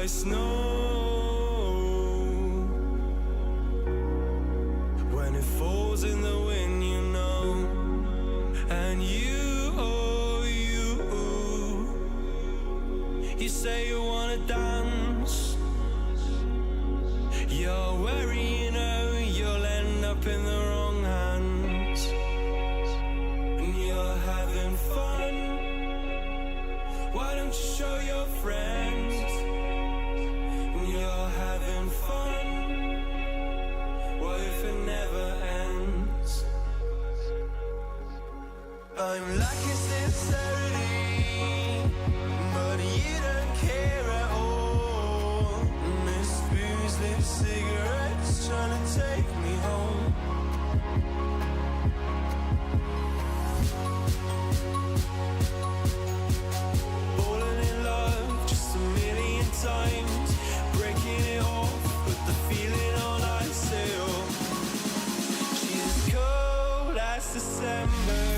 like snow. When it falls in the wind, you know. And you, oh you say you wanna dance. You're wary, you know, you'll end up in the wrong hands. And you're having fun. Why don't you show your friends? And you're having fun. What if it never ends? I'm lacking sincerity, but you don't care at all. Miss booze, lit cigarettes, trying to take me home. Falling in love just a million times, breaking it off, put the feeling on ice still. She's as cold as December.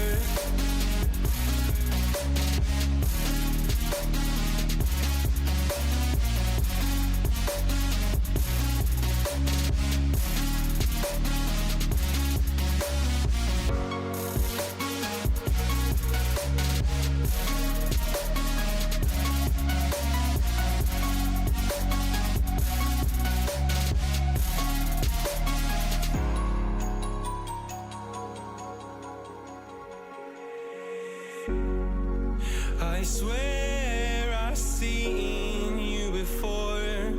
I swear I've seen you before,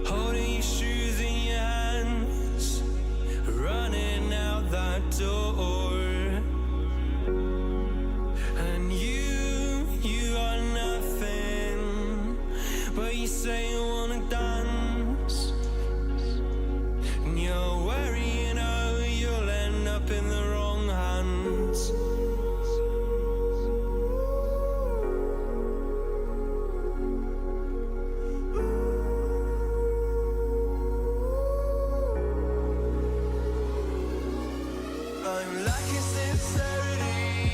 holding your shoes in your hands, running out that door. And you are nothing, but you say you wanna dance. And you're worried, you know, you'll end up in the wrong hands. I'm lacking sincerity,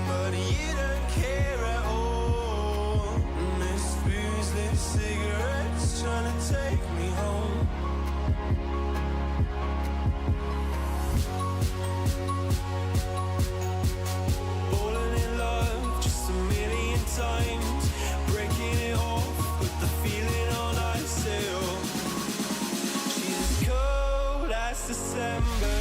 but you don't care at all. Miss booze, lit cigarettes, trying to take me home. Falling in love just a million times, breaking it off, put the feeling on ice still. She's as cold as December.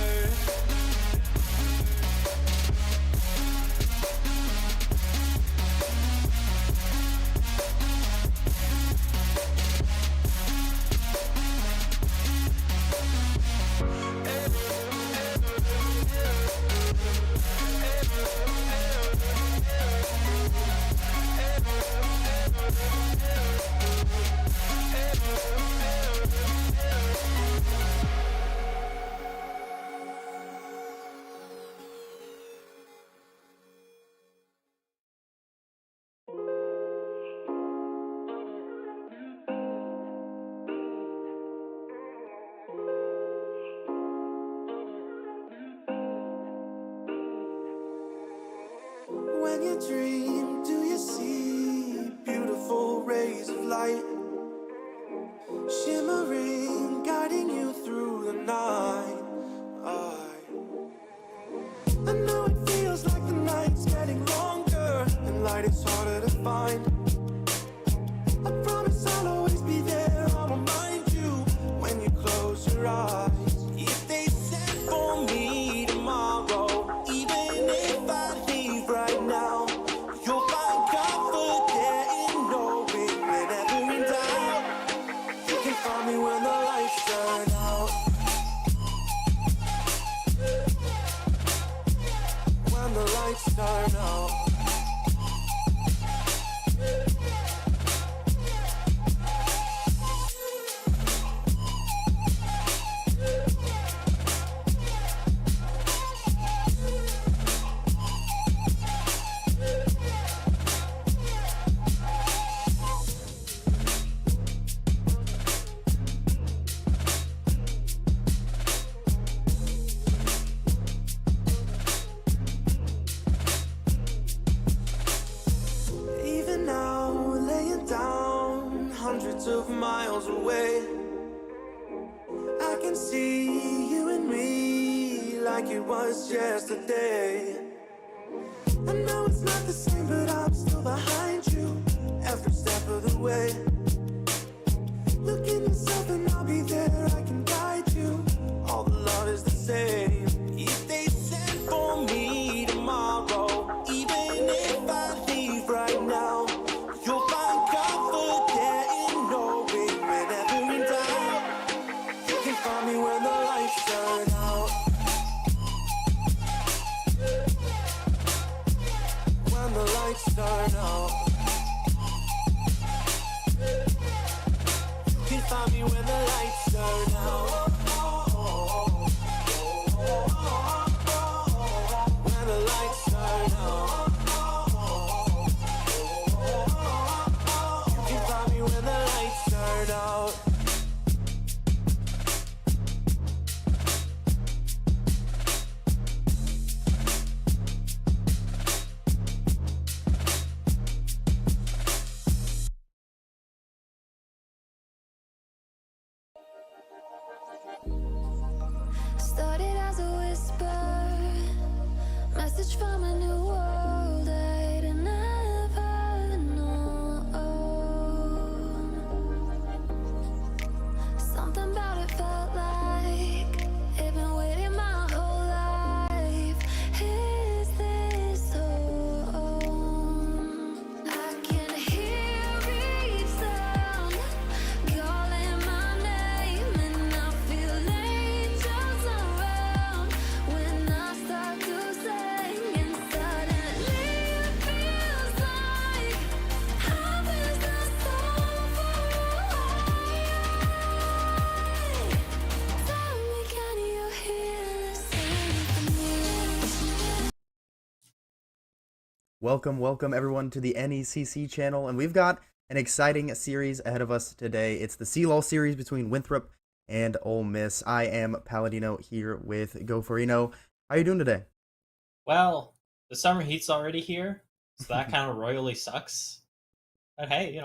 When you dream, do you see beautiful rays of light shimmering, guiding you through the night? I know it feels like the night's getting longer and light is harder to find. I promise I'll always be there, I'll remind you when you close your eyes. If they send for me tomorrow, even if I leave right now, you'll find comfort there in knowing whenever in doubt, you can find me when the lights turn out. When the lights turn out. miles away. I can see you and me like it was yesterday. I know it's not the same, but I'm still behind you every step of the way. Look in yourself and I'll be there, I can guide you. All the love is the same. If they send for me tomorrow, even if I leave right now, you'll find comfort getting knowing whenever in doubt. You can find me when the lights turn out. When the lights turn out. You can find me when the lights turn out. When the lights turn out. You can find me when the lights turn out. Started as a whisper, message from a new world I'd never known. Something about it felt like it'd been waiting my whole life. Is this home? I can hear each sound calling my name, and I feel angels around when I start to sing, and suddenly it feels like heaven's not so far away. Tell me, can you hear the symphony? Welcome everyone to the NECC channel, and we've got an exciting series ahead of us today. It's the CLOL series between Winthrop and Ole Miss. I am Paladino here with Goforino. How are you doing today? Well, the summer heat's already here, so that kind of royally sucks. But hey,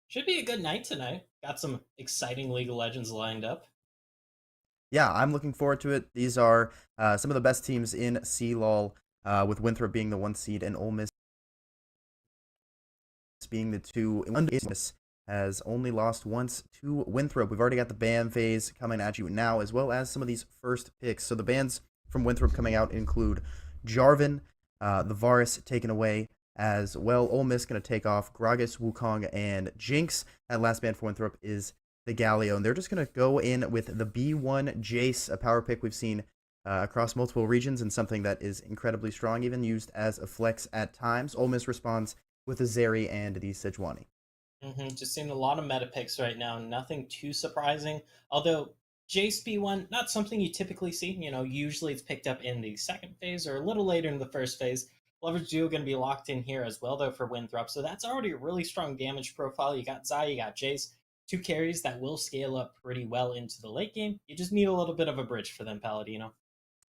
should be a good night tonight. Got some exciting League of Legends lined up. Yeah, I'm looking forward to it. These are some of the best teams in CLOL, with Winthrop being the 1 seed and Ole Miss being the 2. Ole Miss has only lost once to Winthrop. We've already got the ban phase coming at you now, as well as some of these first picks. So the bans from Winthrop coming out include Jarvan, the Varus taken away as well. Ole Miss going to take off Gragas, Wukong, and Jinx. That last ban for Winthrop is the Galio, and they're just going to go in with the B1 Jace, a power pick we've seen across multiple regions and something that is incredibly strong, even used as a flex at times. Ole Miss responds with the Zeri and the Sejuani. Just seeing a lot of meta picks right now. Nothing too surprising. Although Jace B1, not something you typically see. Usually it's picked up in the second phase or a little later in the first phase. Leverage Duo going to be locked in here as well, though, for Winthrop. So that's already a really strong damage profile. You got Zai, you got Jace. 2 carries that will scale up pretty well into the late game. You just need a little bit of a bridge for them, Paladino.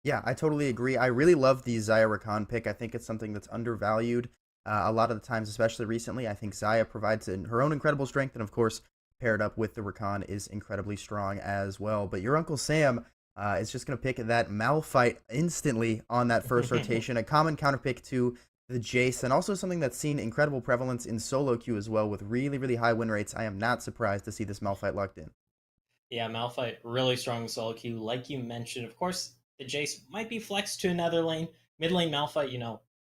Yeah, I totally agree. I really love the Xayah Rakan pick. I think it's something that's undervalued a lot of the times, especially recently. I think Xayah provides her own incredible strength, and of course, paired up with the Rakan is incredibly strong as well. But your Uncle Sam is just going to pick that Malphite instantly on that first rotation, a common counter pick to the Jace, and also something that's seen incredible prevalence in solo queue as well with really, really high win rates. I am not surprised to see this Malphite locked in. Yeah, Malphite, really strong solo queue. Like you mentioned, of course, the Jace might be flexed to another lane. Mid lane Malphite,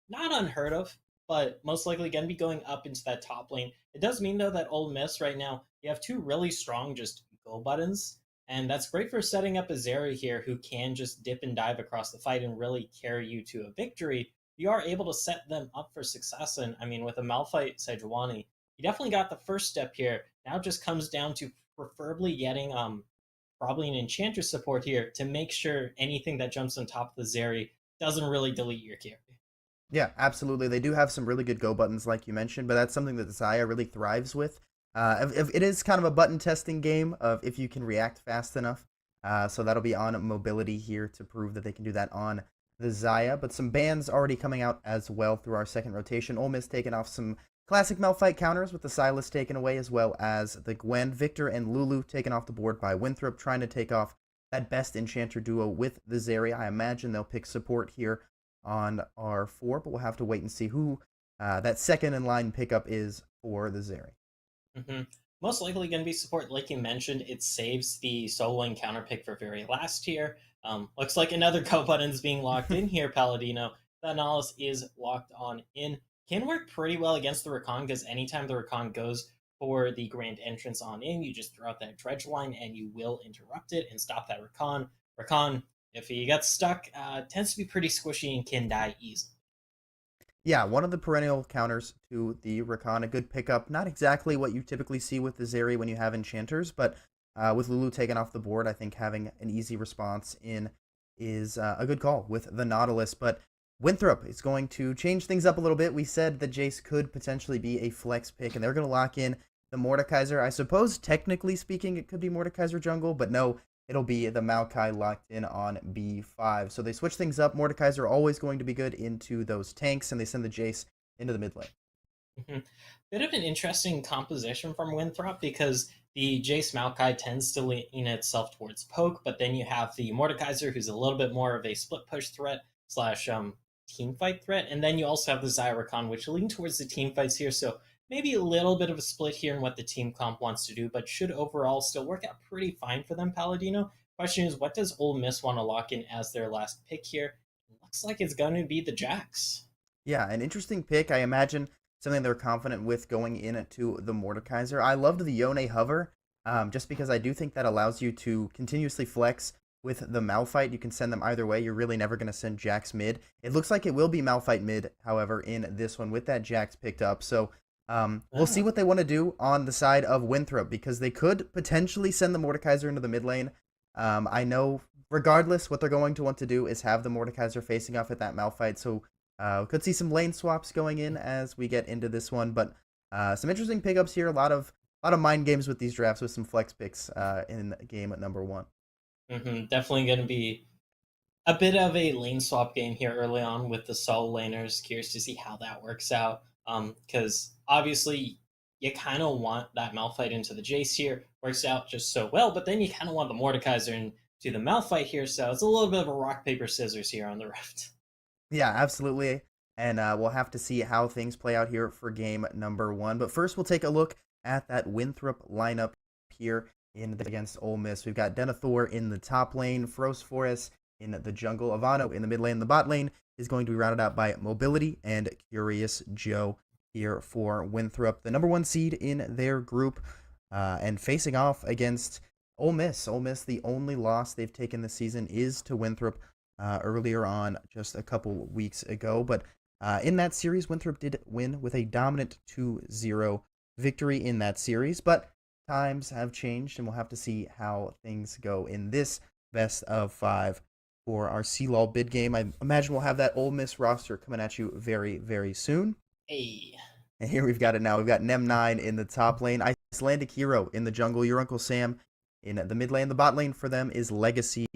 not unheard of, but most likely going to be going up into that top lane. It does mean, though, that Ole Miss right now, you have 2 really strong just go buttons, and that's great for setting up a Zeri here who can just dip and dive across the fight and really carry you to a victory. You are able to set them up for success, and I mean, with a Malphite Sejuani, you definitely got the first step here. Now it just comes down to preferably getting probably an Enchantress support here to make sure anything that jumps on top of the Zeri doesn't really delete your carry. Yeah, absolutely. They do have some really good go buttons, like you mentioned, but that's something that Xayah really thrives with. If it is kind of a button testing game of if you can react fast enough. So that'll be on mobility here to prove that they can do that on the Xayah. But some bans already coming out as well through our second rotation. Ole Miss taking off some classic Malphite counters with the Silas taken away, as well as the Gwen, Victor, and Lulu taken off the board by Winthrop, trying to take off that best enchanter duo with the Zeri. I imagine they'll pick support here on R4, but we'll have to wait and see who that second in line pickup is for the Zeri. Mm-hmm. Most likely going to be support, like you mentioned. It saves the solo lane counter pick for very last here. Looks like another go button's being locked in here, Paladino. The Analysis is locked on in. Can work pretty well against the Rakan, because anytime the Rakan goes for the grand entrance on in, you just throw out that dredge line and you will interrupt it and stop that Rakan. Rakan, if he gets stuck, tends to be pretty squishy and can die easily. Yeah, one of the perennial counters to the Rakan, a good pickup. Not exactly what you typically see with the Zeri when you have enchanters, but with Lulu taken off the board, I think having an easy response in is a good call with the Nautilus. But Winthrop is going to change things up a little bit. We said that Jace could potentially be a flex pick, and they're going to lock in the Mordekaiser. I suppose, technically speaking, it could be Mordekaiser jungle, but no, it'll be the Maokai locked in on B5. So they switch things up. Mordekaiser always going to be good into those tanks, and they send the Jace into the mid lane. Mm-hmm. Bit of an interesting composition from Winthrop, because the Jace Maokai tends to lean itself towards poke, but then you have the Mordekaiser, who's a little bit more of a split push threat slash team fight threat, and then you also have the Zyrakan, which lean towards the team fights here. So maybe a little bit of a split here in what the team comp wants to do, but should overall still work out pretty fine for them, Paladino. Question is, what does Ole Miss want to lock in as their last pick here? Looks like it's going to be the Jax. Yeah, an interesting pick. I imagine something they're confident with going into the Mordekaiser. I loved the Yone hover, just because I do think that allows you to continuously flex with the Malphite. You can send them either way. You're really never going to send Jax mid. It looks like it will be Malphite mid, however, in this one with that Jax picked up. So we'll see what they want to do on the side of Winthrop, because they could potentially send the Mordekaiser into the mid lane. I know, regardless, what they're going to want to do is have the Mordekaiser facing off at that Malphite. So could see some lane swaps going in as we get into this one. But some interesting pickups here. A lot of mind games with these drafts, with some flex picks in game at number 1. Mm-hmm. Definitely going to be a bit of a lane swap game here early on with the solo laners. Curious to see how that works out. Because obviously you kind of want that Malphite into the Jace here. Works out just so well, but then you kind of want the Mordekaiser into the Malphite here. So it's a little bit of a rock, paper, scissors here on the Rift. Yeah, absolutely. And we'll have to see how things play out here for game number 1. But first, we'll take a look at that Winthrop lineup here against Ole Miss. We've got Denethor in the top lane, Frostforest in the jungle, Ivano in the mid lane. The bot lane is going to be rounded out by Mobility and Curious Joe here for Winthrop, the number 1 seed in their group, and facing off against Ole Miss. Ole Miss, the only loss they've taken this season is to Winthrop earlier on, just a couple weeks ago. But in that series, Winthrop did win with a dominant 2-0 victory in that series. But times have changed, and we'll have to see how things go in this best of 5 for our CLOL bid game. I imagine we'll have that Ole Miss roster coming at you very, very soon. Hey. And here we've got it now. We've got Nem9 in the top lane, Icelandic Hero in the jungle, Your Uncle Sam in the mid lane. The bot lane for them is Legacy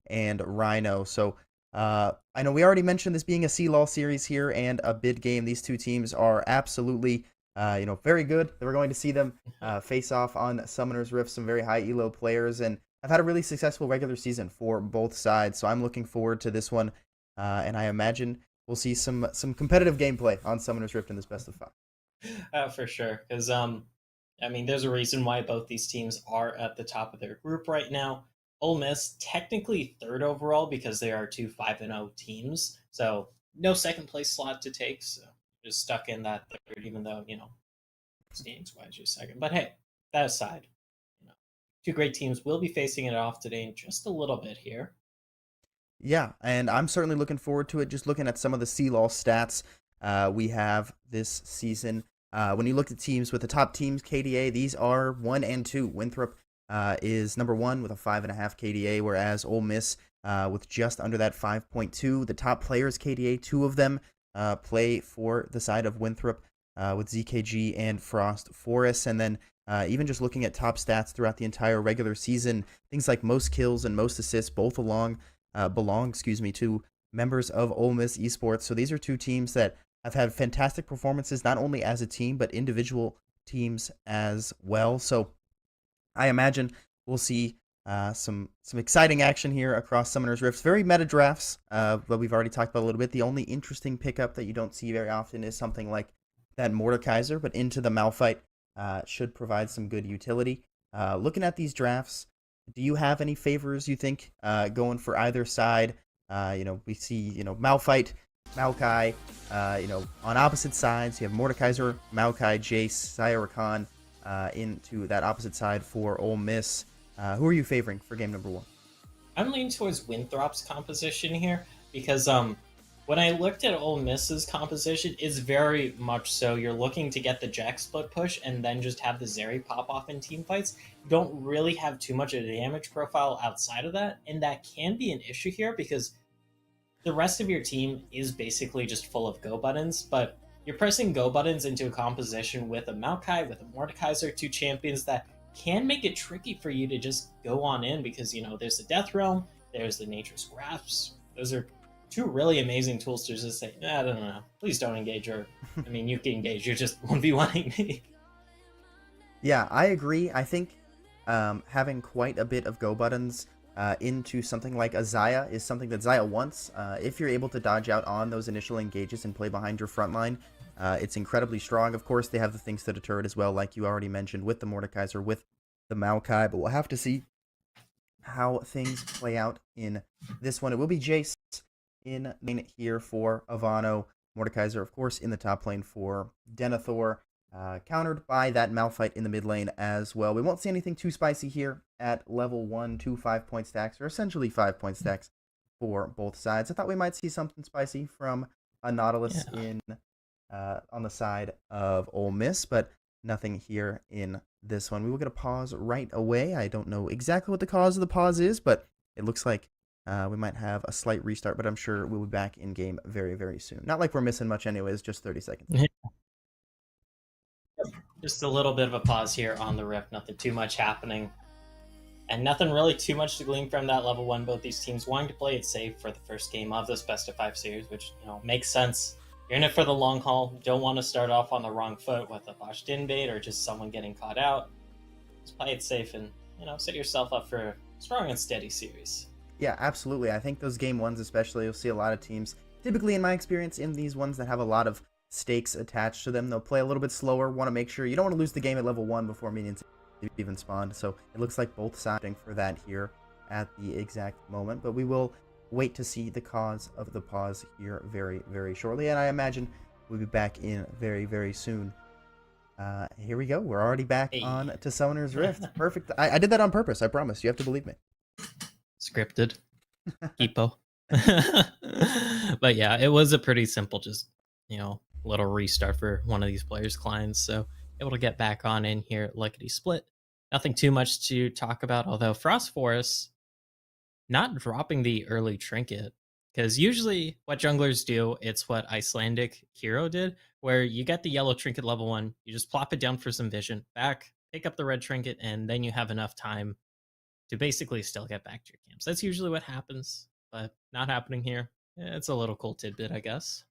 and Rhino. So I know we already mentioned this being a CLOL series here and a bid game. These two teams are absolutely very good. We're going to see them face off on Summoner's Rift, some very high elo players, and I've had a really successful regular season for both sides. So I'm looking forward to this one, and I imagine we'll see some competitive gameplay on Summoner's Rift in this best of 5. For sure, because there's a reason why both these teams are at the top of their group right now. Ole Miss technically 3rd overall because they are 2 5-0 teams, so no second place slot to take. So just stuck in that 3rd, even though standings wise you're 2nd. But hey, that aside, 2 great teams will be facing it off today in just a little bit here. Yeah, and I'm certainly looking forward to it. Just looking at some of the CLOL stats we have this season. When you look at teams with the top teams KDA, these are 1 and 2. Winthrop is number 1 with a 5.5 KDA, whereas Ole Miss with just under that 5.2. The top players KDA, 2 of them play for the side of Winthrop with ZKG and Frostforest. And then even just looking at top stats throughout the entire regular season, things like most kills and most assists both belong to members of Ole Miss Esports. So these are 2 teams that have had fantastic performances, not only as a team, but individual teams as well. So I imagine we'll see some exciting action here across Summoner's Rifts. Very meta drafts, but we've already talked about a little bit. The only interesting pickup that you don't see very often is something like that Mordekaiser, but Into the Malphite should provide some good utility. Looking at these drafts, do you have any favors you think going for either side? We see, Malphite, Maokai, on opposite sides. You have Mordekaiser, Maokai, Jace, Zaira Khan into that opposite side for Ole Miss. Who are you favoring for game number 1? I'm leaning towards Winthrop's composition here because when I looked at Ole Miss's composition, it's very much so you're looking to get the Jack split push and then just have the Zeri pop off in team fights. You don't really have too much of a damage profile outside of that, and that can be an issue here because the rest of your team is basically just full of go buttons, but you're pressing go buttons into a composition with a Maokai, with a Mordekaiser, 2 champions that can make it tricky for you to just go on in because, there's the Death Realm, there's the Nature's Grasps. Those are 2 really amazing tools to just say, I don't know, please don't engage, or, you can engage, you're just 1v1ing me. Yeah, I agree. I think having quite a bit of go buttons into something like a Xayah is something that Xayah wants. If you're able to dodge out on those initial engages and play behind your front line, it's incredibly strong. Of course, they have the things to deter it as well, like you already mentioned, with the Mordekaiser, with the Maokai, but we'll have to see how things play out in this one. It will be Jace in lane here for Ivano. Mordekaiser, of course, in the top lane for Denethor, countered by that Malphite in the mid lane as well. We won't see anything too spicy here at level 1, 2 5-point stacks, or essentially 5-point stacks for both sides. I thought we might see something spicy from a Nautilus on the side of Ole Miss, but nothing here in this one. We will get a pause right away. I don't know exactly what the cause of the pause is, but it looks like we might have a slight restart, but I'm sure we'll be back in game very, very soon. Not like we're missing much anyways, just 30 seconds. Just a little bit of a pause here on the Rift, nothing too much happening. And nothing really too much to glean from that level 1. Both these teams wanting to play it safe for the first game of this best of 5 series, which, makes sense. You're in it for the long haul. Don't want to start off on the wrong foot with a botched invade or just someone getting caught out. Just play it safe and, set yourself up for a strong and steady series. Yeah, absolutely. I think those game 1s especially, you'll see a lot of teams, typically in my experience, in these ones that have a lot of stakes attached to them. They'll play a little bit slower, want to make sure you don't want to lose the game at level 1 before minions even spawned. So it looks like both sides for that here at the exact moment, but we will wait to see the cause of the pause here very, very shortly, and I imagine we'll be back in very, very soon. Here we go. We're already back on to Summoner's Rift. Perfect. I did that on purpose. I promise. You have to believe me. Scripted. Hippo. But yeah, it was a pretty simple, just, little restart for one of these players' clients. So able to get back on in here, lickety split. Nothing too much to talk about, although Frost Forest not dropping the early trinket, because usually what junglers do, it's what Icelandic Hero did, where you get the yellow trinket level 1, you just plop it down for some vision, back, pick up the red trinket, and then you have enough time to basically still get back to your camps. That's usually what happens, but not happening here. It's a little cool tidbit, I guess.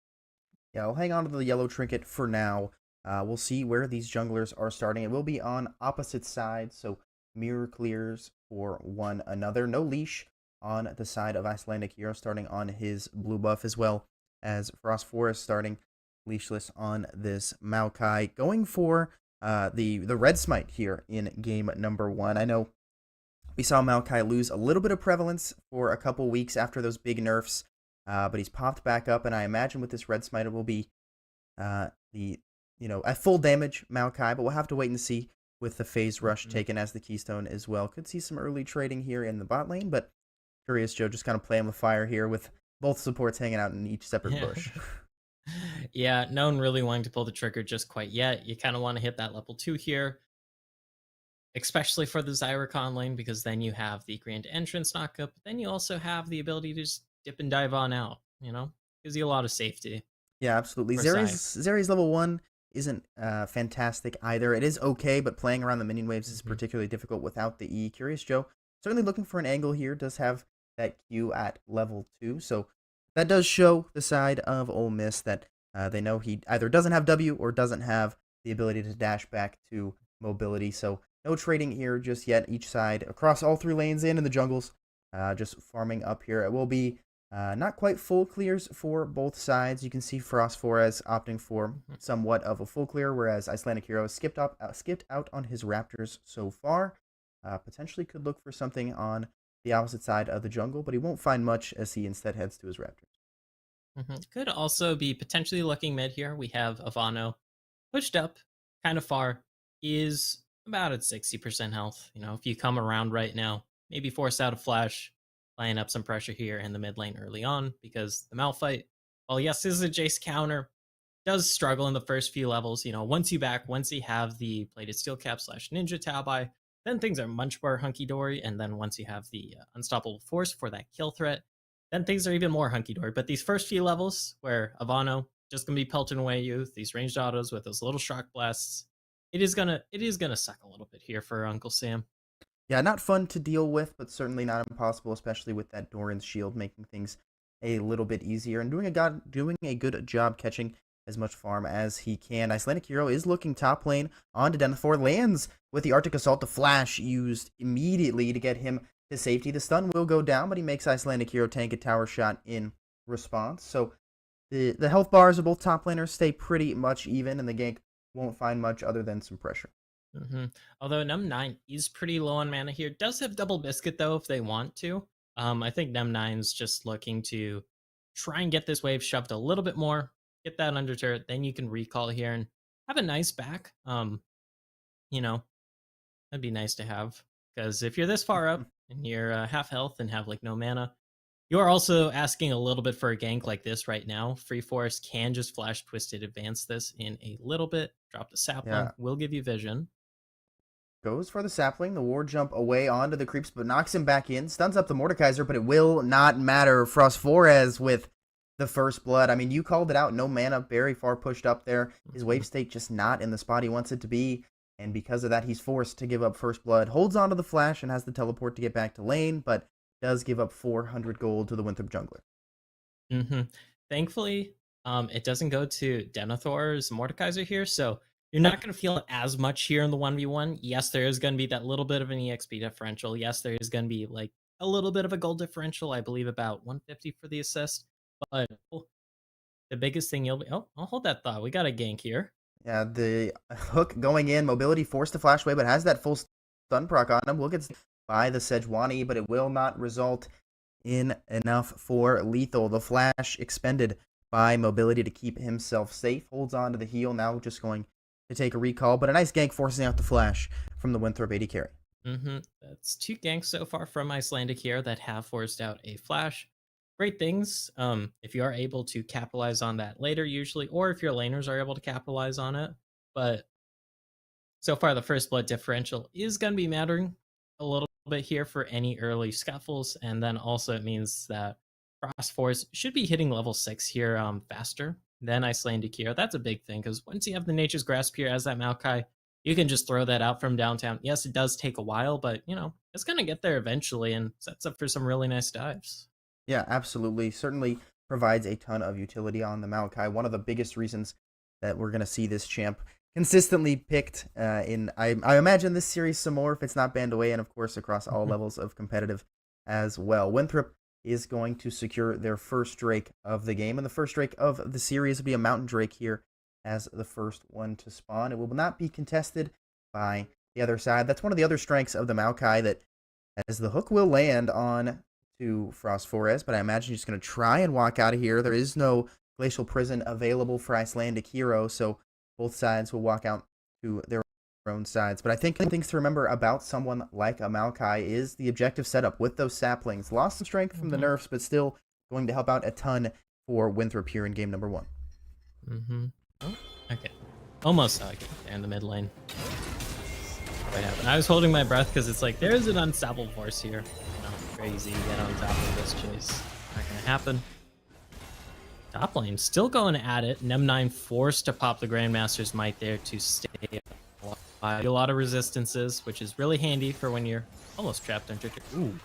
Yeah, I'll hang on to the yellow trinket for now. We'll see where these junglers are starting. It will be on opposite sides, so mirror clears for one another. No leash on the side of Icelandic Hero, starting on his blue buff, as well as Frost Forest starting leashless on this Maokai. Going for the red smite here in game number 1. I know we saw Maokai lose a little bit of prevalence for a couple weeks after those big nerfs, but he's popped back up, and I imagine with this red smite it will be at full damage Maokai, but we'll have to wait and see with the phase rush taken as the keystone as well. Could see some early trading here in the bot lane, but Curious Joe just kind of playing with fire here with both supports hanging out in each separate bush. Yeah, no one really wanting to pull the trigger just quite yet. You kind of want to hit that level 2 here, especially for the Zyricon lane, because then you have the Grand Entrance knockup, but then you also have the ability to just dip and dive on out, gives you a lot of safety. Yeah, absolutely. Zeri's level 1 isn't fantastic either. It is okay, but playing around the minion waves is particularly difficult without the E. Curious Joe certainly looking for an angle here, does have that Q at level 2, so that does show the side of Ole Miss that They know he either doesn't have W or doesn't have the ability to dash back to mobility. So no trading here just yet. Each side across all 3 lanes and in the jungles, just farming up here. It will be not quite full clears for both sides. You can see Frost Forez opting for somewhat of a full clear, whereas Icelandic Hero skipped out on his Raptors so far. Potentially could look for something on the opposite side of the jungle, but he won't find much as he instead heads to his Raptors. Could also be potentially looking mid here. We have Ivano pushed up kind of far. He is about at 60% health. You know, if you come around right now, maybe force out a flash, laying up some pressure here in the mid lane early on, because the Malphite, well, yes, this is a Jace counter, does struggle in the first few levels. You know, once you have the plated steel cap / ninja Tabai, then things are much more hunky-dory. And then once you have the unstoppable force for that kill threat, then things are even more hunky-dory. But these first few levels where Ivano just gonna be pelting away you, these ranged autos with those little shock blasts, it is gonna suck a little bit here for Uncle Sam. Yeah, not fun to deal with, but certainly not impossible, especially with that Doran's shield making things a little bit easier and doing a good job catching as much farm as he can. Icelandic Hero is looking top lane onto Denethor, lands with the Arctic Assault. The flash used immediately to get him to safety. The stun will go down, but he makes Icelandic Hero tank a tower shot in response. So the health bars of both top laners stay pretty much even, and the gank won't find much other than some pressure. Although Num9 is pretty low on mana here, does have double biscuit though if they want to. I think Num9's just looking to try and get this wave shoved a little bit more, get that under turret, then you can recall here and have a nice back. You know, that'd be nice to have, because if you're this far up and you're half health and have like no mana, you're also asking a little bit for a gank like this right now. Free Forest can just flash twisted advance this in a little bit, drop the sapling, will give you vision. Goes for the sapling, the ward jump away onto the creeps, but knocks him back in, stuns up the Mordekaiser, but it will not matter. Frost Forez with the first blood. I mean, you called it out, no mana, very far pushed up there. His wave state just not in the spot he wants it to be, and because of that, he's forced to give up first blood. Holds onto the flash and has the teleport to get back to lane, but does give up 400 gold to the Winthrop jungler. Thankfully, it doesn't go to Denethor's Mordekaiser here, so you're not going to feel it as much here in the 1v1. Yes, there is going to be that little bit of an EXP differential. Yes, there is going to be like a little bit of a gold differential. I believe about 150 for the assist. But the biggest thing you'll be... Oh, I'll hold that thought. We got a gank here. Yeah, the hook going in, mobility forced to flash away, but has that full stun proc on him. Will get by the Sejuani, but it will not result in enough for lethal. The flash expended by mobility to keep himself safe. Holds on to the heal, now just going to take a recall, but a nice gank forcing out the flash from the Winthrop AD carry. That's 2 ganks so far from Icelandic here that have forced out a flash. Great things if you are able to capitalize on that later usually, or if your laners are able to capitalize on it. But so far the first blood differential is going to be mattering a little bit here for any early scuffles, and then also it means that Frost Force should be hitting level 6 here faster than Icelandic Hero. That's a big thing, because once you have the Nature's Grasp here as that Maokai, you can just throw that out from downtown. Yes, it does take a while, but, you know, it's going to get there eventually and sets up for some really nice dives. Yeah, absolutely. Certainly provides a ton of utility on the Maokai. One of the biggest reasons that we're going to see this champ consistently picked in, I imagine, this series some more if it's not banned away, and of course across all levels of competitive as well. Winthrop is going to secure their first Drake of the game, and the first Drake of the series will be a Mountain Drake here as the first one to spawn. It will not be contested by the other side. That's one of the other strengths of the Maokai, that as the hook will land on to Frost Forez, but I imagine he's going to try and walk out of here. There is no Glacial Prison available for Icelandic Hero, so both sides will walk out to their own sides. But I think things to remember about someone like a Maokai is the objective setup with those saplings. Lost some strength from the nerfs, but still going to help out a ton for Winthrop here in game number 1. Oh, okay. Almost saw it there in the mid lane. What happened? I was holding my breath because it's like, there's an unstoppable force here. No, crazy, get on top of this chase. Not gonna happen. Top lane still going at it. Nem9 forced to pop the Grandmaster's Might there to stay alive. A lot of resistances, which is really handy for when you're almost trapped under. Ooh.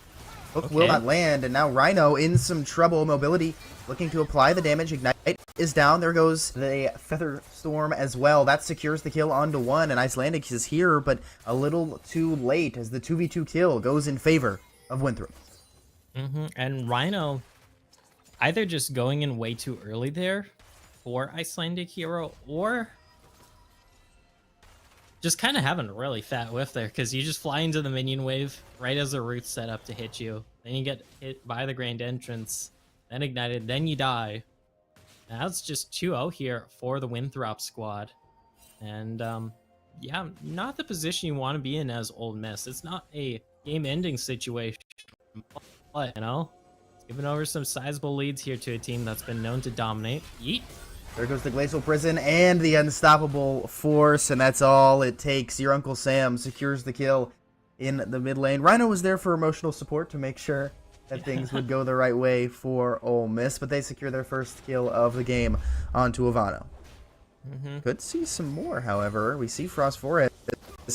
Hook will not land, and now Rhino in some trouble. Mobility looking to apply the damage. Ignite is down. There goes the Feather Storm as well. That secures the kill onto one, and Icelandic is here, but a little too late as the 2v2 kill goes in favor of Winthrop. And Rhino either just going in way too early there for Icelandic Hero, or just kind of having a really fat whiff there, because you just fly into the minion wave right as the root's set up to hit you. Then you get hit by the Grand Entrance, then ignited, then you die. Now it's just 2-0 here for the Winthrop squad. And yeah, not the position you want to be in as Ole Miss. It's not a game-ending situation, but, you know, giving over some sizable leads here to a team that's been known to dominate. Yeet. There goes the Glacial Prison and the Unstoppable Force, and that's all it takes. Your Uncle Sam secures the kill in the mid lane. Rhino was there for emotional support to make sure that things would go the right way for Ole Miss, but they secure their first kill of the game onto Ivano. Could see some more, however. We see Frost Forest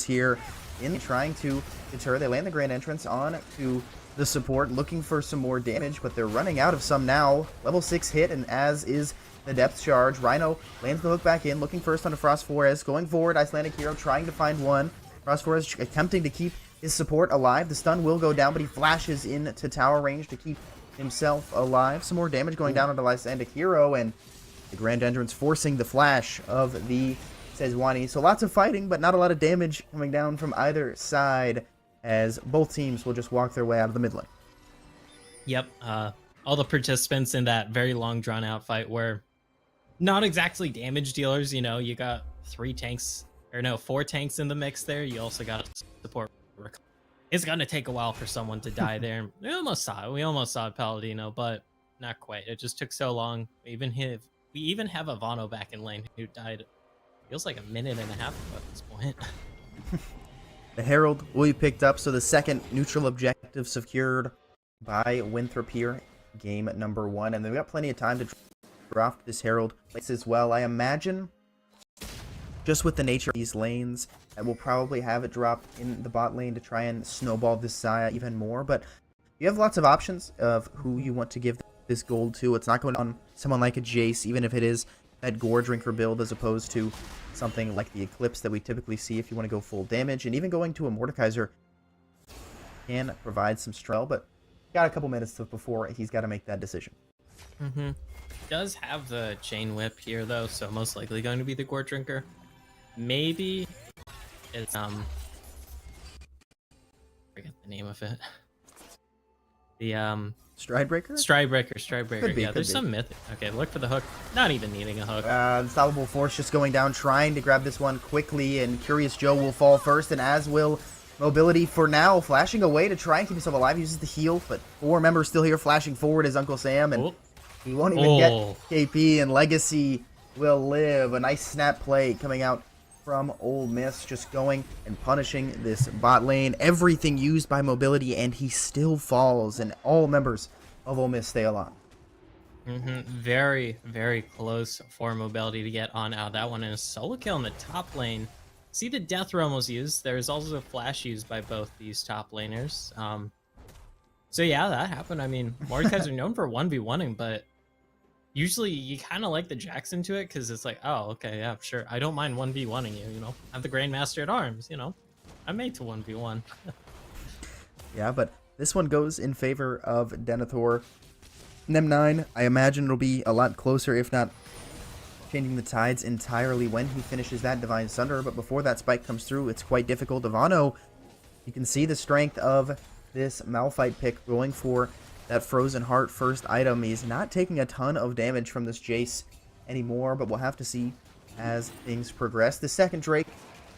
here in trying to deter. They land the Grand Entrance on to the support, looking for some more damage, but they're running out of some now. Level 6 hit, and as is the depth charge. Rhino lands the hook back in, looking first onto Frost Forest. Going forward, Icelandic Hero trying to find one. Frost Forest attempting to keep his support alive. The stun will go down, but he flashes into tower range to keep himself alive. Some more damage going down onto Icelandic Hero, and the Grand Entrance forcing the flash of the Sejuani. So lots of fighting, but not a lot of damage coming down from either side, as both teams will just walk their way out of the mid lane. Yep, all the participants in that very long drawn-out fight were not exactly damage dealers. You know, you got 4 tanks in the mix there. You also got support. It's gonna take a while for someone to die there. We almost saw it, Paladino, but not quite. It just took so long. We even have Ivano back in lane who died. Feels like a minute and a half at this point. The Herald will be picked up, so the second neutral objective secured by Winthrop here, game number 1, and they've got plenty of time to draft this Herald as well. I imagine, just with the nature of these lanes, that we'll probably have it dropped in the bot lane to try and snowball this Xayah even more, but you have lots of options of who you want to give this gold to. It's not going on someone like a Jace, even if it is that Gore Drinker build, as opposed to something like the Eclipse that we typically see if you want to go full damage, and even going to a Mordekaiser can provide some strel, but got a couple minutes before he's got to make that decision. Does have the chain whip here though, so most likely going to be the Gore Drinker. Maybe it's forget the name of it. The Stridebreaker? Stridebreaker. Yeah, there's some myth. Okay, look for the hook. Not even needing a hook. Unstoppable Force just going down, trying to grab this one quickly, and Curious Joe will fall first, and as will Mobility for now, flashing away to try and keep himself alive. Uses the heal, but 4 members still here, flashing forward as Uncle Sam, and he won't even get KP, and Legacy will live. A nice snap play coming out from Ole Miss, just going and punishing this bot lane. Everything used by Mobility, and he still falls, and all members of Ole Miss stay alive. Very, very close for Mobility to get on out of that one, and a solo kill in the top lane. See, the Death Realm was used. There's also a flash used by both these top laners. So yeah, that happened. I mean, Mordekaiser are known for 1v1ing, but usually you kind of like the Jax into it, because it's like, oh, okay, yeah, sure. I don't mind 1v1ing you, you know? I'm the Grandmaster at Arms, you know? I'm made to 1v1. Yeah, but this one goes in favor of Denethor. Nem9, I imagine it'll be a lot closer, if not changing the tides entirely when he finishes that Divine Sunder, but before that spike comes through, it's quite difficult. Ivano, you can see the strength of this Malphite pick, going for that Frozen Heart first item. He's not taking a ton of damage from this Jace anymore, but we'll have to see as things progress. The second Drake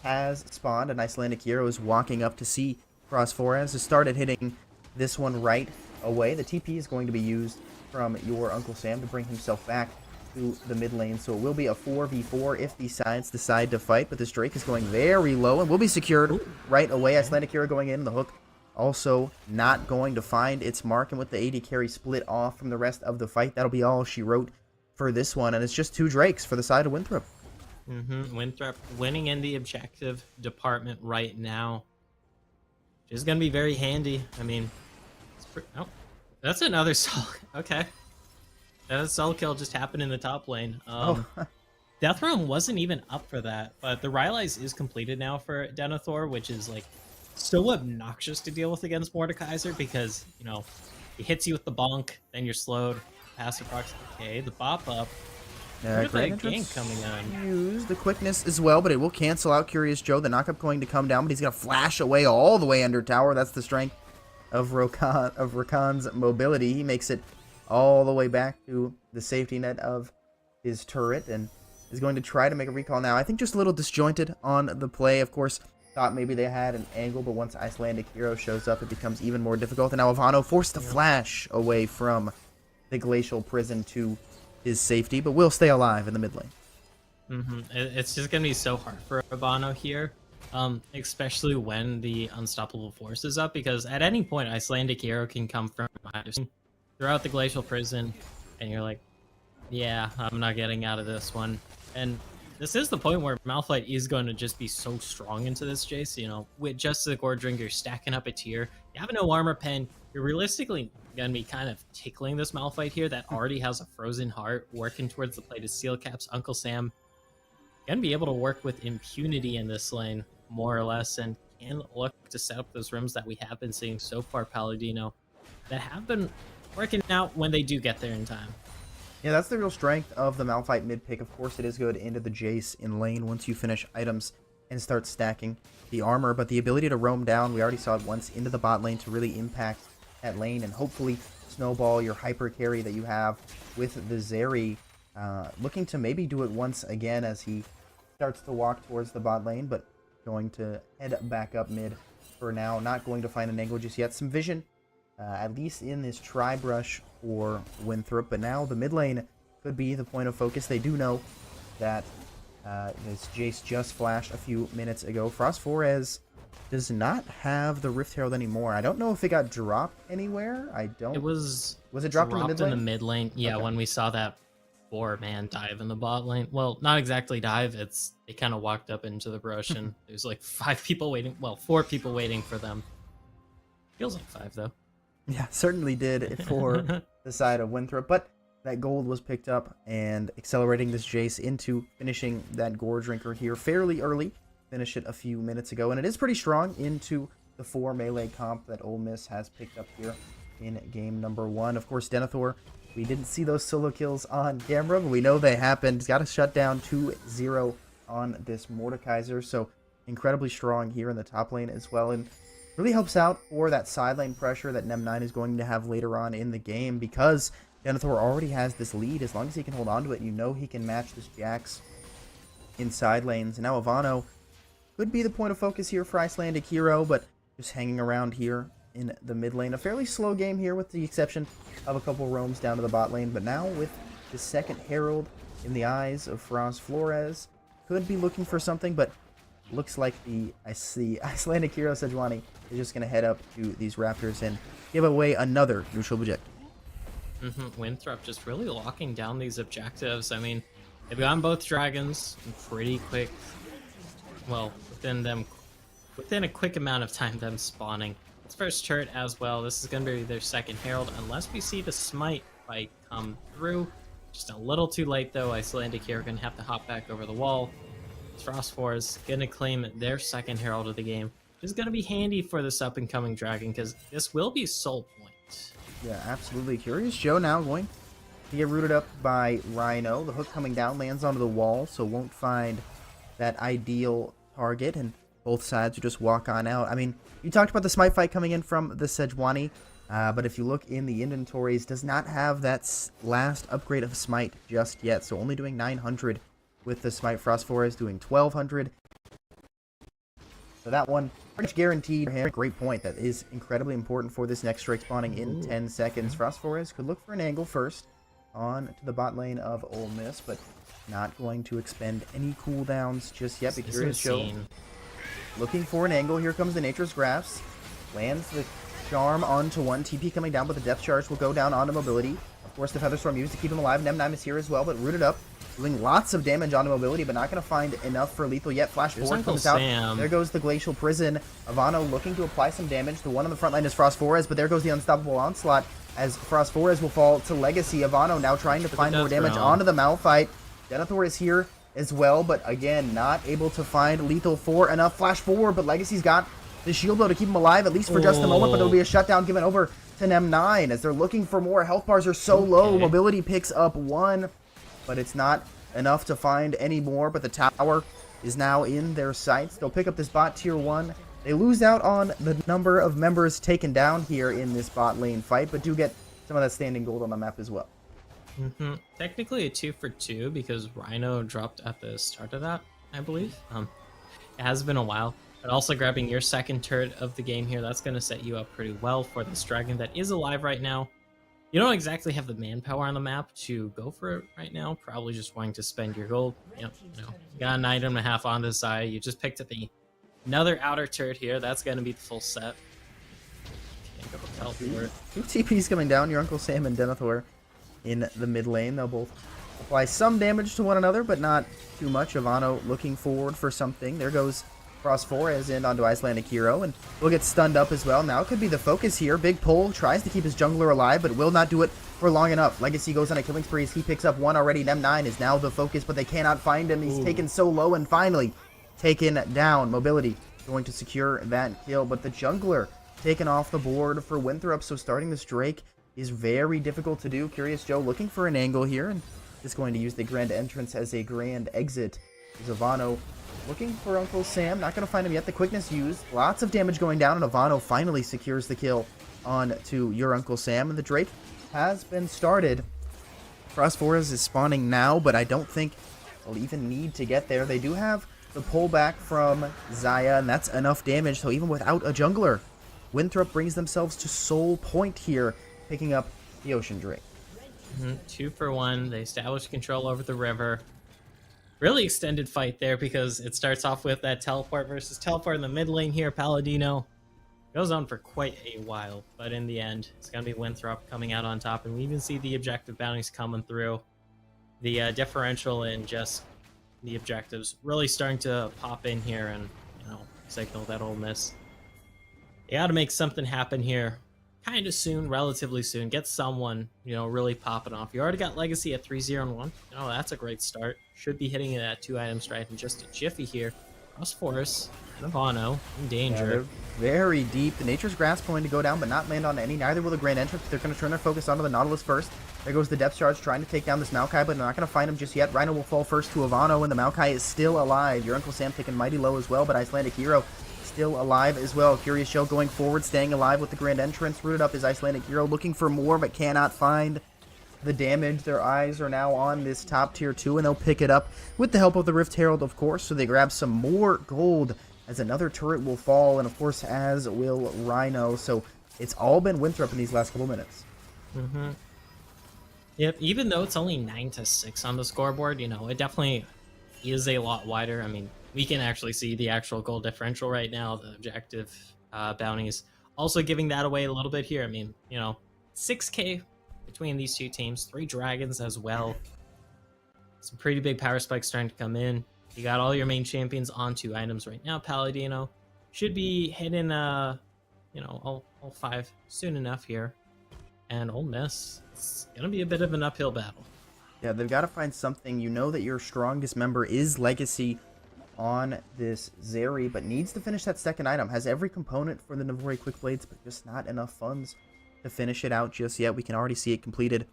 has spawned, and Icelandic Hero is walking up to see Frost Forest has started hitting this one right away. The TP is going to be used from your Uncle Sam to bring himself back to the mid lane, so it will be a 4v4 if these sides decide to fight, but this Drake is going very low and will be secured right away. Icelandic Hero going in, the hook also not going to find its mark, and with the AD carry split off from the rest of the fight, that'll be all she wrote for this one, and it's just 2 Drakes for the side of Winthrop. Winthrop winning in the objective department right now, which is going to be very handy. I mean, it's Oh, that's another solo. Okay. That solo kill just happened in the top lane. Oh, Death Realm wasn't even up for that, but the Rylai's is completed now for Denethor, which is like so obnoxious to deal with against Mordekaiser because, you know, he hits you with the bonk, then you're slowed, passive procs. Okay, the bop up. yeah, Look great at that gank entrance. coming on. Use the quickness as well, but it will cancel out Curious Joe. The knockup going to come down, but he's gonna flash away all the way under tower. That's the strength of Rakan's mobility. He makes it all the way back to the safety net of his turret and is going to try to make a recall now. I think just a little disjointed on the play. Of course, thought maybe they had an angle, but once Icelandic Hero shows up, it becomes even more difficult. And now Ivano forced to flash away from the Glacial Prison to his safety, but will stay alive in the mid lane. It's just gonna be so hard for Ivano here, especially when the Unstoppable Force is up, because at any point Icelandic Hero can come from behind, throughout the Glacial Prison, and you're like, yeah, I'm not getting out of this one. And this is the point where Malphite is going to just be so strong into this Jace, you know, with just the Gore Drink, you're stacking up a tier, you have no armor pen, you're realistically going to be kind of tickling this Malphite here that already has a frozen heart, working towards the plated steel caps. Uncle Sam going to be able to work with impunity in this lane, more or less, and can look to set up those rooms that we have been seeing so far, Palladino, that have been working out when they do get there in time. Yeah, that's the real strength of the Malphite mid pick. Of course, it is good into the Jace in lane once you finish items and start stacking the armor, but the ability to roam down, we already saw it once into the bot lane to really impact that lane and hopefully snowball your hyper carry that you have with the Zeri, looking to maybe do it once again as he starts to walk towards the bot lane, but going to head back up mid for now. Not going to find an angle just yet. Some vision, at least in this tri-brush for Winthrop, but now the mid lane could be the point of focus. They do know that this Jace just flashed a few minutes ago. Frostforez does not have the Rift Herald anymore. I don't know if it got dropped anywhere. I don't. It was it dropped in the mid lane? Yeah, okay. when we saw that 4-man dive in the bot lane. Well, not exactly dive. They kind of walked up into the brush and there's like 5 people waiting. Well, 4 people waiting for them. Feels like 5 though. Yeah, certainly did for the side of Winthrop, but that gold was picked up and accelerating this Jace into finishing that Gore Drinker here fairly early. Finished it a few minutes ago, and it is pretty strong into the 4 melee comp that Ole Miss has picked up here in game number 1. Of course, Denethor, we didn't see those solo kills on camera, but we know they happened. He's got to shut down 2-0 on this Mordekaiser, so incredibly strong here in the top lane as well, and really helps out for that side lane pressure that Nem9 is going to have later on in the game, because Denethor already has this lead. As long as he can hold on to it, you know he can match this Jax in side lanes. And now Ivano could be the point of focus here for Icelandic Hero, but just hanging around here in the mid lane. A fairly slow game here with the exception of a couple roams down to the bot lane, but now with the second Herald in the eyes of Frostforez, could be looking for something, but looks like the Icelandic Hero Sejuani is just going to head up to these Raptors and give away another neutral objective. Winthrop just really locking down these objectives. I mean, they've gotten both dragons in pretty quick. Well, within a quick amount of time, them spawning. It's first turret as well. This is going to be their second Herald, unless we see the Smite fight come through. Just a little too late, though. Icelandic Hero going to have to hop back over the wall. Frostforce is going to claim their second Herald of the game, which is going to be handy for this up-and-coming dragon, because this will be soul point. Yeah, absolutely. Curious Joe now going to get rooted up by Rhino. The hook coming down lands onto the wall, so won't find that ideal target, and both sides will just walk on out. I mean, you talked about the Smite fight coming in from the Sejuani, but if you look in the inventories, does not have that last upgrade of Smite just yet, so only doing 900 with the Smite. Frostforez doing 1200. So that one pretty much guaranteed for him. Great point. That is incredibly important for this next strike spawning in 10 seconds. Frostforez could look for an angle first on to the bot lane of Ole Miss, but not going to expend any cooldowns just yet. But Curious Joe looking for an angle. Here comes the Nature's Grasp. Lands the Charm onto one. TP coming down, but the Depth Charge will go down onto Mobility. Of course, the Featherstorm used to keep him alive. Nem9 is here as well, but rooted up. Doing lots of damage onto Mobility, but not going to find enough for lethal yet. Flash forward comes out. There goes the Glacial Prison. Ivano looking to apply some damage. The one on the front line is Frost Forest, but there goes the Unstoppable Onslaught as Frost Forest will fall to Legacy. Ivano now trying to find more damage onto the Malphite. Denethor is here as well, but again, not able to find lethal for enough. Flash forward, but Legacy's got the shield blow to keep him alive, at least for just a moment, but it'll be a shutdown given over to Nem9 as they're looking for more. Health bars are so low. Mobility picks up one, but it's not enough to find any more. But the tower is now in their sights. They'll pick up this bot tier 1. They lose out on the number of members taken down here in this bot lane fight, but do get some of that standing gold on the map as well. Technically a 2 for 2 because Rhino dropped at the start of that, I believe. It has been a while, but also grabbing your second turret of the game here, that's going to set you up pretty well for this dragon that is alive right now. You don't exactly have the manpower on the map to go for it right now, probably just wanting to spend your gold. Yep, you got an item and a half on the side. You just picked up another outer turret here. That's going to be the full set. Can't go teleport. 2 TPs coming down, your Uncle Sam and Denethor in the mid lane. They'll both apply some damage to one another, but not too much. Ivano looking forward for something. There goes Frost Forest in onto Icelandic Hero, and will get stunned up as well. Now could be the focus here. Big pull, tries to keep his jungler alive, but will not do it for long enough. Legacy goes on a killing spree as he picks up one already. Nem9 is now the focus, but they cannot find him. He's taken so low and finally taken down. Mobility going to secure that kill, but the jungler taken off the board for Winthrop, so starting this Drake is very difficult to do. Curious Joe looking for an angle here, and just going to use the grand entrance as a grand exit. Ivano looking for Uncle Sam, not going to find him yet. The quickness used, lots of damage going down, and Ivano finally secures the kill on to your Uncle Sam, and the Drake has been started. Frost Forest is spawning now, but I don't think they'll even need to get there. They do have the pullback from Xayah, and that's enough damage, so even without a jungler, Winthrop brings themselves to soul point here, picking up the Ocean Drake. 2 for 1. They establish control over the river. Really extended fight there because it starts off with that teleport versus teleport in the mid lane here. Paladino goes on for quite a while, but in the end, it's going to be Winthrop coming out on top, and we even see the objective bounties coming through. The differential in just the objectives really starting to pop in here and, signal that Ole Miss. They got to make something happen here kind of soon, relatively soon. Get someone, really popping off. You already got Legacy at 3-0-1. That's a great start. Should be hitting it at 2 item strike in just a jiffy here. Frost Forest, Ivano in danger. Yeah, very deep. The Nature's Grasp going to go down, but not land on any. Neither will the Grand Entrance. They're going to turn their focus onto the Nautilus first. There goes the Depth Charge trying to take down this Maokai, but they're not going to find him just yet. Rhino will fall first to Ivano, and the Maokai is still alive. Your Uncle Sam taking mighty low as well, but Icelandic Hero still alive as well. Curious Joe going forward, staying alive with the Grand Entrance. Rooted up is Icelandic Hero, looking for more, but cannot find the damage. Their eyes are now on this top tier 2, and they'll pick it up with the help of the Rift Herald, of course. So they grab some more gold as another turret will fall, and of course, as will Rhino. So it's all been Winthrop in these last couple minutes. Yep, even though it's only 9-6 on the scoreboard, it definitely is a lot wider. I mean, we can actually see the actual goal differential right now, the objective bounties. Also giving that away a little bit here. I mean, 6K between these two teams, 3 dragons as well. Some pretty big power spikes starting to come in. You got all your main champions on 2 items right now. Paladino should be hitting, all 5 soon enough here. And Ole Miss, it's going to be a bit of an uphill battle. Yeah, they've got to find something. You know that your strongest member is Legacy on this Zeri, but needs to finish that second item. Has every component for the Navori Quick Blades, but just not enough funds to finish it out just yet. We can already see it completed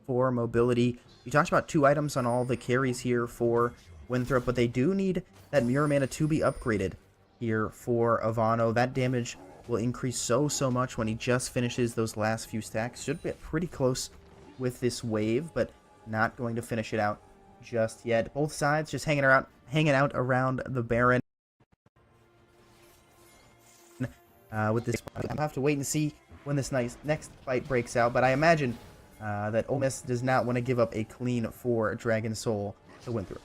for Mobility. You talked about 2 items on all the carries here for Winthrop, but they do need that Mirror Mana to be upgraded here for Ivano. That damage will increase so much when he just finishes those last few stacks. Should be pretty close with this wave, but not going to finish it out just yet. Both sides just hanging out around the Baron. With this, I'll have to wait and see when this next fight breaks out, but I imagine that Ole Miss does not want to give up a clean 4 Dragon Soul to Winthrop.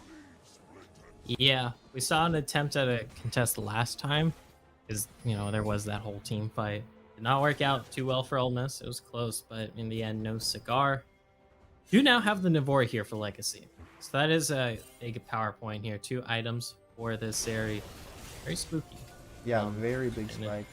Yeah, we saw an attempt at a contest last time, because, there was that whole team fight. It not work out too well for Ole Miss. It was close, but in the end, no cigar. Do now have the Navori here for Legacy. So that is a big power point here. 2 items for this series. Very spooky. Yeah, very big spike.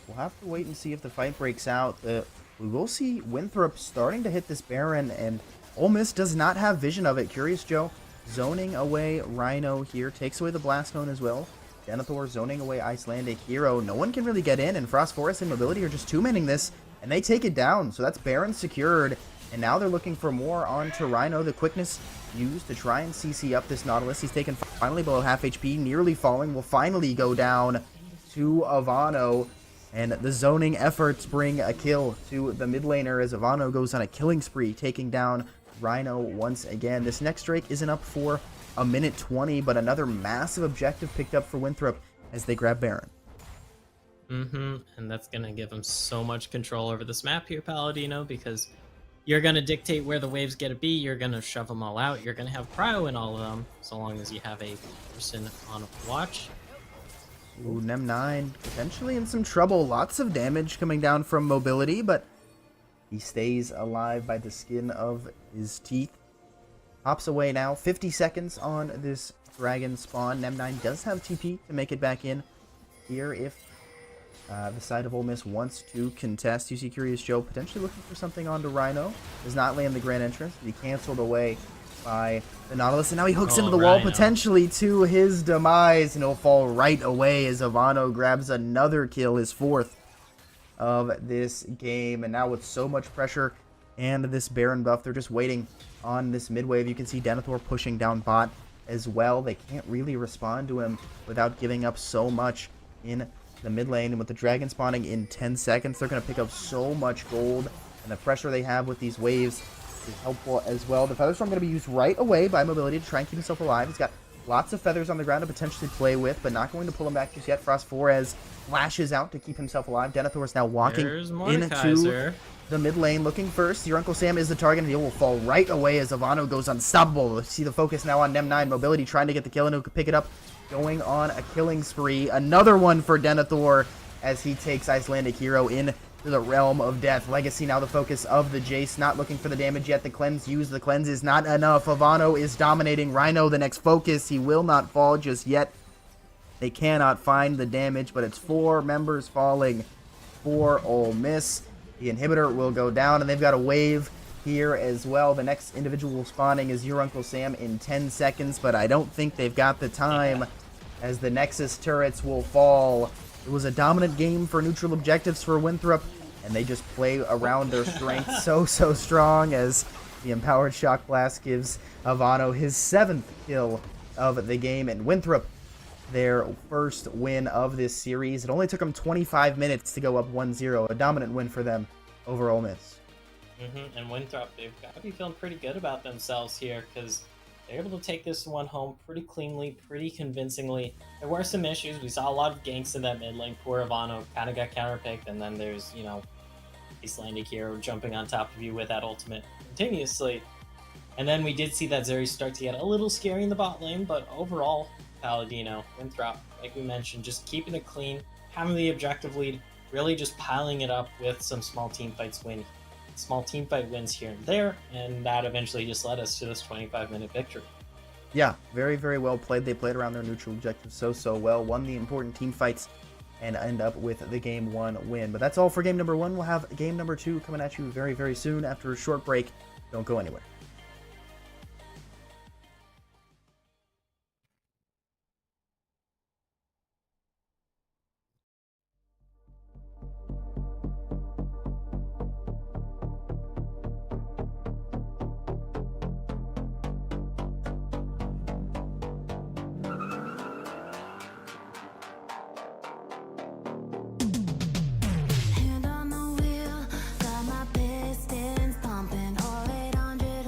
We'll have to wait and see if the fight breaks out. We will see Winthrop starting to hit this Baron, and Ole Miss does not have vision of it. Curious Joe zoning away Rhino here. Takes away the Blast Zone as well. Denethor zoning away Icelandic Hero. No one can really get in, and Frost Forest and Mobility are just 2-manning this, and they take it down. So that's Baron secured, and now they're looking for more onto Rhino. The quickness used to try and CC up this Nautilus. He's taken finally below half HP, nearly falling. Will finally go down to Ivano, and the zoning efforts bring a kill to the mid laner as Ivano goes on a killing spree, taking down Rhino once again. This next Drake isn't up for a minute 20, but another massive objective picked up for Winthrop as they grab Baron. And that's going to give him so much control over this map here, Paladino, because you're going to dictate where the waves get to be. You're going to shove them all out. You're going to have cryo in all of them, so long as you have a person on watch. Ooh, Nem9 potentially in some trouble. Lots of damage coming down from Mobility, but he stays alive by the skin of his teeth. Hops away now. 50 seconds on this dragon spawn. Nem9 does have TP to make it back in here if the side of Ole Miss wants to contest. You see Curious Joe potentially looking for something onto Rhino. Does not land the grand entrance. He canceled away by the Nautilus, and now he hooks into the wall, potentially to his demise, and he'll fall right away as Ivano grabs another kill, his 4th of this game. And now with so much pressure and this Baron buff, they're just waiting on this mid wave. You can see Denethor pushing down bot as well. They can't really respond to him without giving up so much in the mid lane, and with the dragon spawning in 10 seconds, they're going to pick up so much gold, and the pressure they have with these waves is helpful as well. The Feather Storm going to be used right away by Mobility to try and keep himself alive. He's got lots of feathers on the ground to potentially play with, but not going to pull him back just yet. Frost Forez flashes out to keep himself alive. Denethor is now walking into the mid lane looking first. Your Uncle Sam is the target, and he will fall right away as Ivano goes unstoppable. See the focus now on Nem9. Mobility trying to get the kill, and who could pick it up, going on a killing spree. Another one for Denethor as he takes Icelandic Hero in to the realm of death. Legacy now the focus of the Jace, not looking for the damage yet. The cleanse used. The cleanse is not enough. Ivano is dominating. Rhino the next focus. He will not fall just yet. They cannot find the damage, but it's 4 members falling for Ole Miss. The inhibitor will go down, and they've got a wave here as well. The next individual spawning is Your Uncle Sam in 10 seconds, but I don't think they've got the time as the Nexus turrets will fall. It was a dominant game for neutral objectives for Winthrop, and they just play around their strength so strong as the Empowered Shock Blast gives Ivano his 7th kill of the game, and Winthrop their first win of this series. It only took them 25 minutes to go up 1-0, a dominant win for them over Ole Miss. And Winthrop, they've got to be feeling pretty good about themselves here, because they're able to take this one home pretty cleanly, pretty convincingly. There were some issues. We saw a lot of ganks in that mid lane. Poor Ivano kind of got counterpicked, and then there's, Icelandic Hero jumping on top of you with that ultimate continuously. And then we did see that Zeri start to get a little scary in the bot lane, but overall, Paladino, Winthrop, like we mentioned, just keeping it clean, having the objective lead, really just piling it up with some small team fight wins here and there, and that eventually just led us to this 25-minute victory. Yeah, very, very well played. They played around their neutral objectives so well, won the important team fights, and end up with the Game 1 win. But that's all for Game number 1. We'll have Game number 2 coming at you very, very soon after a short break. Don't go anywhere. Hand on the wheel, got my pistons pumping, all 800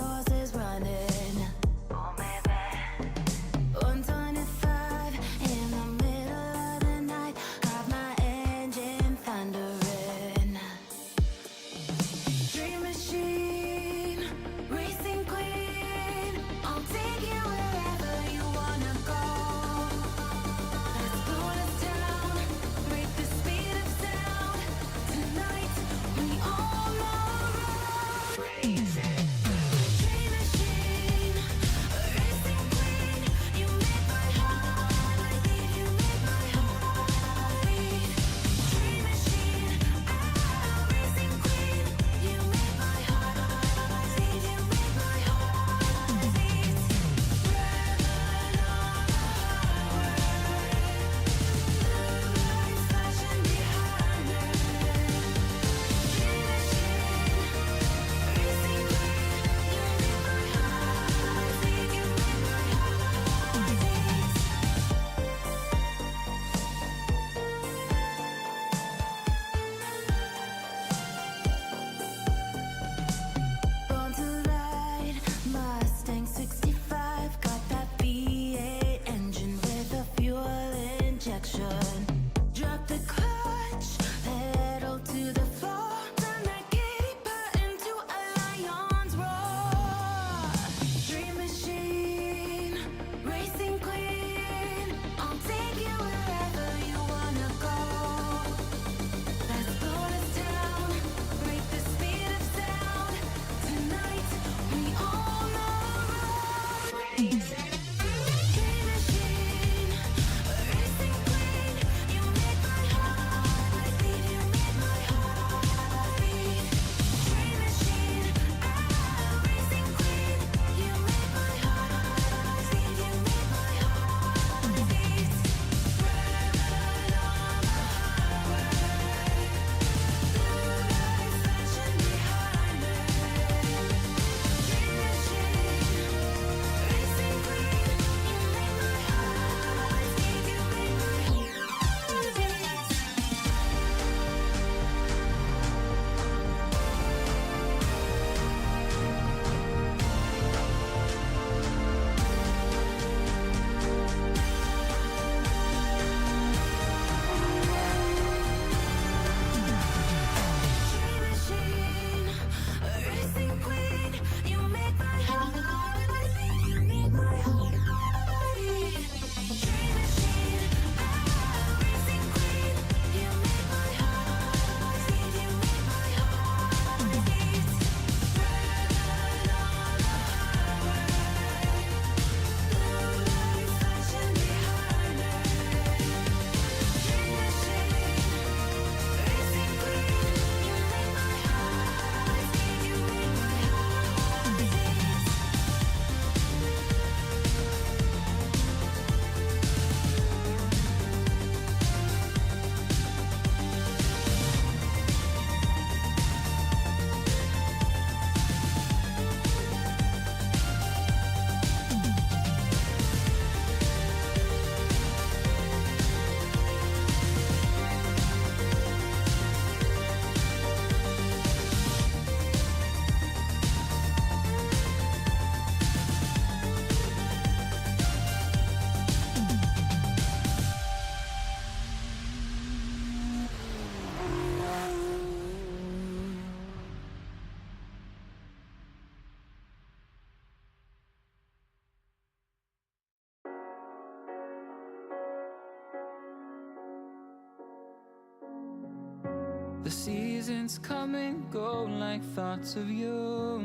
The seasons come and go like thoughts of you.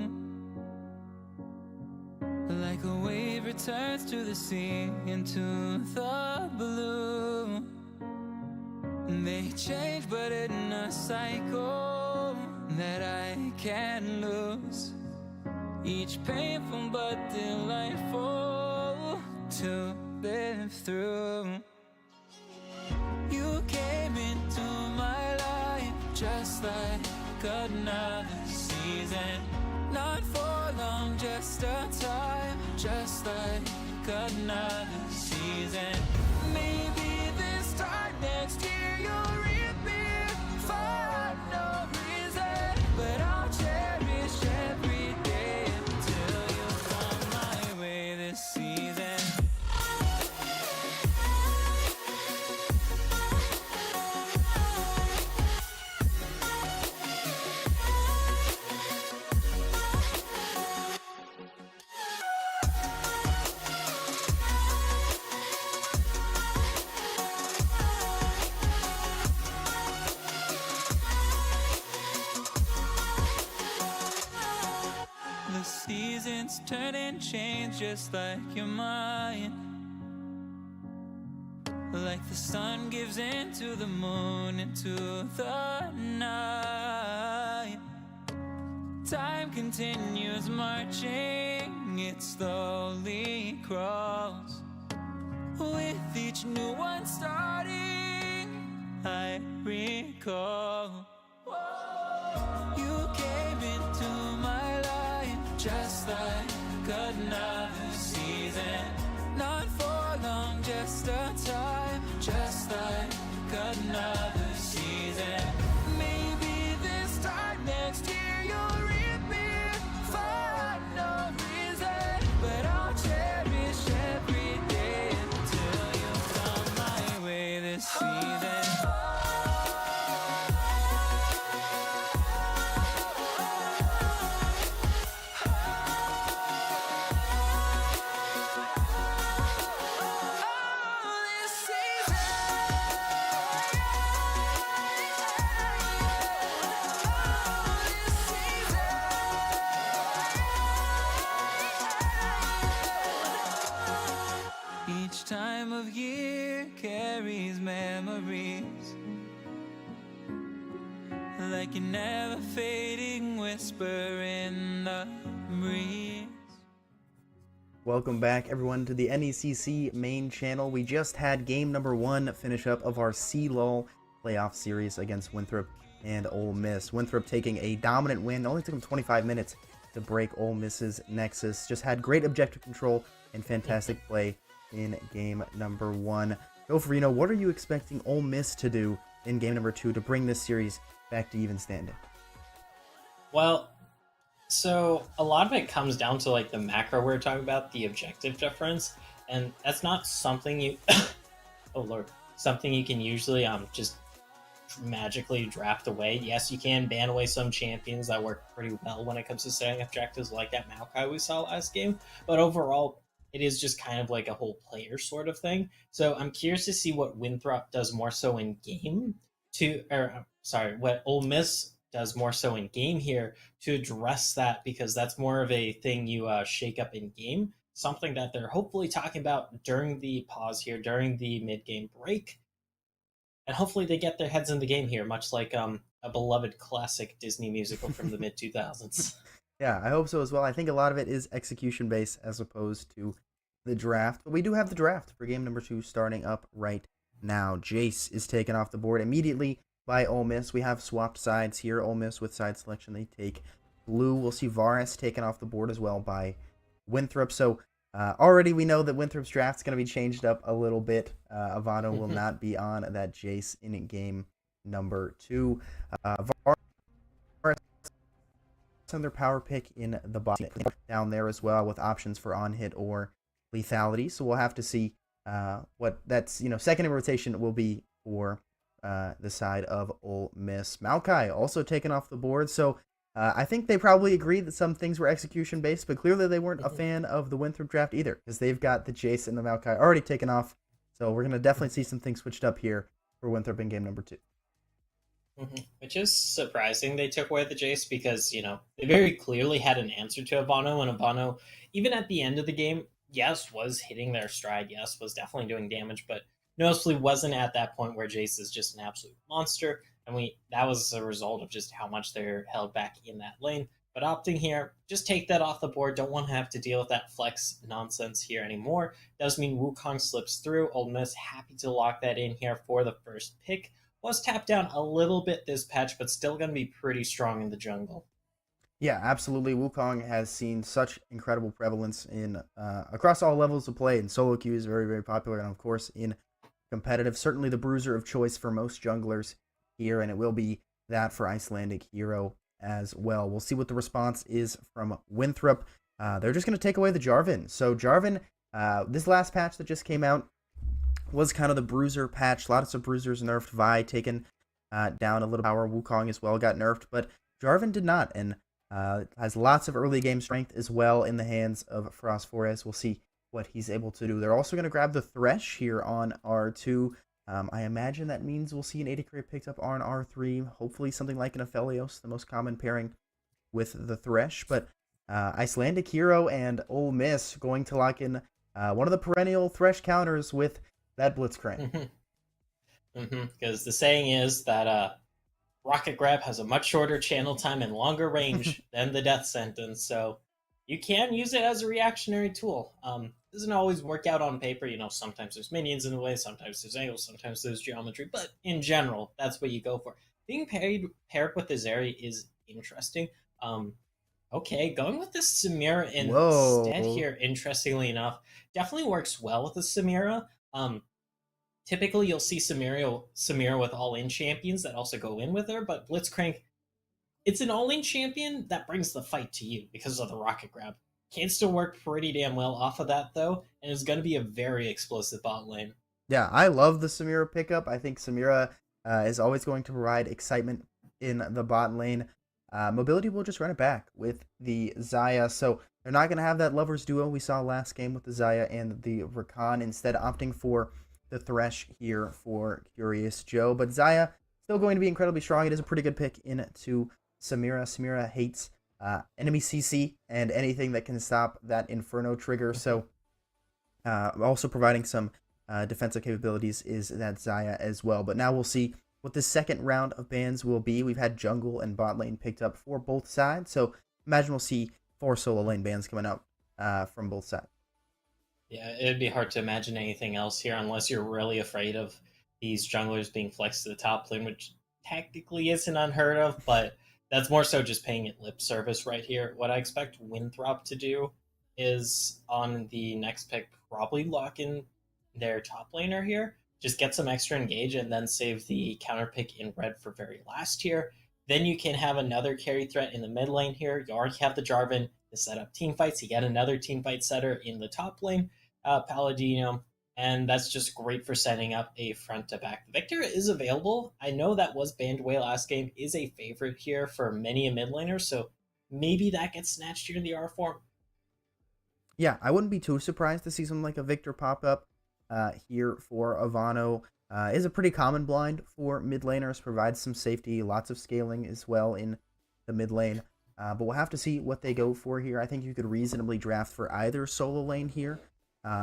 Like a wave returns to the sea, into the blue. They change, but in a cycle that I can't lose. Each painful but delightful to live through. You came into my life just like another season. Not for long, just a time, just like another season. Maybe this time next year you'll reappear for no reason. But I'll cherish every day until you come my way this season. The seasons turn and change just like your mind. Like the sun gives into the moon, into the night. Time continues marching, it slowly crawls. With each new one starting, I recall. You came into my life just like another season. Not for long, just a time, just like another season. Maybe this time next year you'll reappear for no reason. But I'll cherish every day until you come my way this season. Each time of year carries memories, like a never fading whisper in the breeze. Welcome back, everyone, to the NECC main channel. We just had game number 1 finish up of our CLOL playoff series against Winthrop and Ole Miss. Winthrop taking a dominant win. It only took them 25 minutes to break Ole Miss's nexus. Just had great objective control and fantastic play in game number 1. Gopher, what are you expecting Ole Miss to do in game number 2 to bring this series back to even standing? Well, so a lot of it comes down to like the macro we're talking about, the objective difference, and that's not something you oh lord, something you can usually just magically draft away. Yes, you can ban away some champions that work pretty well when it comes to setting objectives, like that Maokai we saw last game, but overall it is just kind of like a whole player sort of thing. So I'm curious to see what Winthrop does more so in game what Ole Miss does more so in game here to address that, because that's more of a thing you shake up in game, something that they're hopefully talking about during the pause here, during the mid-game break. And hopefully they get their heads in the game here, much like a beloved classic Disney musical from the mid-2000s. Yeah, I hope so as well. I think a lot of it is execution based as opposed to the draft. But we do have the draft for game number 2 starting up right now. Jace is taken off the board immediately by Ole Miss. We have swapped sides here. Ole Miss with side selection, they take blue. We'll see Varus taken off the board as well by Winthrop. So already we know that Winthrop's draft is going to be changed up a little bit. Avano will not be on that Jace in game number 2. Varus on their power pick in the bottom down there as well, with options for on hit or lethality. So we'll have to see what that's second in rotation will be for the side of Ole Miss. Maokai also taken off the board. So I think they probably agreed that some things were execution based, but clearly they weren't a fan of the Winthrop draft either, because they've got the Jace and the Maokai already taken off. So we're going to definitely see some things switched up here for Winthrop in game number 2. Which is surprising they took away the Jace because, they very clearly had an answer to Ivano, and Ivano, even at the end of the game, yes, was hitting their stride, yes, was definitely doing damage, but noticeably wasn't at that point where Jace is just an absolute monster, and that was a result of just how much they're held back in that lane. But opting here, just take that off the board, don't want to have to deal with that flex nonsense here anymore. Does mean Wukong slips through. Ole Miss happy to lock that in here for the first pick. Was tapped down a little bit this patch, but still going to be pretty strong in the jungle. Yeah, absolutely. Wukong has seen such incredible prevalence in across all levels of play, and solo queue is very, very popular, and of course in competitive. Certainly the bruiser of choice for most junglers here, and it will be that for Icelandic Hero as well. We'll see what the response is from Winthrop. They're just going to take away the Jarvan. So Jarvan, this last patch that just came out was kind of the bruiser patch. Lots of bruisers nerfed. Vi taken down a little power. Wukong as well got nerfed, but Jarvan did not, and has lots of early game strength as well in the hands of Frostforest. We'll see what he's able to do. They're also going to grab the Thresh here on R2. I imagine that means we'll see an AD carry picked up on R3. Hopefully something like an Aphelios, the most common pairing with the Thresh. But Icelandic Hero and Ole Miss going to lock in one of the perennial Thresh counters with that Blitzcrank. Because the saying is that Rocket Grab has a much shorter channel time and longer range than the Death Sentence, so you can use it as a reactionary tool. Doesn't always work out on paper. Sometimes there's minions in the way, sometimes there's angles, sometimes there's geometry, but in general, that's what you go for. Being paired with the Zeri is interesting. Okay, going with the Samira instead here, interestingly enough, definitely works well with the Samira. Typically, you'll see Samira with all-in champions that also go in with her, but Blitzcrank, it's an all-in champion that brings the fight to you because of the rocket grab. Can still work pretty damn well off of that, though, and is going to be a very explosive bot lane. Yeah, I love the Samira pickup. I think Samira is always going to provide excitement in the bot lane. Mobility will just run it back with the Xayah, so they're not going to have that lovers duo we saw last game with the Xayah and the Rakan, instead opting for the Thresh here for Curious Joe. But Xayah still going to be incredibly strong. It is a pretty good pick into Samira. Samira hates enemy CC and anything that can stop that Inferno trigger. So also providing some defensive capabilities is that Xayah as well. But now we'll see what the second round of bans will be. We've had jungle and bot lane picked up for both sides. So imagine we'll see 4 solo lane bans coming out from both sides. Yeah, it'd be hard to imagine anything else here unless you're really afraid of these junglers being flexed to the top lane, which technically isn't unheard of, but that's more so just paying it lip service right here. What I expect Winthrop to do is on the next pick probably lock in their top laner here, just get some extra engage and then save the counter pick in red for very last here. Then you can have another carry threat in the mid lane here. You already have the Jarvan to set up team fights. You get another team fight setter in the top lane. Paladino, and that's just great for setting up a front to back. Victor is available. I know that was banned away last game, is a favorite here for many a mid laner, so maybe that gets snatched here in the R form. Yeah, I wouldn't be too surprised to see something like a Victor pop up here for Ivano. Is a pretty common blind for mid laners, provides some safety, lots of scaling as well in the mid lane. But we'll have to see what they go for here. I think you could reasonably draft for either solo lane here.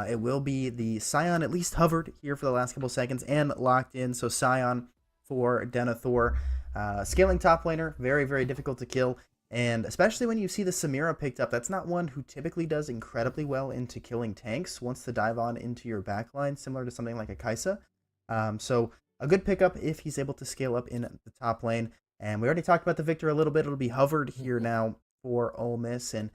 It will be the Scion, at least hovered here for the last couple seconds and locked in. So Scion for Denethor. Scaling top laner, very, very difficult to kill. And especially when you see the Samira picked up, that's not one who typically does incredibly well into killing tanks once to dive on into your backline, similar to something like a Kai'Sa. So a good pickup if he's able to scale up in the top lane. And we already talked about the Victor a little bit. It'll be hovered here now for Ole Miss, and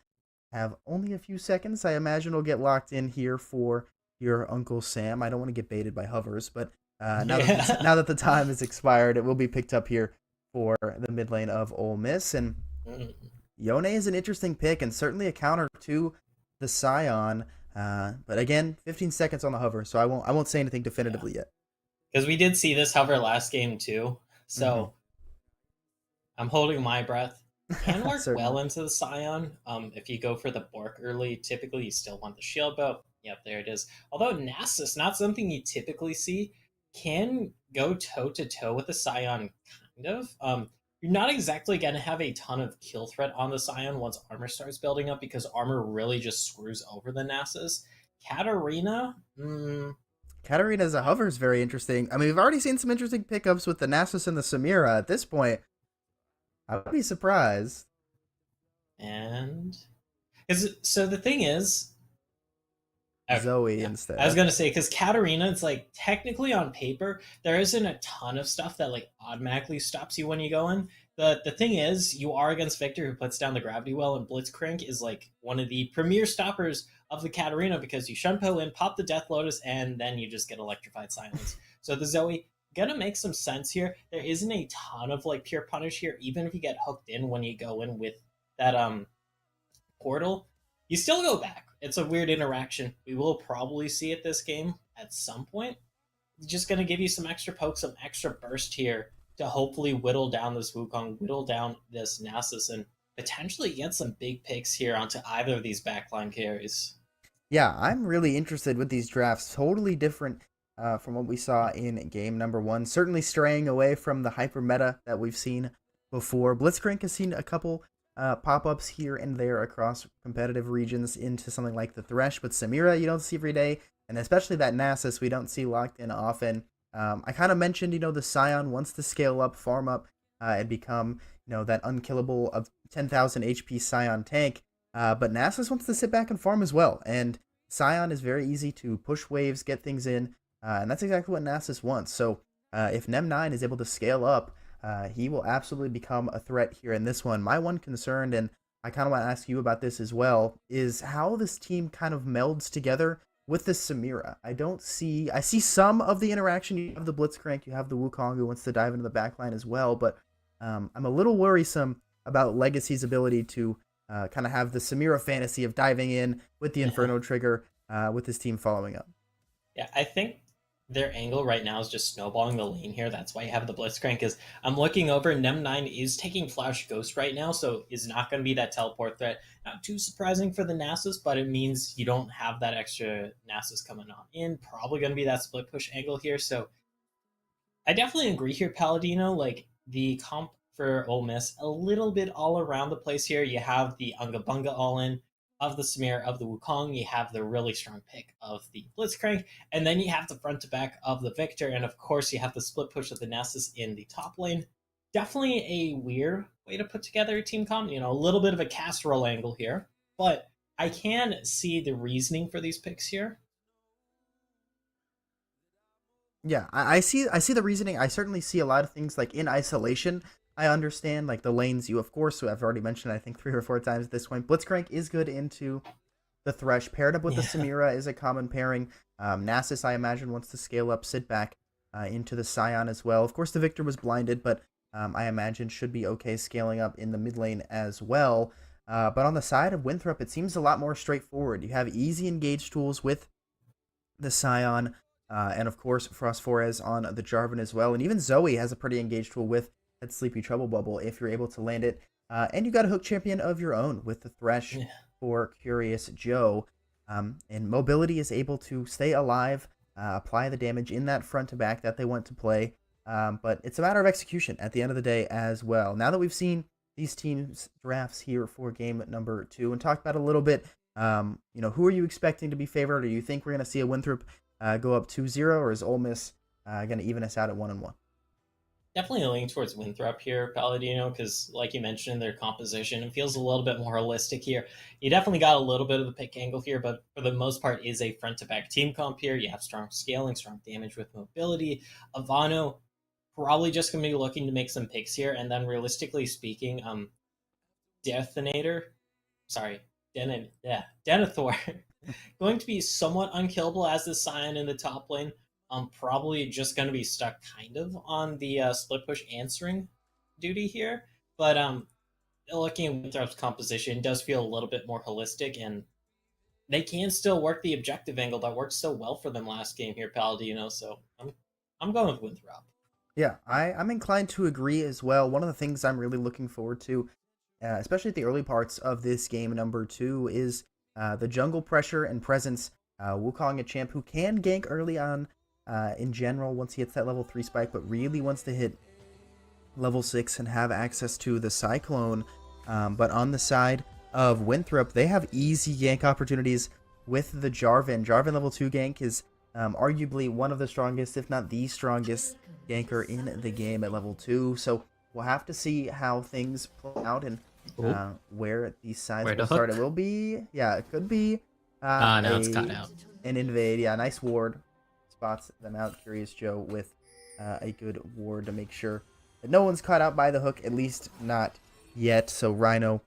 have only a few seconds. I imagine we'll get locked in here for your Uncle Sam. I don't want to get baited by hovers, but now that the time has expired, it will be picked up here for the mid lane of Ole Miss. And Yone is an interesting pick and certainly a counter to the Scion. But again, 15 seconds on the hover, so I won't say anything definitively yet. Because we did see this hover last game too, so I'm holding my breath. Can work well into the Scion. If you go for the Bork early, typically you still want the shield bow. Yep, there it is. Although Nasus, not something you typically see, can go toe-to-toe with the Scion kind of. You're not exactly going to have a ton of kill threat on the Scion once armor starts building up because armor really just screws over the Nasus. Katarina, Katarina as a hover is very interesting. I mean, we've already seen some interesting pickups with the Nasus and the Samira. At this point, I would be surprised. and so the thing is, okay, Zoe yeah. instead. I was gonna say because Katarina, it's like technically on paper there isn't a ton of stuff that like automatically stops you when you go in. The thing is, you are against Victor who puts down the gravity well, and Blitzcrank is like one of the premier stoppers of the Katarina because you Shunpo in, pop the Death Lotus, and then you just get electrified silence. So the Zoe gonna make some sense here. There isn't a ton of like pure punish here, even if you get hooked in when you go in with that portal, you still go back. It's a weird interaction. We will probably see it this game at some point. It's just going to give you some extra poke, some extra burst here to hopefully whittle down this Wukong, whittle down this Nasus, and potentially get some big picks here onto either of these backline carries. Yeah, I'm really interested with these drafts. Totally different from what we saw in game number 1. Certainly straying away from the hyper meta that we've seen before. Blitzcrank has seen a couple pop-ups here and there across competitive regions into something like the Thresh, but Samira you don't see every day, and especially that Nasus we don't see locked in often. I kind of mentioned, the Scion wants to scale up, farm up, and become, that unkillable of 10,000 HP Scion tank, but Nasus wants to sit back and farm as well, and Scion is very easy to push waves, get things in, and that's exactly what Nasus wants. So if Nem9 is able to scale up, he will absolutely become a threat here in this one. My one concern, and I kind of want to ask you about this as well, is how this team kind of melds together with the Samira. I see some of the interaction. You have the Blitzcrank, you have the Wukong who wants to dive into the backline as well, but I'm a little worrisome about Legacy's ability to kind of have the Samira fantasy of diving in with the Inferno trigger with his team following up. Yeah, I think their angle right now is just snowballing the lane here. That's why you have the Blitzcrank. Is I'm looking over, Nem9 is taking Flash Ghost right now, so is not going to be that teleport threat. Not too surprising for the Nasus, but it means you don't have that extra Nasus coming on in. Probably going to be that split push angle here. So I definitely agree here, Paladino. Like the comp for Ole Miss, a little bit all around the place here. You have the Unga Bunga all in of the Samir, of the Wukong, you have the really strong pick of the Blitzcrank, and then you have the front to back of the Victor, and of course you have the split push of the Nasus in the top lane. Definitely a weird way to put together a team comp, a little bit of a casserole angle here, but I can see the reasoning for these picks here. Yeah, I see the reasoning. I certainly see a lot of things like in isolation. I understand, like the lanes you, of course, who I've already mentioned, I think 3 or 4 times at this point. Blitzcrank is good into the Thresh. Paired up with the Samira is a common pairing. Nasus, I imagine, wants to scale up, sit back into the Scion as well. Of course, the Victor was blinded, but I imagine should be okay scaling up in the mid lane as well. But on the side of Winthrop, it seems a lot more straightforward. You have easy engage tools with the Scion, and of course, Phosphorus on the Jarvan as well. And even Zoe has a pretty engaged tool with that Sleepy Trouble Bubble if you're able to land it. And you got a hook champion of your own with the Thresh for Curious Joe. And Mobility is able to stay alive, apply the damage in that front to back that they want to play. But it's a matter of execution at the end of the day as well. Now that we've seen these teams' drafts here for game number 2 and talked about a little bit, who are you expecting to be favored? Or do you think we're going to see a Winthrop go up 2-0, or is Ole Miss going to even us out at 1-1? Definitely leaning towards Winthrop here, Paladino, because like you mentioned, their composition, it feels a little bit more holistic here. You definitely got a little bit of the pick angle here, but for the most part is a front-to-back team comp here. You have strong scaling, strong damage with mobility. Ivano probably just going to be looking to make some picks here, and then realistically speaking, Denethor, going to be somewhat unkillable as the Scion in the top lane. Probably just going to be stuck kind of on the split push answering duty here. But looking at Winthrop's composition does feel a little bit more holistic, and they can still work the objective angle that worked so well for them last game here, Paladino. So I'm going with Winthrop. Yeah, I'm inclined to agree as well. One of the things I'm really looking forward to, especially at the early parts of this game number 2, is the jungle pressure and presence. Wukong, a champ who can gank early on in general once he hits that level 3 spike, but really wants to hit level 6 and have access to the Cyclone. But on the side of Winthrop, they have easy gank opportunities with the Jarvan. Jarvan level 2 gank is arguably one of the strongest, if not the strongest ganker in the game at level 2. So we'll have to see how things play out and where these sides will start. It will be, yeah, it could be no, it's cut out. An invade. Yeah, nice ward. Spots them out. Curious Joe with a good ward to make sure that no one's caught out by the hook, at least not yet. So Rhino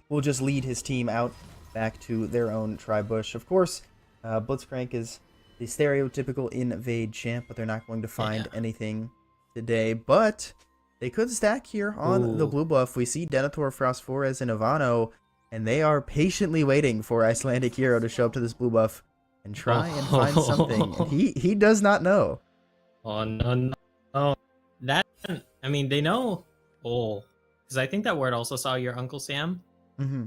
will just lead his team out back to their own tri-bush. Of course, Blitzcrank is the stereotypical invade champ, but they're not going to find anything today. But they could stack here on the blue buff. We see Denethor, Frostforest, and Ivano, and they are patiently waiting for Icelandic Hero to show up to this blue buff and try and find something. And he does not know. Oh, no. That, I mean, they know. Oh, because I think that word also saw your Uncle Sam. Mm-hmm.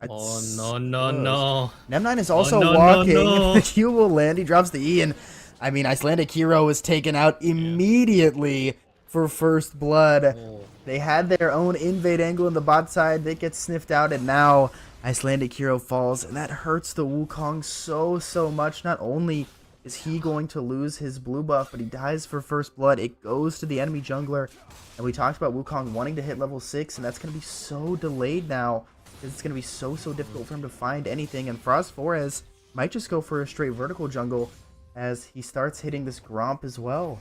No. Nem9 is also walking. The Q will land. He drops the E, and I mean, Icelandic Hero is taken out immediately for first blood. They had their own invade angle in the bot side. They get sniffed out, and now Icelandic Hero falls, and that hurts the Wukong so much. Not only is he going to lose his blue buff, but he dies for first blood. It goes to the enemy jungler, and we talked about Wukong wanting to hit level 6, and that's going to be so delayed now. It's going to be so difficult for him to find anything, and Frostforest might just go for a straight vertical jungle as he starts hitting this Gromp as well.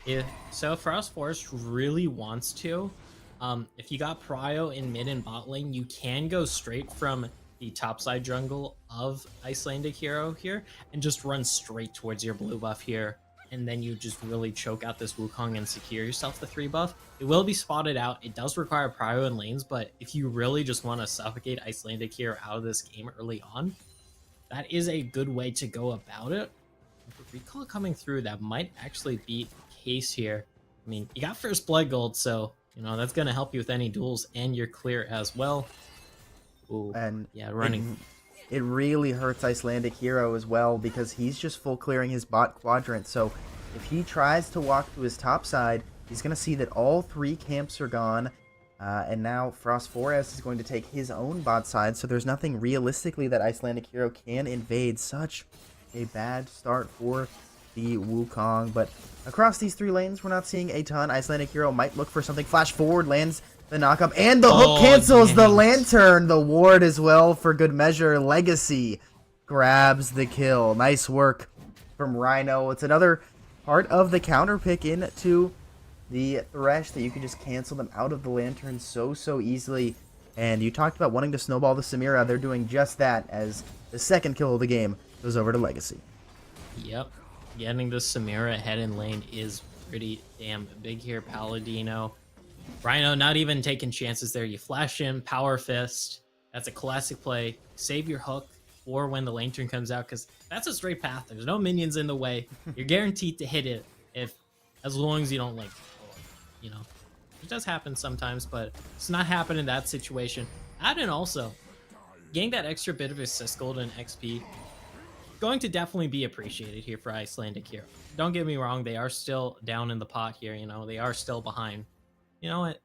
Yeah, so Frostforest really wants to. If you got Prio in mid and bot lane, you can go straight from the topside jungle of Icelandic Hero here and just run straight towards your blue buff here. And then you just really choke out this Wukong and secure yourself the 3 buff. It will be spotted out. It does require Prio in lanes, but if you really just want to suffocate Icelandic Hero out of this game early on, that is a good way to go about it. With Recall coming through, that might actually be the case here. I mean, you got first blood gold, so you know that's going to help you with any duels, and you're clear as well. Ooh, and yeah, running. It really hurts Icelandic Hero as well because he's just full clearing his bot quadrant. So if he tries to walk to his top side, he's going to see that all 3 camps are gone. And now Frostforest is going to take his own bot side. So there's nothing realistically that Icelandic Hero can invade. Such a bad start for the Wukong. But across these 3 lanes, we're not seeing a ton. Icelandic Hero might look for something. Flash forward, lands the knockup, and the hook cancels the lantern. The ward as well for good measure. Legacy grabs the kill. Nice work from Rhino. It's another part of the counter pick into the Thresh that you can just cancel them out of the lantern so easily. And you talked about wanting to snowball the Samira. They're doing just that as the second kill of the game goes over to Legacy. Yep. Getting the Samira ahead in lane is pretty damn big here, Paladino. Rhino not even taking chances there. You flash him, Power Fist. That's a classic play. Save your hook for when the lantern comes out, because that's a straight path. There's no minions in the way. You're guaranteed to hit it as long as you don't, like, you know. It does happen sometimes, but it's not happening in that situation. And also, getting that extra bit of assist gold and XP going to definitely be appreciated here for Icelandic Hero. Don't get me wrong, they are still down in the pot here, you know, they are still behind. You know what?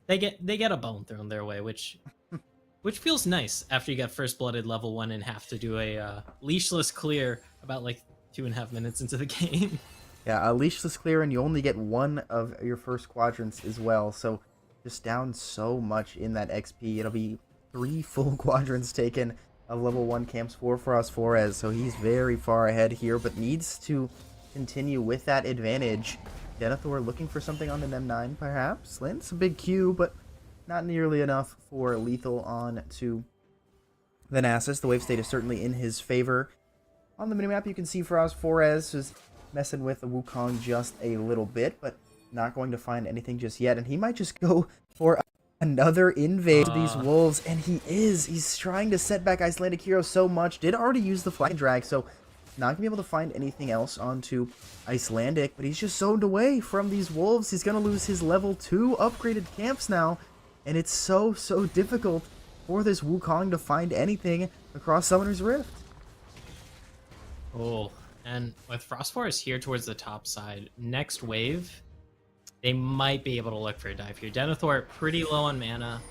They get a bone thrown their way, which feels nice after you got first blooded level 1 and have to do a leashless clear about like 2.5 minutes into the game. Yeah, a leashless clear, and you only get 1 of your first quadrants as well. So just down so much in that XP. It'll be 3 full quadrants taken of level 1 camps for Frostforest. So he's very far ahead here, but needs to continue with that advantage. Denethor looking for something on the Nem9, perhaps. Lands a big Q, but not nearly enough for lethal on to the Nasus. The wave state is certainly in his favor. On the minimap, you can see Frostforest is messing with the Wukong just a little bit, but not going to find anything just yet. And he might just go for another invade of these wolves, and he's trying to set back Icelandic Hero so much. Did already use the flag drag, so not gonna be able to find anything else onto Icelandic, but he's just zoned away from these wolves. He's gonna lose his level 2 upgraded camps now, and it's so difficult for this Wukong to find anything across Summoner's Rift. Oh, and with Frostforest here towards the top side, next wave, they might be able to look for a dive here. Denethor, pretty low on mana,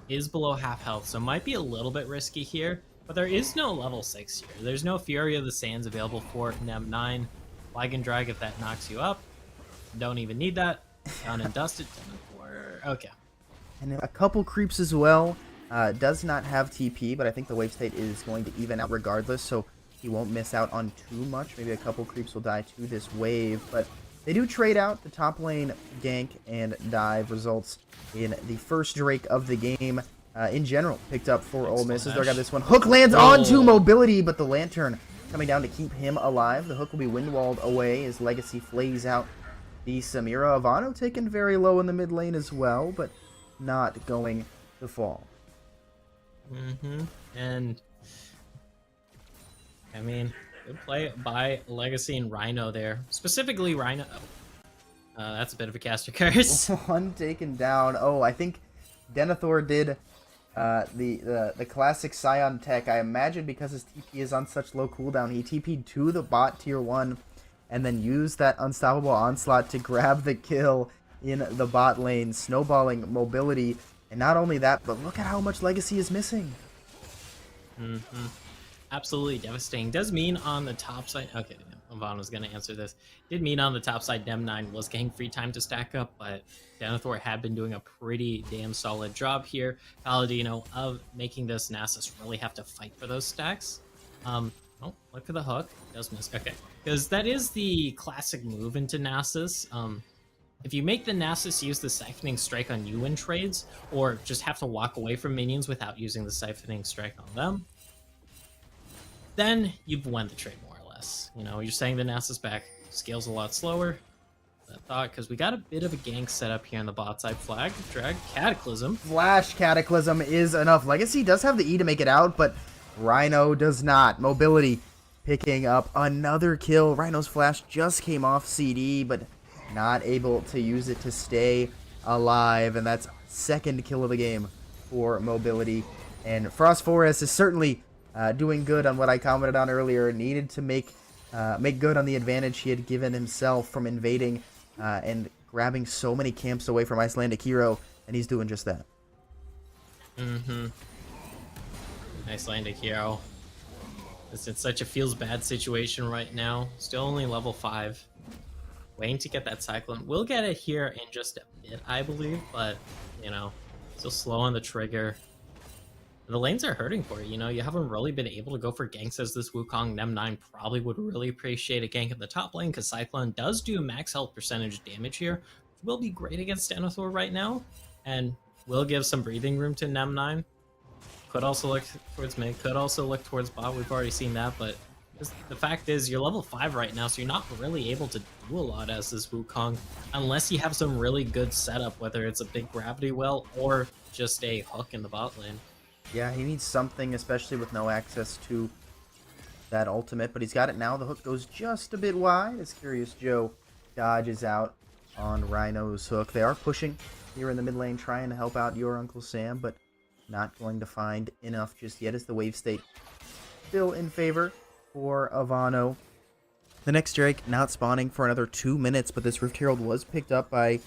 is below half health, so might be a little bit risky here. But there is no level 6 here. There's no Fury of the Sands available for Nem9. Flag and Drag if that knocks you up. Don't even need that. Done and dusted. Denethor. Okay. And a couple creeps as well. Does not have TP, but I think the wave state is going to even out regardless, so he won't miss out on too much. Maybe a couple creeps will die to this wave, but they do trade out. The top lane gank and dive results in the first Drake of the game. In general, picked up for Ole Miss. They got this one. Hook lands onto Mobility, but the Lantern coming down to keep him alive. The hook will be windwalled away as Legacy flays out the Samira. Ivano taken very low in the mid lane as well, but not going to fall. And I mean, good play by Legacy and Rhino there. Specifically Rhino. That's a bit of a caster curse. One taken down. Oh, I think Denethor did the classic Scion tech. I imagine because his TP is on such low cooldown, he TP'd to the bot tier 1 and then used that unstoppable onslaught to grab the kill in the bot lane, snowballing Mobility. And not only that, but look at how much Legacy is missing. Absolutely devastating. Does mean on the top side... Okay, Ivano's was going to answer this. Did mean on the top side, Nem9 was getting free time to stack up, but Denethor had been doing a pretty damn solid job here. Paladino of making this Nasus really have to fight for those stacks. Oh, look for the hook. Does miss. Okay, because that is the classic move into Nasus. If you make the Nasus use the Siphoning Strike on you in trades, or just have to walk away from minions without using the Siphoning Strike on them, then you've won the trade more or less. You know, you're saying the Nasus back scales a lot slower. I thought, because we got a bit of a gank set up here on the bot side. Flag, drag, Cataclysm. Flash Cataclysm is enough. Legacy does have the E to make it out, but Rhino does not. Mobility picking up another kill. Rhino's flash just came off CD, but not able to use it to stay alive, and that's second kill of the game for Mobility. And Frost Forest is certainly doing good on what I commented on earlier. Needed to make good on the advantage he had given himself from invading and grabbing so many camps away from Icelandic Hero, and he's doing just that. Icelandic Hero. It's in such a feels bad situation right now. Still only level 5. Waiting to get that Cyclone. We'll get it here in just a bit, I believe, but, you know, still slow on the trigger. The lanes are hurting for you, you know, you haven't really been able to go for ganks as this Wukong. Nem9 probably would really appreciate a gank in the top lane, because Cyclone does do max health percentage damage here, which will be great against Denethor right now, and will give some breathing room to Nem9. Could also look towards mid, could also look towards bot, we've already seen that, but the fact is, you're level 5 right now, so you're not really able to do a lot as this Wukong, unless you have some really good setup, whether it's a big gravity well or just a hook in the bot lane. Yeah, he needs something, especially with no access to that ultimate, but he's got it now. The hook goes just a bit wide as Curious Joe dodges out on Rhino's hook. They are pushing here in the mid lane, trying to help out your Uncle Sam, but not going to find enough just yet as the wave state still in favor for Ivano. The next Drake not spawning for another 2 minutes, but this Rift Herald was picked up by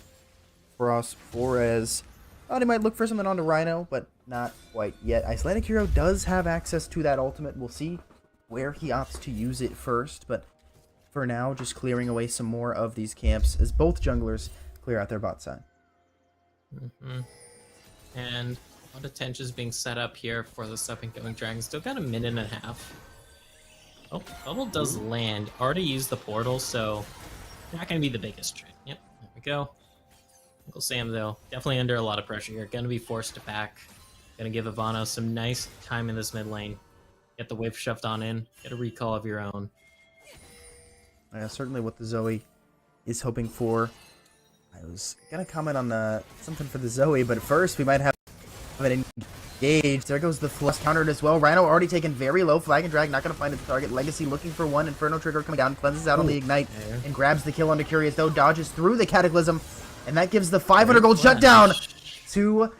Frost Flores. Thought he might look for something onto Rhino, but not quite yet. Icelandic Hero does have access to that ultimate. We'll see where he opts to use it first, but for now, just clearing away some more of these camps as both junglers clear out their bot side. And a lot of tensions being set up here for the up and going dragon. Still got a minute and a half. Oh, bubble does land. Already used the portal, so not going to be the biggest trade. Yep, there we go. Uncle Sam, though, definitely under a lot of pressure here. Going to be forced to back. Going to give Ivano some nice time in this mid lane. Get the wave shoved on in. Get a recall of your own. Certainly what the Zoe is hoping for. I was going to comment on something for the Zoe, but first we might have it engaged. There goes the flush countered as well. Rhino already taken very low. Flag and drag, not going to find its target. Legacy looking for one. Inferno trigger coming down. Cleanses out on the ignite and grabs the kill onto Curious, though. Dodges through the Cataclysm. And that gives the 500 gold shutdown to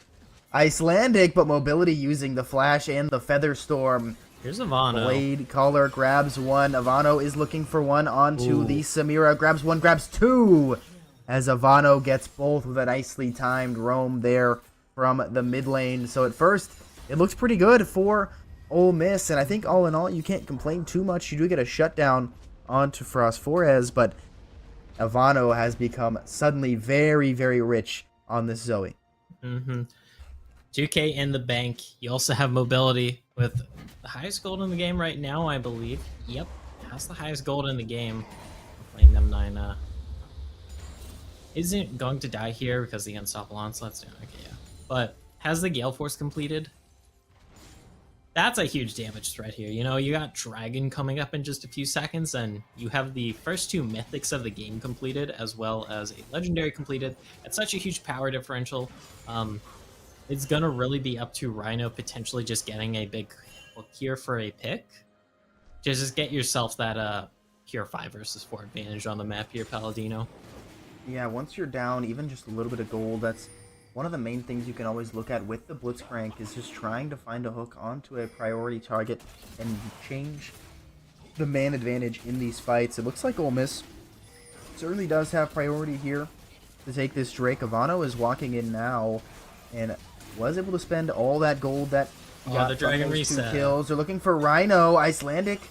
Icelandic, but Mobility using the flash and the Feather Storm. Here's Ivano. Blade Caller grabs one. Ivano is looking for one onto the Samira. Grabs one, grabs two. as Ivano gets both with a nicely timed roam there from the mid lane. So at first, it looks pretty good for Ole Miss, and I think all in all, you can't complain too much. You do get a shutdown onto Frost Flores, but Ivano has become suddenly very, very rich on this Zoe. 2K in the bank. You also have mobility with the highest gold in the game right now, I believe. Yep, has the highest gold in the game. Playing them 9. Isn't going to die here because the unstoppable onslaught's down. Okay, yeah. But has the Gale Force completed? That's a huge damage threat here. You know, you got Dragon coming up in just a few seconds, and you have the first 2 mythics of the game completed, as well as a legendary completed. It's such a huge power differential. It's gonna really be up to Rhino potentially just getting a big hook here for a pick. Just get yourself that pure 5 versus 4 advantage on the map here, Paladino. Yeah, once you're down even just a little bit of gold, that's one of the main things you can always look at with the Blitzcrank, is just trying to find a hook onto a priority target and change the man advantage in these fights. It looks like Ole Miss certainly does have priority here to take this Drake. Ivano is walking in now and was able to spend all that gold that he got the from Dragon those reset. 2 kills. They're looking for Rhino. Icelandic,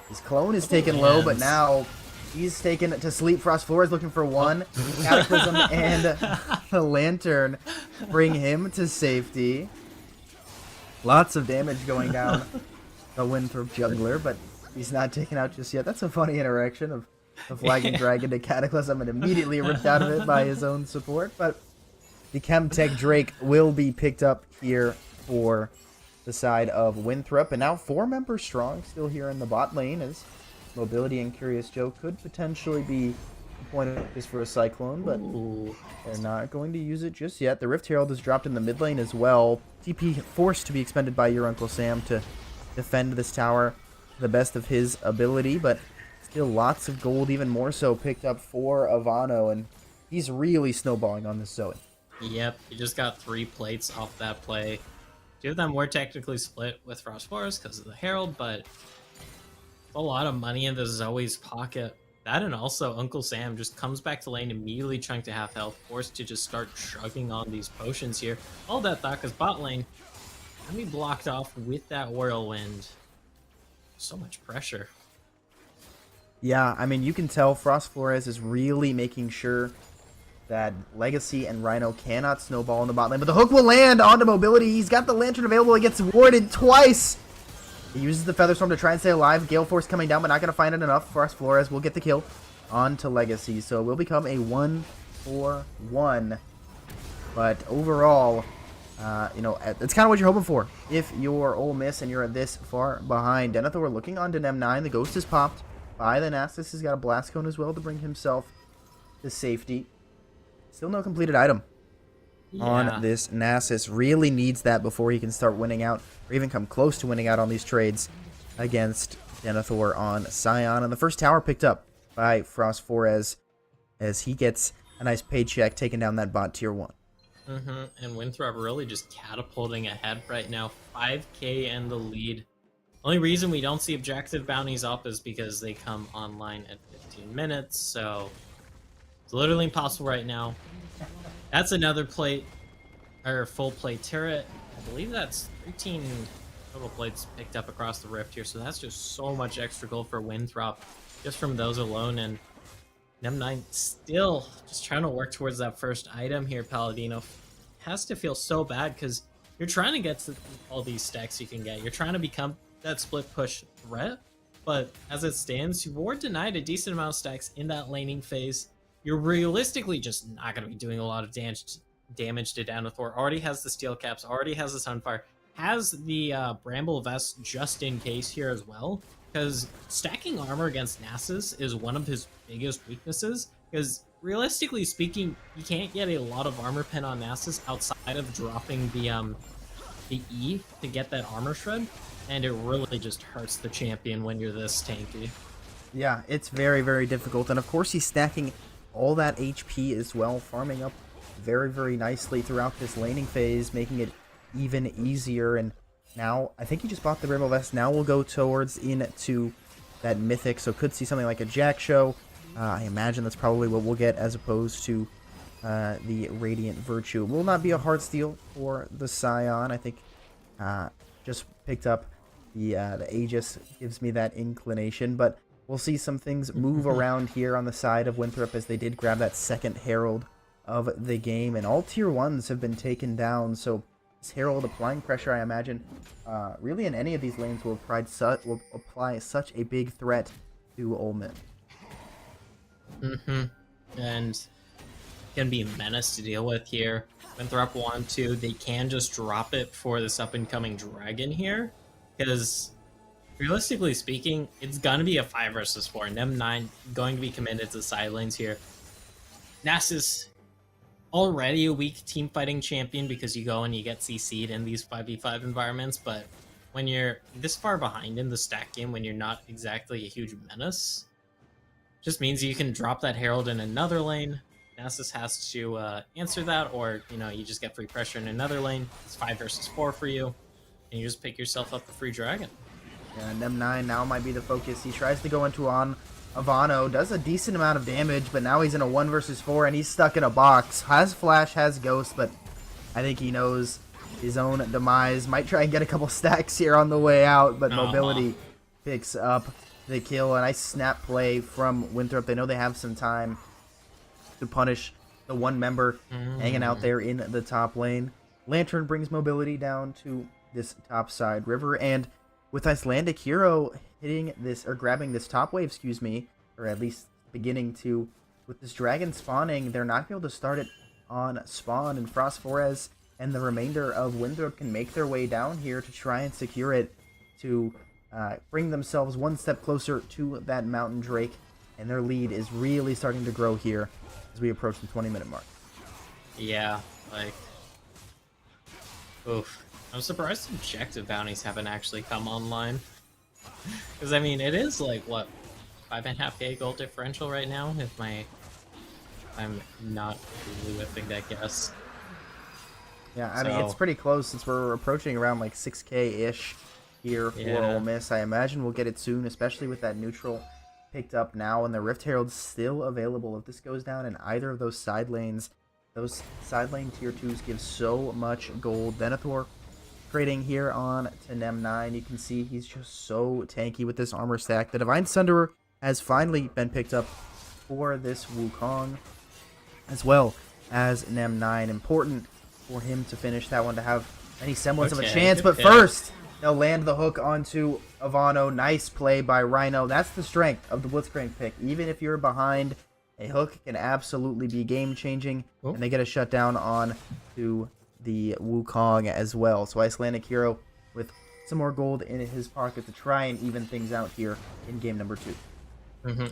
his clone is taken low, but now he's taken to sleep. Frost Flores looking for 1. Cataclysm and the Lantern bring him to safety. Lots of damage going down the Winthrop jungler, but he's not taken out just yet. That's a funny interaction of the Flagging Dragon to Cataclysm and immediately ripped out of it by his own support. But the Chemtech Drake will be picked up here for the side of Winthrop. And now 4 members strong still here in the bot lane, as Mobility and Curious Joe could potentially be a point of focus for a Cyclone, but they're not going to use it just yet. The Rift Herald is dropped in the mid lane as well. TP forced to be expended by your Uncle Sam to defend this tower to the best of his ability, but still lots of gold, even more so picked up for Ivano, and he's really snowballing on this Zoe. Yep, you just got 3 plates off that play. 2 of them were technically split with Frost Forest because of the Herald, but a lot of money in the Zoe's pocket. That, and also Uncle Sam just comes back to lane, immediately trying to half health, forced to just start chugging on these potions here. All that thought, because bot lane can be blocked off with that Whirlwind. So much pressure. Yeah, I mean, you can tell Frost Flores is really making sure that Legacy and Rhino cannot snowball in the bot lane, but the hook will land onto Mobility. He's got the Lantern available. He gets warded twice. He uses the Featherstorm to try and stay alive. Gale Force coming down, but not going to find it enough. Frost Flores will get the kill onto Legacy, so it will become a 1-4-1. But overall, you know, it's kind of what you're hoping for if you're Ole Miss and you're this far behind. Denethor looking onto Nem9. The Ghost is popped by the Nasus. He's got a Blast Cone as well to bring himself to safety. Still no completed item on this Nasus. Really needs that before he can start winning out, or even come close to winning out on these trades against Denethor on Scion. And the first tower picked up by Frost Flores as he gets a nice paycheck taking down that bot tier 1. And Winthrop really just catapulting ahead right now. 5k in the lead. Only reason we don't see objective bounties up is because they come online at 15 minutes, so it's literally impossible right now. That's another plate, or full plate turret. I believe that's 13 total plates picked up across the rift here, so that's just so much extra gold for Winthrop just from those alone. And Nem9 still just trying to work towards that first item here. Paladino has to feel so bad because you're trying to get to all these stacks you can get. You're trying to become that split push threat, but as it stands, you were denied a decent amount of stacks in that laning phase. You're realistically just not going to be doing a lot of damage to Denethor. Already has the steel caps, already has the Sunfire, has the Bramble Vest just in case here as well, because stacking armor against Nasus is one of his biggest weaknesses, because realistically speaking, you can't get a lot of armor pen on Nasus outside of dropping the E to get that armor shred, and it really just hurts the champion when you're this tanky. Yeah, it's very, very difficult, and of course he's stacking all that HP as well, farming up very, very nicely throughout this laning phase, making it even easier. And now, I think he just bought the Rainbow Vest. Now we'll go towards into that Mythic, so could see something like a Jack Show I imagine that's probably what we'll get as opposed to the Radiant Virtue. It will not be a hard steal for the Scion. I think just picked up the Aegis, gives me that inclination, but we'll see some things move around here on the side of Winthrop as they did grab that second Herald of the game, and all tier 1s have been taken down, so this Herald applying pressure, I imagine, really in any of these lanes will apply such a big threat to Ole Miss. And can be a menace to deal with here. Winthrop want to, they can just drop it for this up-and-coming dragon here, because realistically speaking, it's gonna be a 5 versus 4. Nem9 going to be committed to the side lanes here. Nasus already a weak team fighting champion because you go and you get CC'd in these 5v5 environments, but when you're this far behind in the stack game, when you're not exactly a huge menace, just means you can drop that Herald in another lane. Nasus has to answer that, or you just get free pressure in another lane. It's 5 versus 4 for you, and you just pick yourself up a free dragon. Yeah, and M9 now might be the focus. He tries to go into on Ivano, does a decent amount of damage, but now he's in a 1 versus 4 and he's stuck in a box. Has flash, has ghost, but I think he knows his own demise. Might try and get a couple stacks here on the way out, but mobility picks up the kill. A nice snap play from Winthrop. They know they have some time to punish the one member hanging out there in the top lane. Lantern brings mobility down to this top side river, and with Icelandic Hero hitting this, or grabbing this top wave, excuse me, or at least beginning to, with this dragon spawning, they're not able to start it on spawn, and Frost Forez and the remainder of Winthrop can make their way down here to try and secure it, to bring themselves one step closer to that Mountain Drake, and their lead is really starting to grow here as we approach the 20-minute mark. Yeah, oof. I'm surprised objective bounties haven't actually come online. Because, I mean, it is what, 5.5k gold differential right now, if I'm not really whipping that guess. Yeah, I mean, it's pretty close since we're approaching around 6k-ish here for Ole Miss. I imagine we'll get it soon, especially with that neutral picked up now, and the Rift Herald's still available. If this goes down in either of those side lanes, those side lane tier 2s give so much gold. Venator trading here on to Nem9. You can see he's just so tanky with this armor stack. The Divine Sunderer has finally been picked up for this Wukong, as well as Nem9. Important for him to finish that one to have any semblance of a chance. But first, they'll land the hook onto Ivano. Nice play by Rhino. That's the strength of the Blitzcrank pick. Even if you're behind, a hook can absolutely be game-changing, and they get a shutdown on to the Wukong as well. So Icelandic Hero with some more gold in his pocket to try and even things out here in game number 2.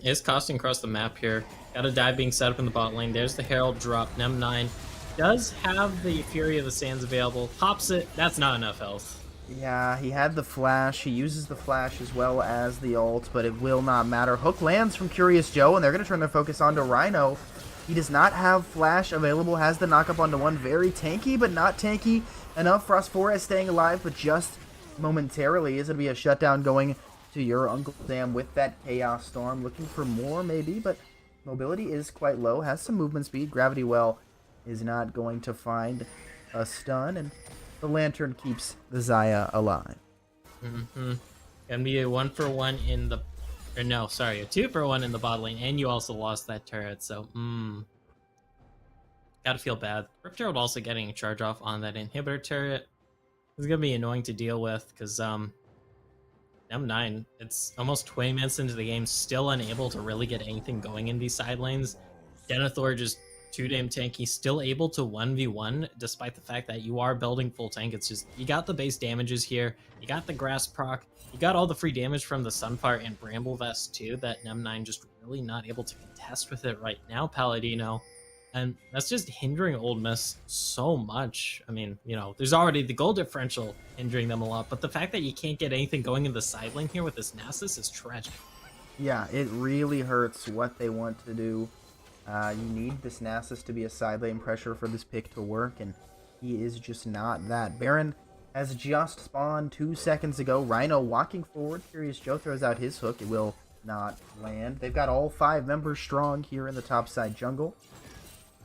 Is costing across the map here. Got a dive being set up in the bot lane. There's the Herald drop. Nem9 does have the Fury of the Sands available. Pops it. That's not enough health. Yeah, he had the flash. He uses the flash as well as the ult, but it will not matter. Hook lands from Curious Joe, and they're going to turn their focus onto Rhino. He does not have flash available, has the knock up onto one. Very tanky, but not tanky enough. Frost Forest staying alive, but just momentarily. Is going to be a shutdown going to your Uncle Sam with that Chaos Storm. Looking for more, maybe, but mobility is quite low. Has some movement speed. Gravity Well is not going to find a stun, and the Lantern keeps the Xayah alive. Gonna be a 1-for-1 in the... Or no, sorry, a 2-for-1 in the bot lane, and you also lost that turret, so, gotta feel bad. Rift Herald also getting a charge off on that inhibitor turret. It's gonna be annoying to deal with, because, M9, it's almost 20 minutes into the game, still unable to really get anything going in these side lanes. Denethor just too damn tanky, still able to 1v1, despite the fact that you are building full tank. It's just, you got the base damages here, you got the grass proc, you got all the free damage from the Sunfire and Bramble Vest too, that Nem9 just really not able to contest with it right now, Paladino. And that's just hindering Ole Miss so much. I mean, there's already the goal differential hindering them a lot, but the fact that you can't get anything going in the side lane here with this Nasus is tragic. Yeah, it really hurts what they want to do. You need this Nasus to be a side lane pressure for this pick to work, and he is just not that. Baron has just spawned 2 seconds ago. Rhino walking forward. Curious Joe throws out his hook. It will not land. They've got all 5 members strong here in the topside jungle.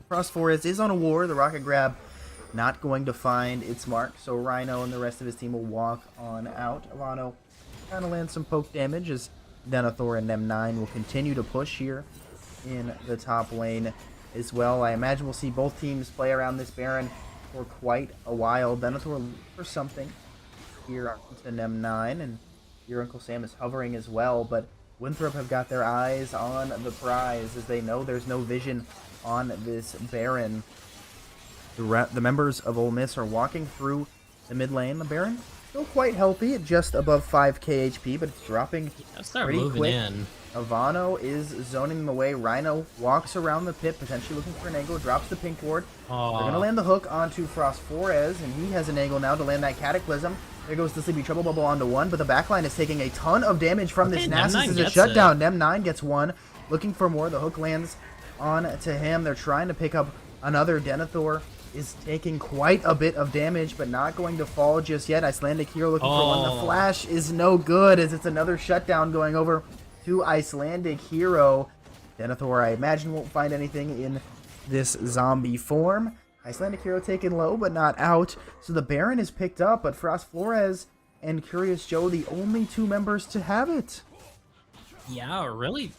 Frost Forest is on a war. The rocket grab not going to find its mark, so Rhino and the rest of his team will walk on out. Ivano kind of lands some poke damage as Denethor and Nem9 will continue to push here in the top lane as well. I imagine we'll see both teams play around this Baron for quite a while. Denethor for something here to Nem9, and your Uncle Sam is hovering as well, but Winthrop have got their eyes on the prize as they know there's no vision on this Baron. The members of Ole Miss are walking through the mid lane. The Baron still quite healthy at just above 5k HP, but it's dropping pretty quick. Ivano is zoning them away. Rhino walks around the pit, potentially looking for an angle, drops the pink ward. They're going to land the hook onto Frost Forez, and he has an angle now to land that Cataclysm. There goes the Sleepy Trouble Bubble onto one, but the backline is taking a ton of damage from this Nasus as a shutdown. Nem9 gets one, looking for more. The hook lands on to him. They're trying to pick up another. Denethor is taking quite a bit of damage, but not going to fall just yet. Icelandic Hero looking for one. The flash is no good as it's another shutdown going over to Icelandic Hero. Denethor, I imagine, won't find anything in this zombie form. Icelandic Hero taken low, but not out. So the Baron is picked up, but Frost Flores and Curious Joe, the only 2 members to have it. Yeah, a really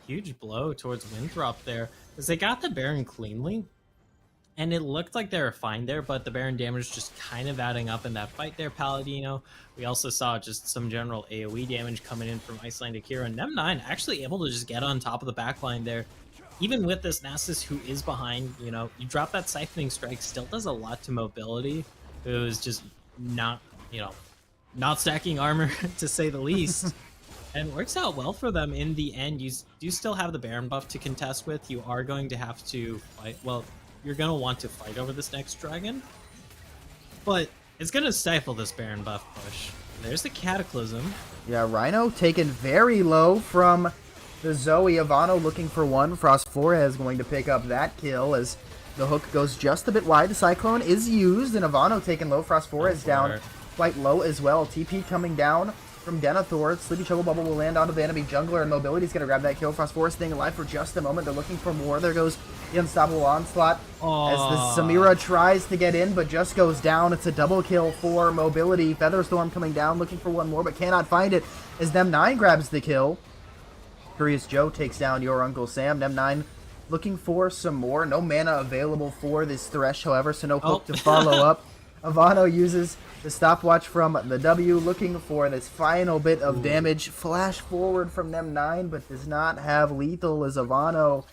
huge blow towards Winthrop there, because they got the Baron cleanly. And it looked like they were fine there, but the Baron damage just kind of adding up in that fight there, Paladino. We also saw just some general AoE damage coming in from Icelandic Hero. And Nem9 actually able to just get on top of the backline there. Even with this Nasus who is behind, you know, you drop that Siphoning Strike, still does a lot to mobility. It was just not, you know, not stacking armor, to say the least. And works out well for them in the end. You do still have the Baron buff to contest with. You are going to have to fight, well, you're going to want to fight over this next dragon, but it's going to stifle this Baron buff push. There's the Cataclysm. Yeah, Rhino taken very low from the Zoe. Ivano looking for one. Frost Flores going to pick up that kill as the hook goes just a bit wide. The Cyclone is used, and Ivano taken low. Frost Flores down quite low as well. TP coming down from Denethor. Sleepy Trouble Bubble will land onto the enemy jungler, and Mobility's going to grab that kill. Frost Forest staying alive for just a moment. They're looking for more. There goes the Unstoppable Onslaught as the Samira tries to get in, but just goes down. It's a double kill for Mobility. Featherstorm coming down, looking for one more, but cannot find it as Nem9 grabs the kill. Curious Joe takes down your Uncle Sam. Nem9 looking for some more. No mana available for this Thresh, however, so no hook to follow up. Ivano uses the stopwatch from the W, looking for this final bit of damage. Flash forward from Nem9, but does not have lethal as Ivano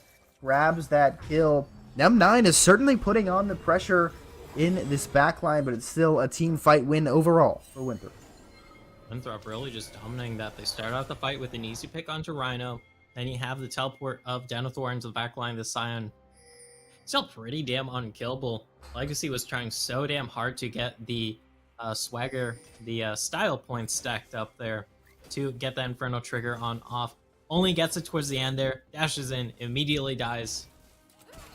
grabs that kill. Nem9 is certainly putting on the pressure in this backline, but it's still a team fight win overall for Winthrop. Winthrop really just dominating that. They start out the fight with an easy pick onto Rhino. Then you have the teleport of Denethor into the backline. The Scion still pretty damn unkillable. Legacy was trying so damn hard to get the swagger, the style points stacked up there to get that Inferno trigger on off. Only gets it towards the end there, dashes in, immediately dies.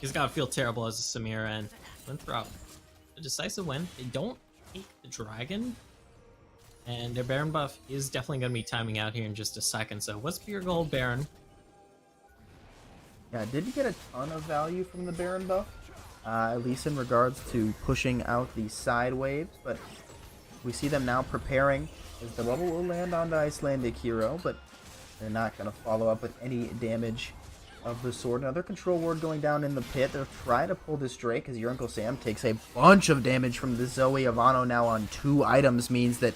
He's got to feel terrible as a Samira, and Winthrop, a decisive win. They don't take the dragon, and their Baron buff is definitely going to be timing out here in just a second. So what's your goal, Baron? Yeah, didn't get a ton of value from the Baron buff, at least in regards to pushing out the side waves, but we see them now preparing as the bubble will land on the Icelandic Hero, but they're not going to follow up with any damage of the sword. Another control ward going down in the pit. They'll try to pull this Drake as your Uncle Sam takes a bunch of damage from the Zoe. Ivano now on 2 items means that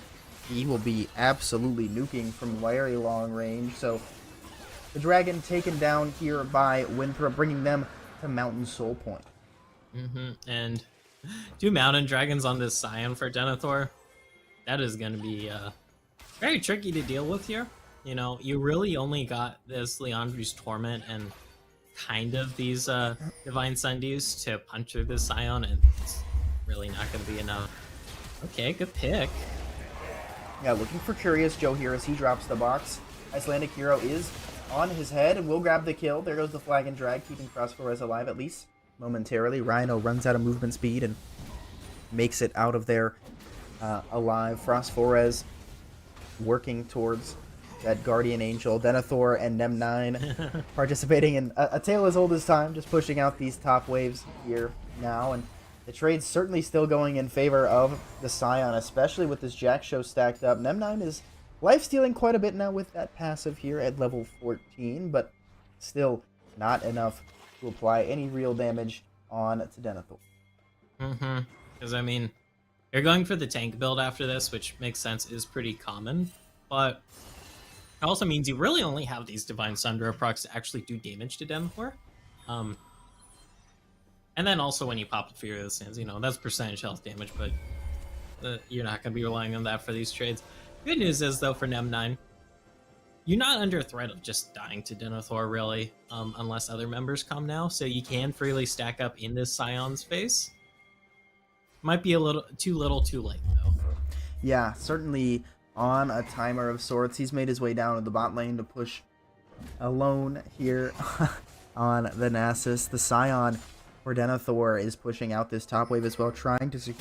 he will be absolutely nuking from very long range. So the dragon taken down here by Winthrop, bringing them to Mountain Soul Point. And 2 Mountain Dragons on this Scion for Denethor. That is going to be very tricky to deal with here. You know, you really only got this Leandri's Torment and kind of these Divine Sundews to punch through this Scion, and it's really not going to be enough. Okay, good pick. Yeah, looking for Curious Joe here as he drops the box. Icelandic Hero is on his head and will grab the kill. There goes the flag and drag, keeping Frost Flores alive at least momentarily. Rhino runs out of movement speed and makes it out of there alive. Frost Flores working towards that Guardian Angel, Denethor, and Nem9 participating in a tale as old as time, just pushing out these top waves here now. And the trade's certainly still going in favor of the Scion, especially with this Jack Show stacked up. Nem9 is life-stealing quite a bit now with that passive here at level 14, but still not enough to apply any real damage on to Denethor. Because, I mean, you're going for the tank build after this, which makes sense, is pretty common, but it also means you really only have these Divine Sunder procs to actually do damage to Denethor. And then also when you pop the Fury of the Sands, you know, that's percentage health damage, but you're not going to be relying on that for these trades. Good news is, though, for Nem9, you're not under threat of just dying to Denethor, really, unless other members come now, so you can freely stack up in this Scion space. Might be a little too late, though. Yeah, certainly on a timer of sorts. He's made his way down to the bot lane to push alone here on the Nasus. The Scion for Denethor is pushing out this top wave as well, trying to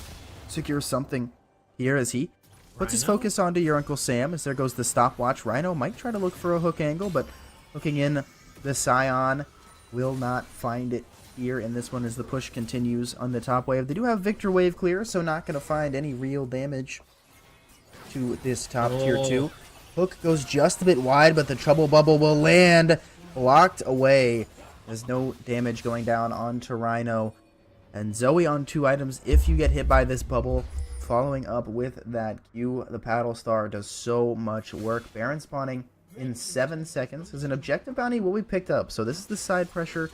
secure something here as he puts his focus onto your Uncle Sam, as there goes the stopwatch. Rhino might try to look for a hook angle, but hooking in the Scion will not find it here, and this one as the push continues on the top wave. They do have Victor Wave clear, so not going to find any real damage to this top tier 2. Hook goes just a bit wide, but the Trouble Bubble will land blocked away. There's no damage going down onto Rhino. And Zoe on 2 items if you get hit by this bubble. Following up with that Q, the Paddle Star does so much work. Baron spawning in 7 seconds as an objective bounty will be picked up. So this is the side pressure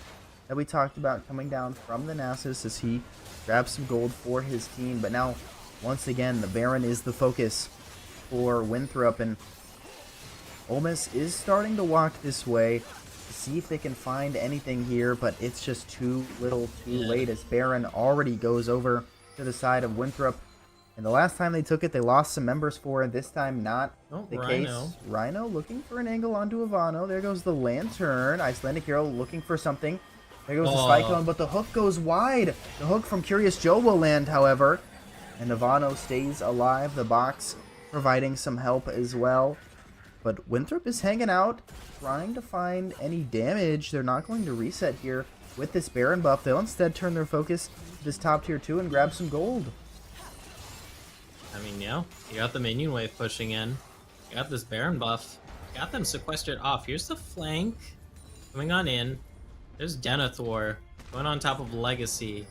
that we talked about coming down from the Nasus as he grabs some gold for his team. But now, once again, the Baron is the focus for Winthrop, and Olmus is starting to walk this way to see if they can find anything here, but it's just too little too late as Baron already goes over to the side of Winthrop. And the last time they took it, they lost some members for it. This time, not the case. Rhino looking for an angle onto Ivano. There goes the Lantern. Icelandic Hero looking for something. There goes the Cyclone, but the hook goes wide. The hook from Curious Joe will land, however. And Ivano stays alive. The box providing some help as well. But Winthrop is hanging out, trying to find any damage. They're not going to reset here with this Baron buff. They'll instead turn their focus to this top tier 2 and grab some gold. I mean, yeah, you got the minion wave pushing in. You got this Baron buff. Got them sequestered off. Here's the flank coming on in. There's Denethor going on top of Legacy.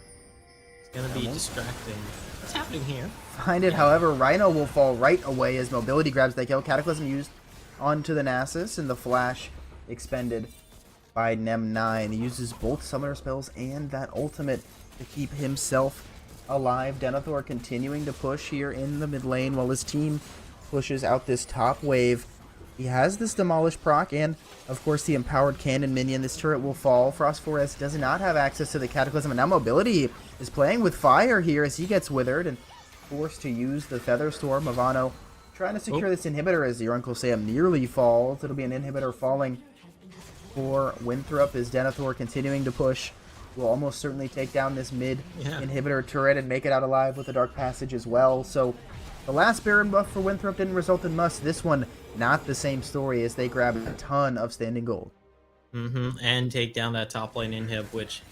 It's going to be distracting. What's happening here? Find it, however, Rhino will fall right away as mobility grabs that kill. Cataclysm used onto the Nasus, and the flash expended by Nem9. He uses both summoner spells and that ultimate to keep himself alive. Denethor continuing to push here in the mid lane while his team pushes out this top wave. He has this Demolish proc and, of course, the Empowered Cannon minion. This turret will fall. Frost Forest does not have access to the Cataclysm, and now Mobility is playing with fire here as he gets withered and forced to use the Feather Storm. Ivano trying to secure this inhibitor as your Uncle Sam nearly falls. It'll be an inhibitor falling for Winthrop as Denethor continuing to push. Will almost certainly take down this mid inhibitor turret and make it out alive with the Dark Passage as well. So the last Baron buff for Winthrop didn't result in much. This one, not the same story as they grab a ton of standing gold. And take down that top lane inhib, which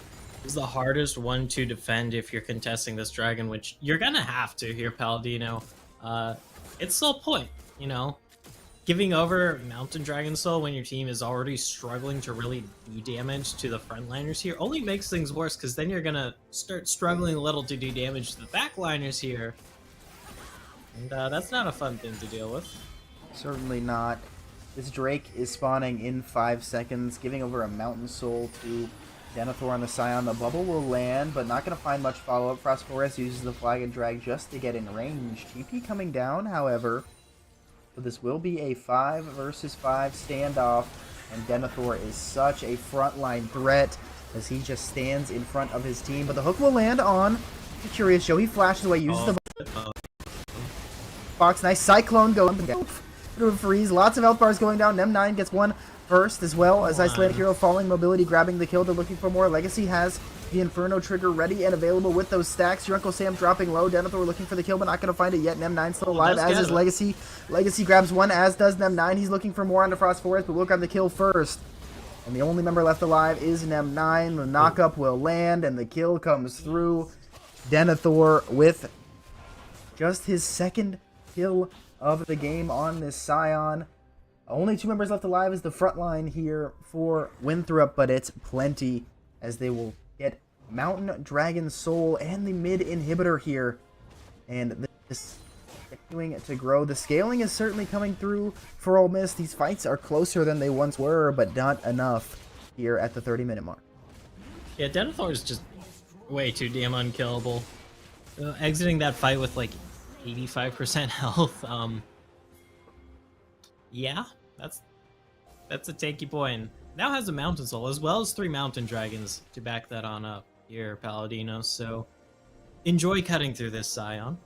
is the hardest one to defend if you're contesting this dragon, which you're gonna have to here, Paladino. It's the whole point, you know? Giving over Mountain Dragon Soul when your team is already struggling to really do damage to the frontliners here only makes things worse, because then you're gonna start struggling a little to do damage to the backliners here. And that's not a fun thing to deal with. Certainly not. This Drake is spawning in 5 seconds, giving over a Mountain Soul to Denethor on the Scion. The bubble will land, but not going to find much follow-up. Frost Forest uses the Flag and Drag just to get in range. TP coming down, however. So this will be a 5 versus 5 standoff, and Denethor is such a frontline threat as he just stands in front of his team. But the hook will land on the Curious Joe. He flashes away, uses the box. Nice Cyclone going. Bit of a freeze. Lots of health bars going down. Nem9 gets one first as well as Icelandic Hero falling. Mobility grabbing the kill. They're looking for more. Legacy has The Inferno trigger ready and available with those stacks. Your Uncle Sam dropping low. Denethor looking for the kill, but not going to find it yet. Nem9 still alive, as is Legacy. Legacy grabs one, as does Nem9. He's looking for more onto Frost Forest, but we'll grab the kill first. And the only member left alive is Nem9. The knockup will land, and the kill comes through. Denethor with just his second kill of the game on this Scion. Only 2 members left alive is the front line here for Winthrop, but it's plenty as they will get Mountain Dragon Soul and the mid inhibitor here. And this is continuing to grow. The scaling is certainly coming through for Ole Miss. These fights are closer than they once were, but not enough here at the 30-minute mark. Yeah, Denethor is just way too damn unkillable. Exiting that fight with like 85% health. Yeah, that's a tanky boy, and now has a Mountain Soul as well as 3 Mountain Dragons to back that on up here, Paladino. So enjoy cutting through this Scion.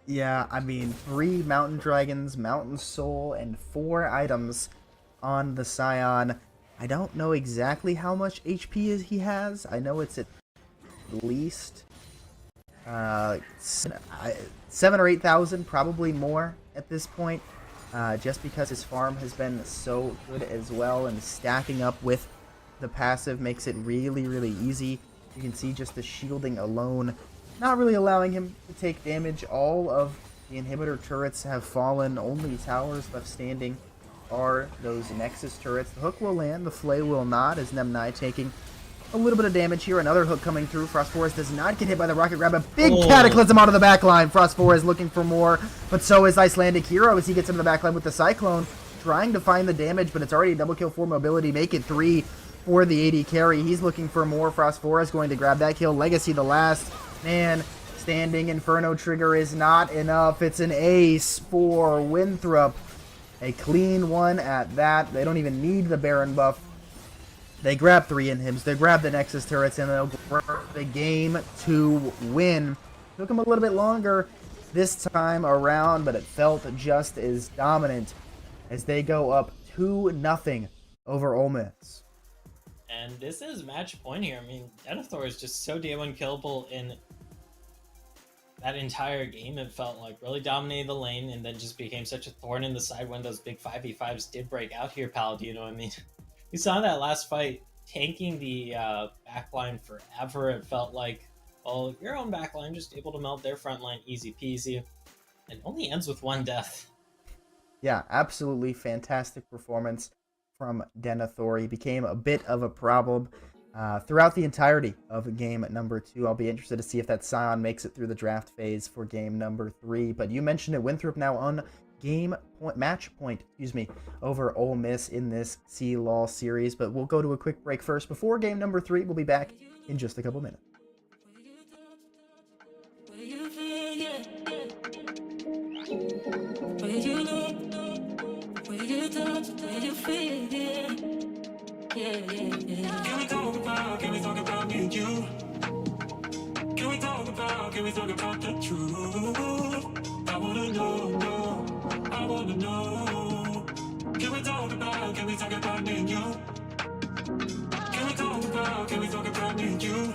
Yeah, I mean, 3 Mountain Dragons, Mountain Soul, and 4 items on the Scion. I don't know exactly how much HP he has. I know it's at least 7 or 8,000, probably more at this point. Just because his farm has been so good as well, and stacking up with the passive makes it really, really easy. You can see just the shielding alone not really allowing him to take damage. All of the inhibitor turrets have fallen. Only towers left standing are those Nexus turrets. The hook will land, the flay will not, as Nem9 taking a little bit of damage here. Another hook coming through. Frost Forest does not get hit by the rocket grab. A big cataclysm out of the backline. Frost Forest looking for more, but so is Icelandic Hero as he gets into the backline with the Cyclone, trying to find the damage, but it's already a double kill for mobility. Make it 3 for the AD carry. He's looking for more. Frost Forest going to grab that kill. Legacy, the last man standing. Inferno trigger is not enough. It's an ace for Winthrop. A clean one at that. They don't even need the Baron buff. They grab 3 inhibs, they grab the Nexus turrets, and they'll grab the game to win. Took them a little bit longer this time around, but it felt just as dominant as they go up 2-0 over Ole Miss. And this is match point here. I mean, Denethor is just so damn unkillable in that entire game. It felt like really dominated the lane, and then just became such a thorn in the side when those big 5v5s did break out here, Paladino. I mean, we saw that last fight tanking the backline forever. It felt like, well, your own backline just able to melt their front line easy peasy. And only ends with 1 death. Yeah, absolutely fantastic performance from Denethor. He became a bit of a problem throughout the entirety of game number 2. I'll be interested to see if that Scion makes it through the draft phase for game number 3. But you mentioned it, Winthrop now on match point, over Ole Miss in this CLOL series. But we'll go to a quick break first before game number 3. We'll be back in just a couple minutes. Can we talk about me and you? Can we talk about the truth? I wanna know, I wanna know. Can we talk about me and you? Can we talk about me and you?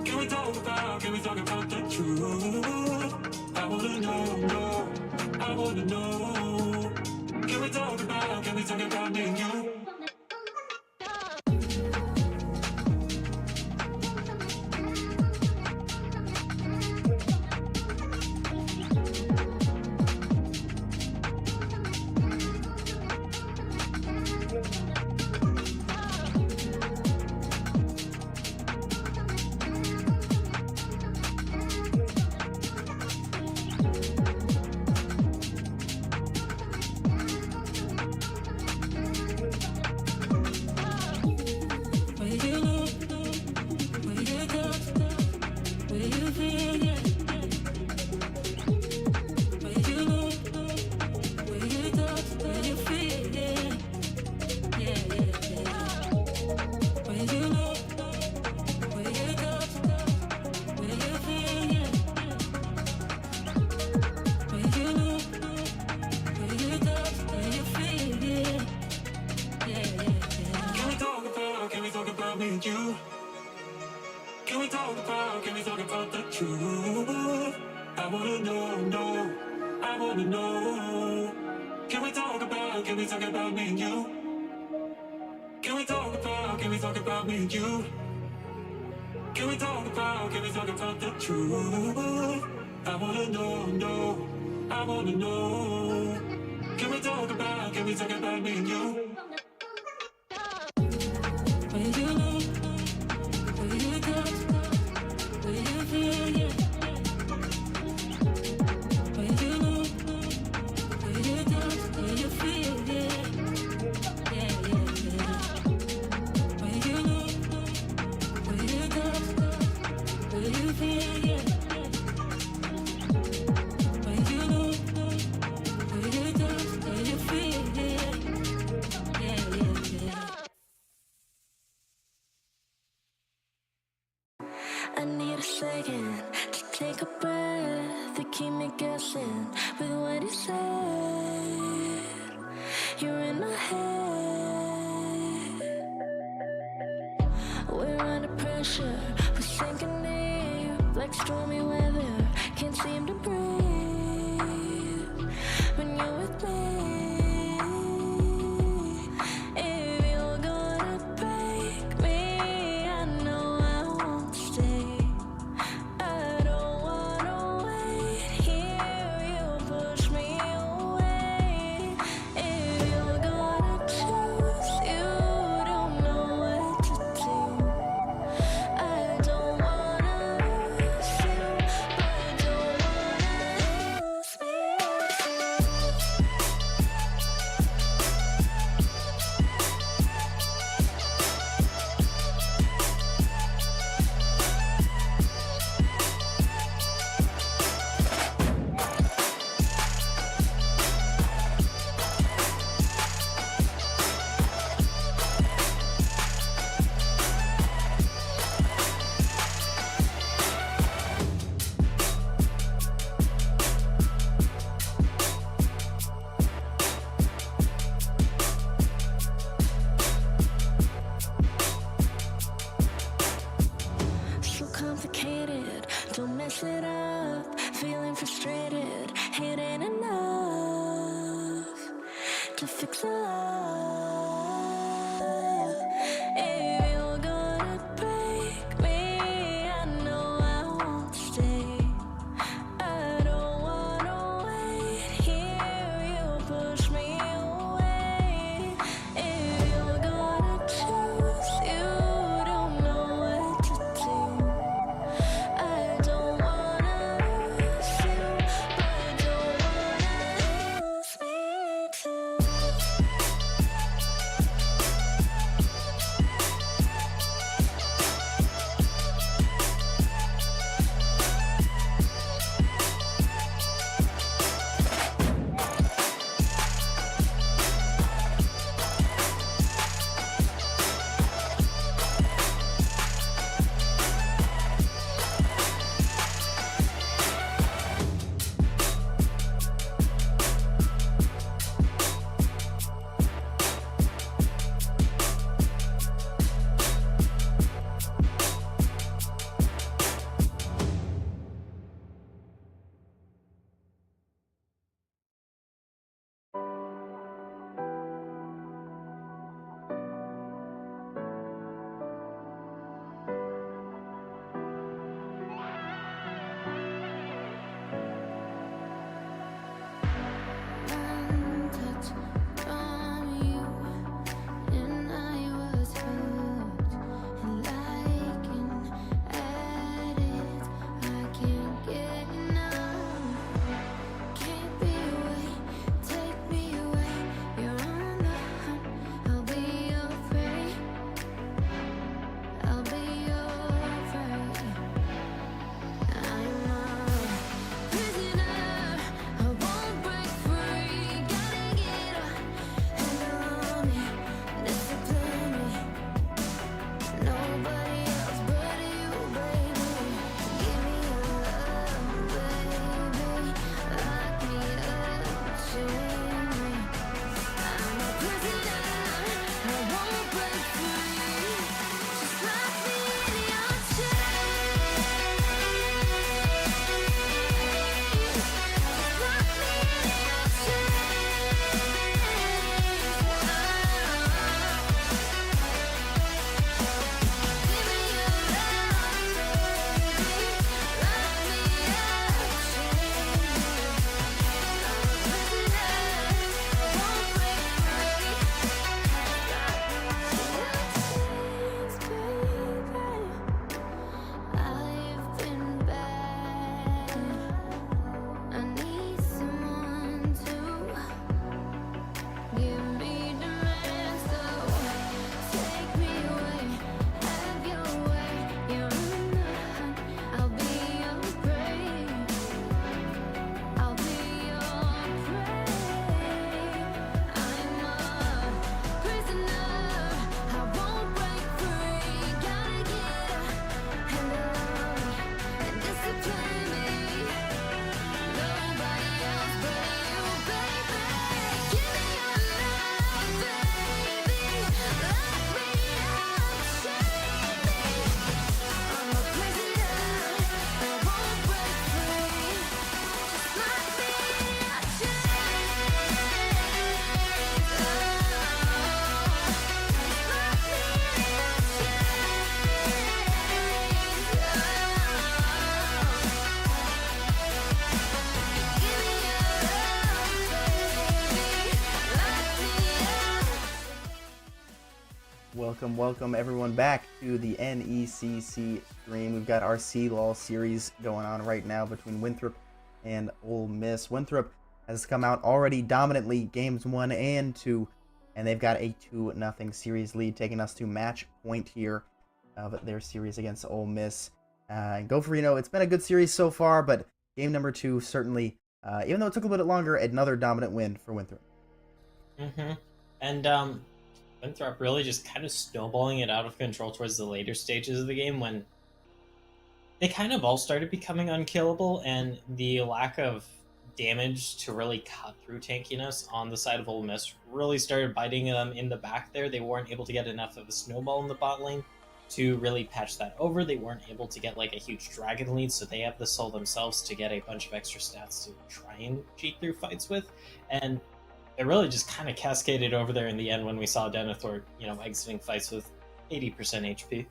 Can we talk about the truth? I wanna know, I wanna know. Can we talk about me and you? wanna know, I wanna know. Can we talk about me and you? Can we talk about me and you? Can we talk about the truth? I wanna know, I wanna know. Can we talk about me and you? Where you look, where you go, where you feel, yeah. Where you look, where you go, where you feel, yeah. Yeah, yeah, yeah. Where you look, where you go, where you feel, yeah. Where you look, where you go, where you feel, yeah. Yeah, yeah, yeah. I need a second to take a breath, to keep me guessing with what you said. You're in my head. We're under pressure, we're sinking deep like stormy weather. Can't seem to breathe when you're with me. If you're gonna break me, I know I won't stay. I don't wanna wait here, you push me away. If you're gonna choose, you don't know what to do. I don't wanna lose you, but don't wanna lose me too. So complicated, don't mess it up. Feeling frustrated, it ain't enough to fix a love. If you're gonna break me, I know I won't stay. I don't wanna wait here, you push me away. If you're gonna choose, you don't know what to do. I don't wanna lose you, but don't wanna lose me too. welcome everyone back to the NECC stream. We've got our CLOL series going on right now between Winthrop and Ole Miss. Winthrop has come out already dominantly games 1 and 2, and they've got a 2-0 series lead, taking us to match point here of their series against Ole Miss. And go for, it's been a good series so far, but game number 2 certainly, even though it took a little bit longer, another dominant win for Winthrop. And Winthrop really just kind of snowballing it out of control towards the later stages of the game when they kind of all started becoming unkillable, and the lack of damage to really cut through tankiness on the side of Ole Miss really started biting them in the back there. They weren't able to get enough of a snowball in the bot lane to really patch that over. They weren't able to get like a huge dragon lead, so they have the soul themselves to get a bunch of extra stats to try and cheat through fights with. And it really just kind of cascaded over there in the end when we saw Denethor, exiting fights with 80% HP.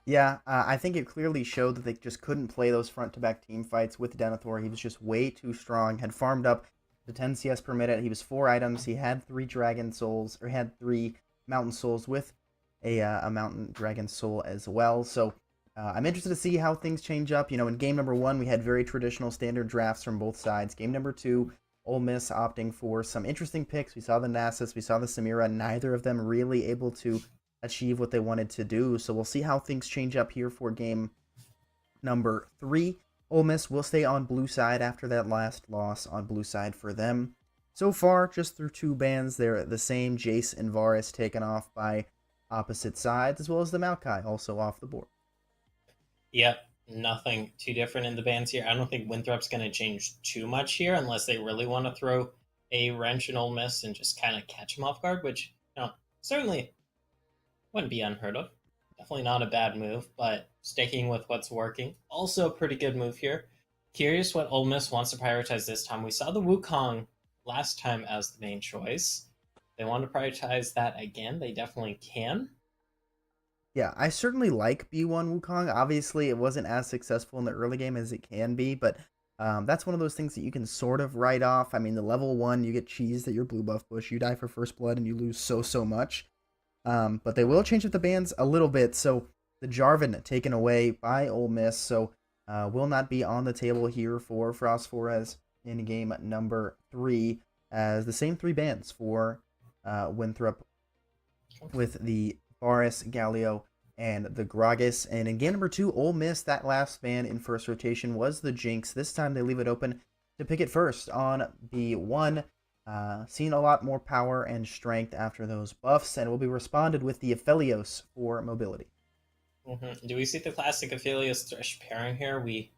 Yeah, I think it clearly showed that they just couldn't play those front-to-back team fights with Denethor. He was just way too strong, had farmed up to 10 CS per minute. He was 4 items. He had 3 dragon souls, or had 3 mountain souls with a mountain dragon soul as well. So I'm interested to see how things change up. In game number 1, we had very traditional standard drafts from both sides. Game number 2, Ole Miss opting for some interesting picks. We saw the Nasus, we saw the Samira, neither of them really able to achieve what they wanted to do. So we'll see how things change up here for game number 3. Ole Miss will stay on blue side after that last loss on blue side for them. So far, just through 2 bans, they're the same. Jace and Varus taken off by opposite sides, as well as the Maokai also off the board. Yep, nothing too different in the bans here. I don't think Winthrop's going to change too much here unless they really want to throw a wrench in Ole Miss and just kind of catch them off guard, which certainly wouldn't be unheard of. Definitely not a bad move, but sticking with what's working. Also a pretty good move here. Curious what Ole Miss wants to prioritize this time. We saw the Wukong last time as the main choice. They want to prioritize that again. They definitely can. Yeah, I certainly like B1 Wukong. Obviously, it wasn't as successful in the early game as it can be, but that's one of those things that you can sort of write off. I mean, the level 1, you get cheesed at your blue buff bush, you die for first blood, and you lose so much. But they will change up the bans a little bit, so the Jarvan taken away by Ole Miss, so will not be on the table here for Frostforez in game number 3, as the same 3 bans for Winthrop with the Varus, Galio, and the Gragas. And in game number 2, Ole Miss, that last ban in first rotation was the Jinx. This time they leave it open to pick it first on B1. Seen a lot more power and strength after those buffs, and will be responded with the Aphelios for mobility. Do we see the classic Aphelios Thresh pairing here? We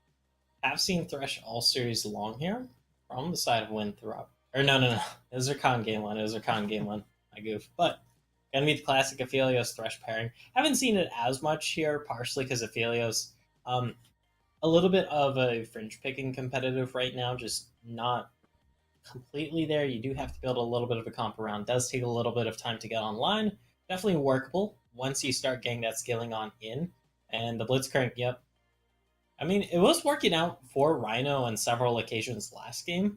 have seen Thresh all series long here from the side of Winthrop. Or no. It was Rakan game 1. I goof. But gonna be the classic Aphelios Thresh pairing. Haven't seen it as much here, partially because Aphelios, a little bit of a fringe picking competitive right now, just not completely there. You do have to build a little bit of a comp around. It does take a little bit of time to get online. Definitely workable once you start getting that scaling on in. And the Blitzcrank, yep. I mean, it was working out for Rhino on several occasions last game.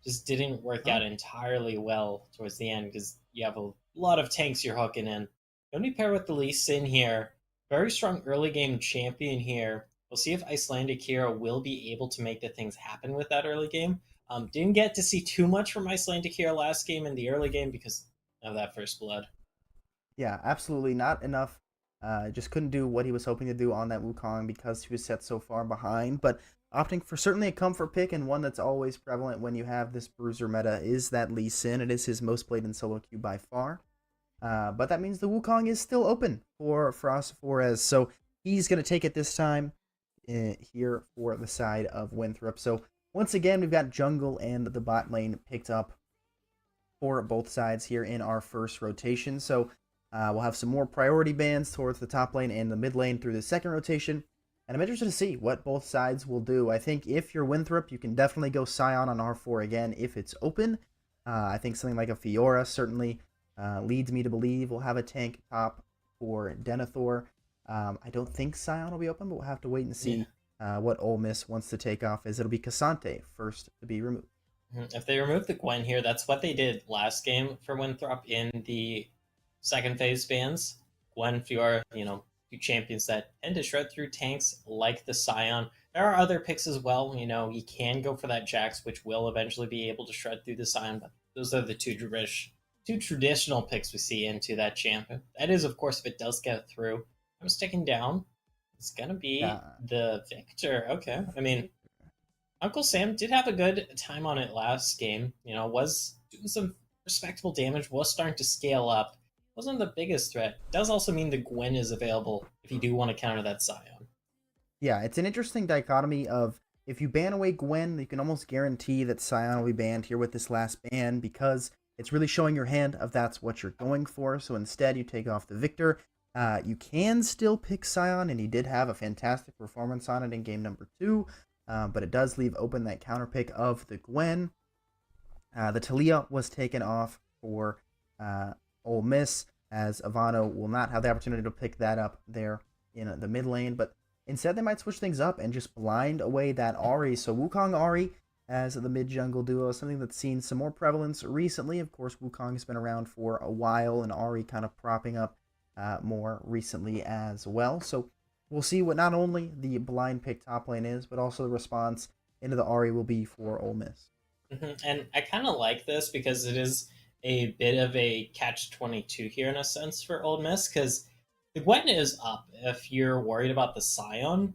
Just didn't work out entirely well towards the end because you have a lot of tanks you're hooking in. Going to be paired with the Lee Sin here. Very strong early game champion here. We'll see if Icelandic Hero will be able to make the things happen with that early game. Didn't get to see too much from Icelandic here last game in the early game because of that first blood. Yeah, absolutely not enough. Just couldn't do what he was hoping to do on that Wukong because he was set so far behind. But opting for certainly a comfort pick, and one that's always prevalent when you have this bruiser meta, is that Lee Sin. It is his most played in solo queue by far. But that means the Wukong is still open for Frostforez. So he's going to take it this time here for the side of Winthrop. So once again, we've got jungle and the bot lane picked up for both sides here in our first rotation. So we'll have some more priority bans towards the top lane and the mid lane through the second rotation. And I'm interested to see what both sides will do. I think if you're Winthrop, you can definitely go Scion on R4 again if it's open. I think something like a Fiora certainly leads me to believe we'll have a tank top for Denethor. I don't think Scion will be open, but we'll have to wait and see what Ole Miss wants to take off, as it'll be Cassante first to be removed. If they remove the Gwen here, that's what they did last game for Winthrop in the second phase bans. Gwen, Fiora, two champions that tend to shred through tanks like the Scion. There are other picks as well. You can go for that Jax, which will eventually be able to shred through the Scion, but those are the two traditional picks we see into that champion. That is, of course, if it does get through. I'm sticking down. It's gonna be Yeah. the Victor. Okay. I mean, Uncle Sam did have a good time on it last game. Was doing some respectable damage, was starting to scale up. Wasn't the biggest threat. Does also mean the Gwen is available if you do want to counter that Scion. Yeah, it's an interesting dichotomy of if you ban away Gwen, you can almost guarantee that Scion will be banned here with this last ban because it's really showing your hand of that's what you're going for. So instead, you take off the Victor. You can still pick Scion, and he did have a fantastic performance on it in game number 2, but it does leave open that counter pick of the Gwen. The Talia was taken off for Ole Miss, as Ivano will not have the opportunity to pick that up there in the mid lane, but instead they might switch things up and just blind away that Ahri. So Wukong Ahri as the mid jungle duo is something that's seen some more prevalence recently. Of course, Wukong has been around for a while, and Ahri kind of propping up more recently as well. So we'll see what not only the blind pick top lane is, but also the response into the Ahri will be for Ole Miss. And I kind of like this because it is a bit of a catch-22 here in a sense for Ole Miss, because the Gwen is up if you're worried about the Scion,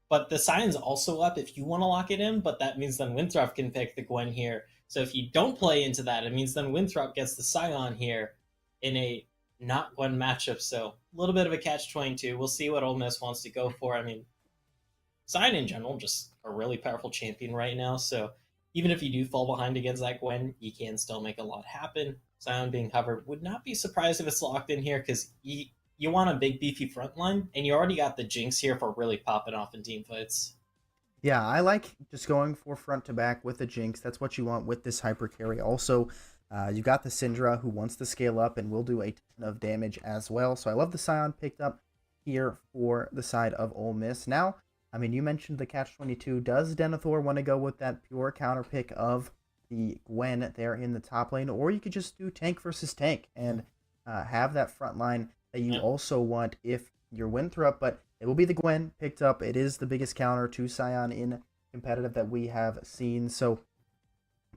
but the Scion's also up if you want to lock it in, but that means then Winthrop can pick the Gwen here. So if you don't play into that, it means then Winthrop gets the Scion here in a not Gwen matchup. So a little bit of a catch-22. We'll see what Ole Miss wants to go for. I mean, Scion in general, just a really powerful champion right now, so even if you do fall behind against that Gwen, you can still make a lot happen. Scion being covered, would not be surprised if it's locked in here because you want a big beefy front line, and you already got the Jinx here for really popping off in team fights. Yeah, I like just going for front to back with the Jinx. That's what you want with this hyper carry. Also, you got the Syndra who wants to scale up and will do a ton of damage as well. So I love the Scion picked up here for the side of Ole Miss. Now, I mean, you mentioned the catch-22. Does Denethor want to go with that pure counter pick of the Gwen there in the top lane? Or you could just do tank versus tank and have that front line that you also want if you're Winthrop. But it will be the Gwen picked up. It is the biggest counter to Scion in competitive that we have seen. So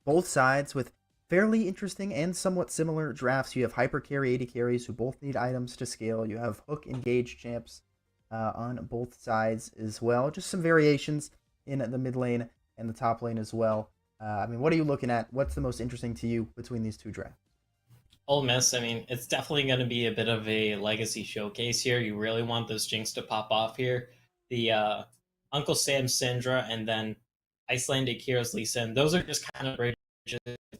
both sides with fairly interesting and somewhat similar drafts. You have hyper carry, 80 carries who both need items to scale. You have hook engaged champs on both sides as well. Just some variations in the mid lane and the top lane as well. I mean, what are you looking at? What's the most interesting to you between these two drafts? Ole Miss, I mean, it's definitely going to be a bit of a legacy showcase here. You really want those Jinx to pop off here. The Uncle Sam Syndra and then Icelandic Heroes Lee Sin, those are just kind of bridges.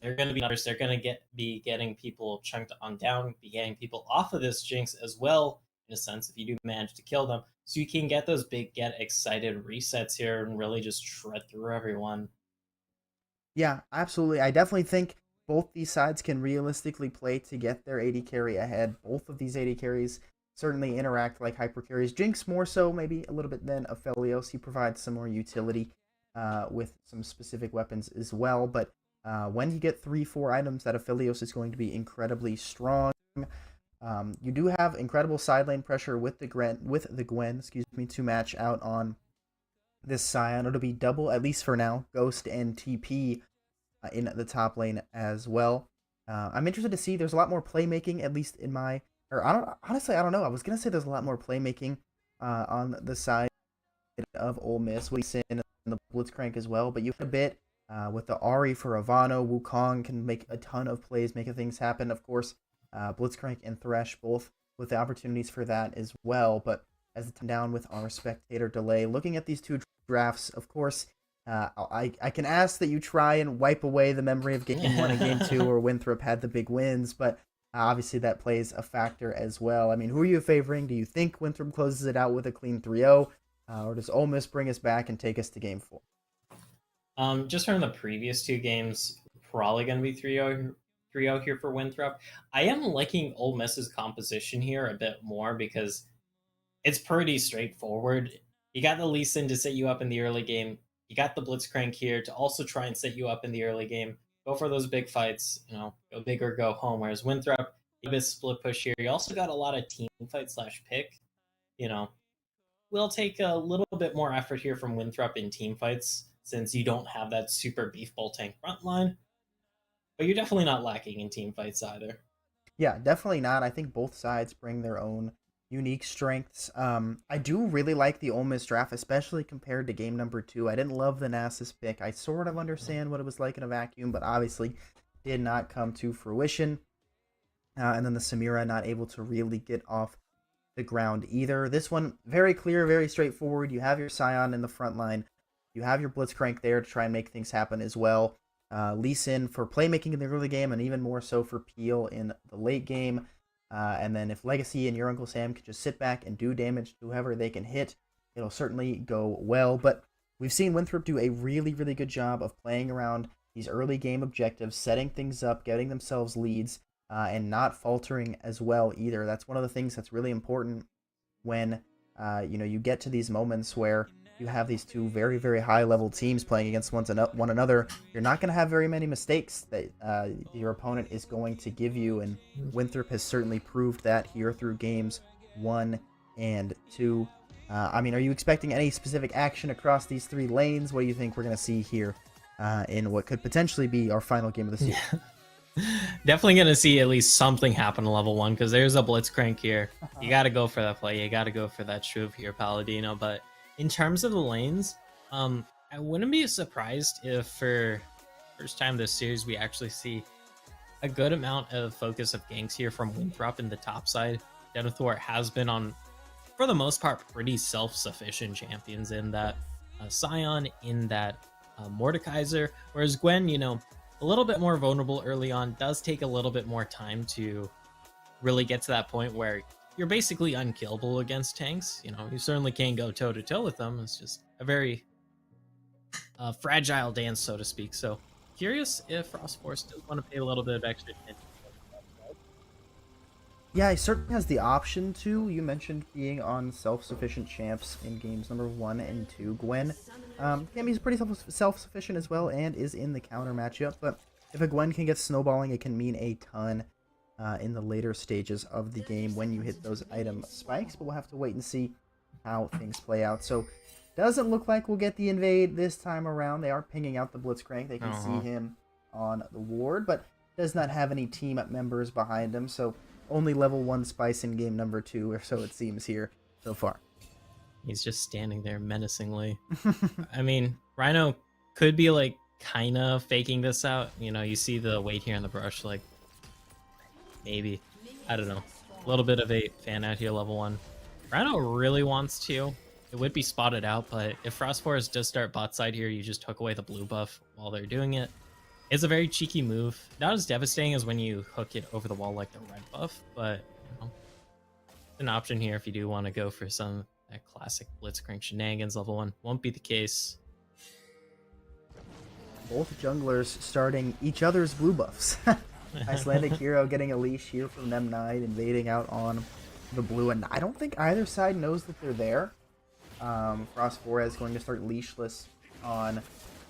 They're going to be numbers. They're going to be getting people chunked on down, be getting people off of this Jinx as well, in a sense, if you do manage to kill them. So you can get those big get excited resets here and really just shred through everyone. Yeah, absolutely. I definitely think both these sides can realistically play to get their 80 carry ahead. Both of these 80 carries certainly interact like hyper carries. Jinx more so, maybe a little bit than Aphelios. He provides some more utility with some specific weapons as well. But when you get 3-4 items, that Aphelios is going to be incredibly strong. You do have incredible side lane pressure with the Gwen, to match out on this Scion. It'll be double, at least for now, Ghost and TP in the top lane as well. I'm interested to see. There's a lot more playmaking, at least in my, or I don't know. I was gonna say there's a lot more playmaking on the side of Ole Miss with Sin and the Blitzcrank as well. But you have a bit with the Ahri for Ivano. Wukong can make a ton of plays, making things happen. Of course, Blitzcrank and Thresh both with the opportunities for that as well. But as the time down with our spectator delay, looking at these two drafts, of course, I can ask that you try and wipe away the memory of game 1 and game 2 where Winthrop had the big wins, but obviously that plays a factor as well. I mean, who are you favoring? Do you think Winthrop closes it out with a clean 3-0, or does Ole Miss bring us back and take us to game 4? Just from the previous two games, probably going to be 3-0 here for Winthrop. I am liking Ole Miss's composition here a bit more because it's pretty straightforward. You got the Lee Sin to set you up in the early game. You got the Blitzcrank here to also try and set you up in the early game. Go for those big fights, go big or go home. Whereas Winthrop, a bit split push here. You also got a lot of team fight slash pick. You know, will take a little bit more effort here from Winthrop in team fights since you don't have that super beef bull tank front line. But you're definitely not lacking in team fights either. Yeah, definitely not. I think both sides bring their own unique strengths. I do really like the Ole Miss draft, especially compared to game number 2. I didn't love the Nasus pick. I sort of understand what it was like in a vacuum, but obviously did not come to fruition. And then the Samira not able to really get off the ground either. This one, very clear, very straightforward. You have your Scion in the front line. You have your Blitzcrank there to try and make things happen as well. Lee Sin for playmaking in the early game, and even more so for Peel in the late game. And then if Legacy and your Uncle Sam can just sit back and do damage to whoever they can hit, it'll certainly go well. But we've seen Winthrop do a really, really good job of playing around these early game objectives, setting things up, getting themselves leads, and not faltering as well either. That's one of the things that's really important when you get to these moments where you have these two very, very high-level teams playing against one another. You're not going to have very many mistakes that your opponent is going to give you, and Winthrop has certainly proved that here through games 1 and 2. Are you expecting any specific action across these 3 lanes? What do you think we're going to see here in what could potentially be our final game of the season? Yeah. Definitely going to see at least something happen to level 1 because there's a Blitzcrank here. You got to go for that play. You got to go for that Shuv here, Paladino. But in terms of the lanes, I wouldn't be surprised if for first time this series we actually see a good amount of focus of ganks here from Winthrop in the top side. Denethor has been on, for the most part, pretty self-sufficient champions in that Scion, in that Mordekaiser, whereas Gwen, a little bit more vulnerable early on, does take a little bit more time to really get to that point where you're basically unkillable against tanks. You certainly can't go toe-to-toe with them. It's just a very fragile dance, so to speak. So curious if Frost Force does want to pay a little bit of extra attention. Yeah, he certainly has the option to. You mentioned being on self-sufficient champs in games number 1 and 2. Gwen can be pretty self-sufficient as well and is in the counter matchup. But if a Gwen can get snowballing, it can mean a ton in the later stages of the game when you hit those item spikes. But we'll have to wait and see how things play out. So doesn't look like we'll get the invade this time around. They are pinging out the Blitzcrank. They can see him on the ward, but does not have any team members behind him. So only level 1 Spice in game number 2, or so it seems here so far. He's just standing there menacingly. Rhino could be kind of faking this out. You see the weight here on the brush, maybe. I don't know. A little bit of a fan out here, level 1. Rhino really wants to. It would be spotted out, but if Frost Forest does start bot side here, you just hook away the blue buff while they're doing it. It's a very cheeky move. Not as devastating as when you hook it over the wall like the red buff, but it's an option here if you do want to go for some that classic Blitzcrank shenanigans. Level 1 won't be the case. Both junglers starting each other's blue buffs. Icelandic Hero getting a leash here from them Knight, invading out on the blue, and I don't think either side knows that they're there. Frost Forest going to start leashless on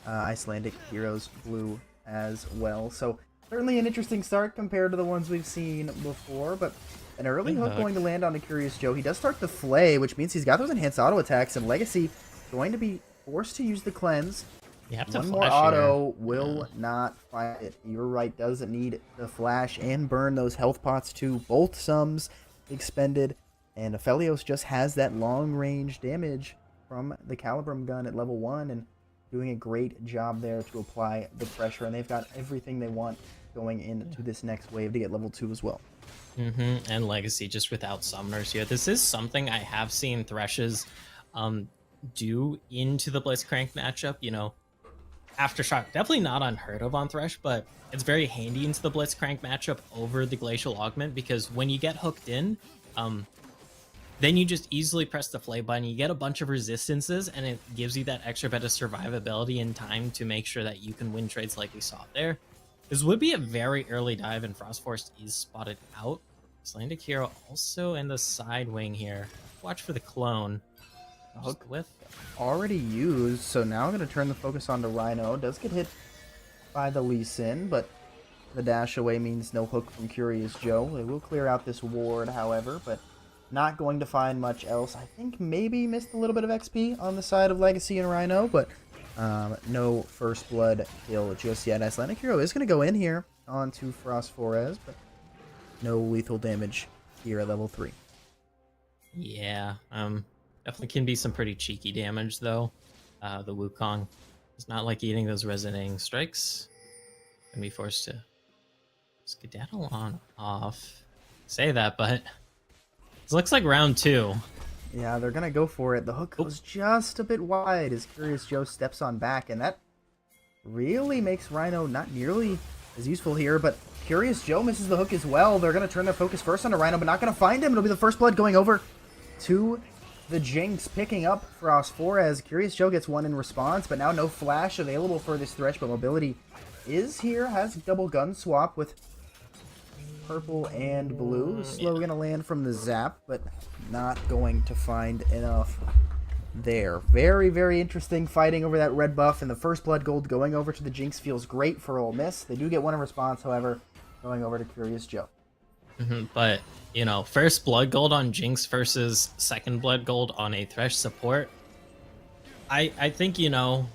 Icelandic Hero's blue as well. So certainly an interesting start compared to the ones we've seen before, but an early hook going to land on a Curious Joe. He does start the Flay, which means he's got those enhanced auto attacks, and Legacy going to be forced to use the cleanse. You have to One more auto will not fight it. You're right, doesn't need the flash and burn those health pots too. Both sums expended, and Aphelios just has that long range damage from the Calibrum gun at level 1, and doing a great job there to apply the pressure, and they've got everything they want going into this next wave to get level 2 as well. And Legacy just without summoners here. This is something I have seen Threshes do into the Blitzcrank matchup. Aftershock, definitely not unheard of on Thresh, but it's very handy into the Blitzcrank matchup over the Glacial Augment, because when you get hooked in, then you just easily press the Flay button, you get a bunch of resistances, and it gives you that extra bit of survivability and time to make sure that you can win trades like we saw there. This would be a very early dive, and Frost Forest is spotted out. Icelandic Hero also in the side wing here. Watch for the clone. Hook With already used, so now I'm going to turn the focus on to Rhino. Does get hit by the Lee Sin, but The dash away means no hook from Curious Joe. They will clear out this ward, however, but not going to find much else. I think maybe missed a little bit of XP on the side of Legacy and Rhino, but no first blood kill just yet. Icelandic Hero is going to go in here onto Frost Forez, but no lethal damage here at level 3. Yeah, definitely can be some pretty cheeky damage though. The Wukong is not like eating those resonating strikes. Gonna be forced to skedaddle on off. Say that, but it looks like round 2. Yeah, they're going to go for it. The hook goes just a bit wide as Curious Joe steps on back, and that really makes Rhino not nearly as useful here, but Curious Joe misses the hook as well. They're going to turn their focus first onto Rhino, but not going to find him. It'll be the first blood going over to the Jinx, picking up Frost 4 as Curious Joe gets one in response, but now no flash available for this Thresh, but mobility is here, has double gun swap with purple and blue. Slow gonna land from the zap, but not going to find enough there. Very, very interesting fighting over that red buff, and the first blood gold going over to the Jinx feels great for Ole Miss. They do get one in response, however, going over to Curious Joe. But, you know, first blood gold on Jinx versus second blood gold on a Thresh support. I think, you know,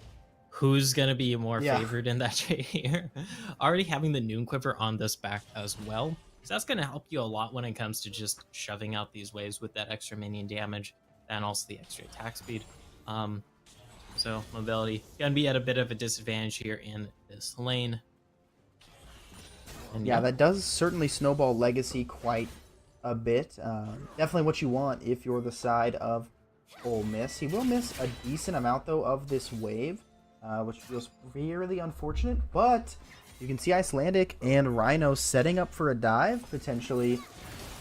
who's going to be more favored in that trade here. Already having the Noon Quiver on this back as well. So that's going to help you a lot when it comes to just shoving out these waves with that extra minion damage and also the extra attack speed. So mobility going to be at a bit of a disadvantage here in this lane. And yeah, that does certainly snowball Legacy quite a bit. Definitely what you want if you're the side of Ole Miss. He will miss a decent amount, though, of this wave, which feels really unfortunate. But you can see Icelandic and Rhino setting up for a dive, potentially.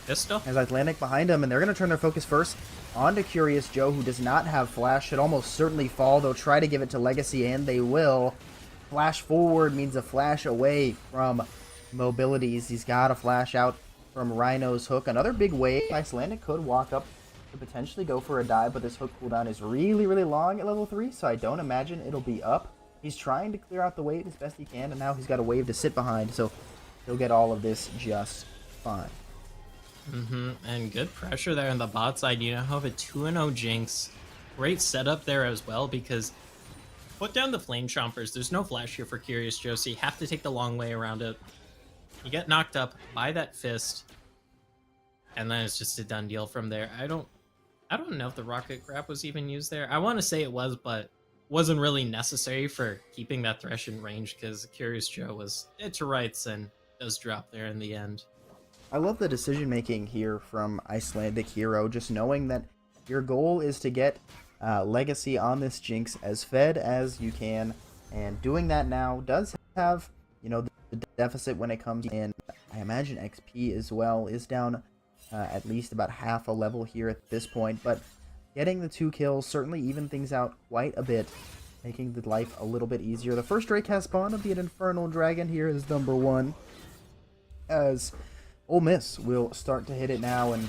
Pistol? As Icelandic behind him, and they're going to turn their focus first onto Curious Joe, who does not have flash. Should almost certainly fall. They'll try to give it to Legacy, and they will. Flash forward means a flash away from mobilities. He's got a flash out from Rhino's hook. Another big wave. Icelandic could walk up to potentially go for a dive, but this hook cooldown is really, really long at level 3, so I don't imagine it'll be up. He's trying to clear out the wave as best he can, and now he's got a wave to sit behind, so he'll get all of this just fine. And good pressure there on the bot side. You now have a 2-0 Jinx. Great setup there as well, because put down the Flame Chompers. There's no flash here for Curious Joe, so you have to take the long way around it. You get knocked up by that fist, and then it's just a done deal from there. I don't know if the rocket grab was even used there. I want to say it was, but wasn't really necessary for keeping that Thresh in range, because Curious Joe was dead to rights and does drop there in the end. I love the decision making here from Icelandic Hero, just knowing that your goal is to get Legacy on this Jinx as fed as you can, and doing that now does have, you know, the deficit when it comes in. I imagine XP as well is down at least about half a level here at this point, but getting the 2 kills certainly even things out quite a bit, making the life a little bit easier. The first Drake has spawned of the Infernal Dragon here is number 1, as Ole Miss will start to hit it now, and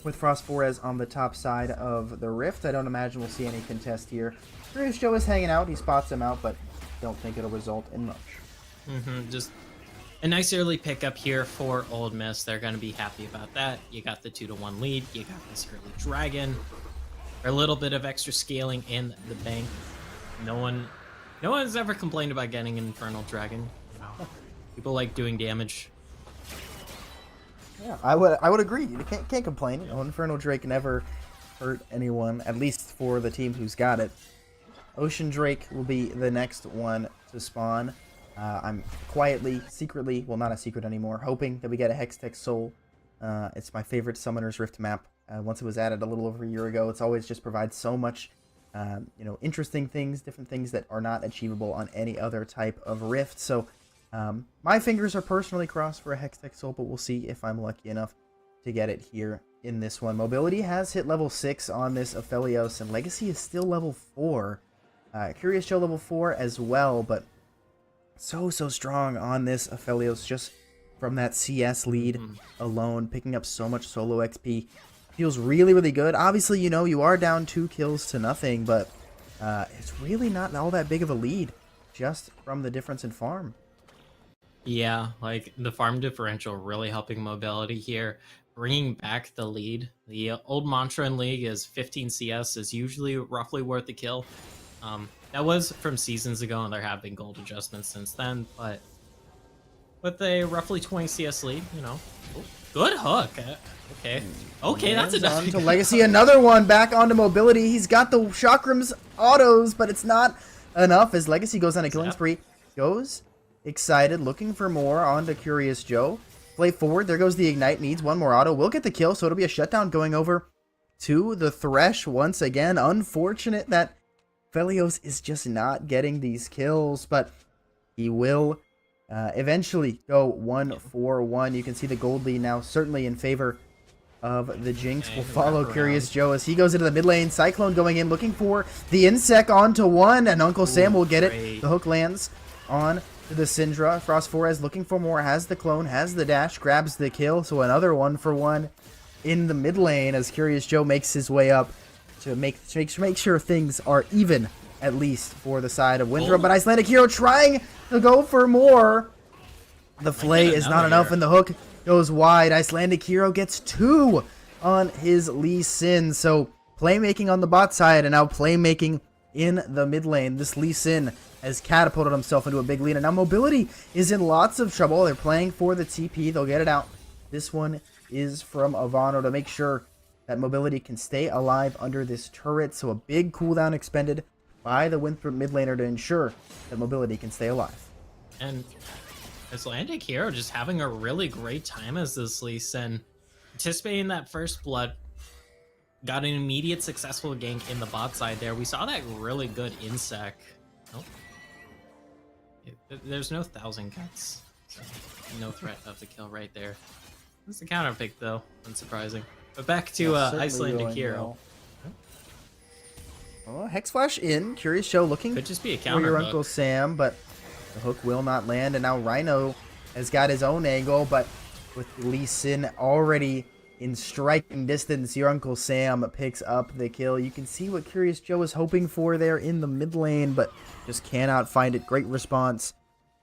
with Frost Forez on the top side of the Rift, I don't imagine we'll see any contest here. Curious Joe is hanging out, he spots him out, but don't think it'll result in much. Just a nice early pickup here for Ole Miss. They're going to be happy about that. You got the 2-1 lead. You got this early dragon. A little bit of extra scaling in the bank. No one's ever complained about getting an Infernal Dragon. You know, people like doing damage. Yeah, I would agree. You can't complain. You know, Infernal Drake never hurt anyone, at least for the team who's got it. Ocean Drake will be the next one to spawn. I'm quietly, secretly, well, not a secret anymore, hoping that we get a Hextech Soul. It's my favorite Summoner's Rift map. Once it was added a little over a year ago, it's always just provides so much, you know, interesting things, different things that are not achievable on any other type of Rift. So my fingers are personally crossed for a Hextech Soul, but we'll see if I'm lucky enough to get it here in this one. Mobility has hit level 6 on this Aphelios, and Legacy is still level 4. Curious Joe level 4 as well, but so strong on this Aphelios just from that CS lead alone, picking up so much solo XP. Feels really, really good. Obviously, you know, you are down 2 kills to nothing, but it's really not all that big of a lead just from the difference in farm. Yeah, like the farm differential really helping mobility here, bringing back the lead. The old mantra in League is 15 CS is usually roughly worth the kill. That was from seasons ago, and there have been gold adjustments since then, but with a roughly 20 CS lead, you know, oh, good hook. Okay, okay, that's Lands enough. onto Legacy, another one back onto mobility. He's got the Chakrams autos, but it's not enough as Legacy goes on a killing spree. Goes excited, looking for more onto Curious Joe. Play forward, there goes the Ignite, needs one more auto. Will get the kill, so it'll be a shutdown going over to the Thresh once again. Unfortunate that Felios is just not getting these kills, but he will eventually go 1-4-1. You can see the gold lead now certainly in favor of the Jinx. Will follow Curious Joe as he goes into the mid lane. Cyclone going in, looking for the NECC onto one, and Uncle Sam will get it. The hook lands on to the Syndra. Frost Forez looking for more, has the clone, has the dash, grabs the kill, so another 1-for-1 in the mid lane as Curious Joe makes his way up to make sure things are even, at least for the side of Winthrop. But Icelandic Hero trying to go for more. The flay is not enough, and the hook goes wide. Icelandic Hero gets 2 on his Lee Sin. So playmaking on the bot side and now playmaking in the mid lane. This Lee Sin has catapulted himself into a big lead, and now mobility is in lots of trouble. They're playing for the TP. They'll get it out. This one is from Ivano to make sure that mobility can stay alive under this turret. So a big cooldown expended by the Winthrop mid laner to ensure that mobility can stay alive. And Icelandic Hero just having a really great time as this Lee Sin. Anticipating that first blood. Got an immediate successful gank in the bot side there. We saw that really good NECC. Oh. There's no 1,000 cuts. So no threat of the kill right there. It's a counter pick though, unsurprising. But back to Icelandic Hero. Oh, Hex Flash in. Curious Joe looking Could just be a for counter your hook. Uncle Sam, but the hook will not land. And now Rhino has got his own angle, but with Lee Sin already in striking distance, your Uncle Sam picks up the kill. You can see what Curious Joe is hoping for there in the mid lane, but just cannot find it. Great response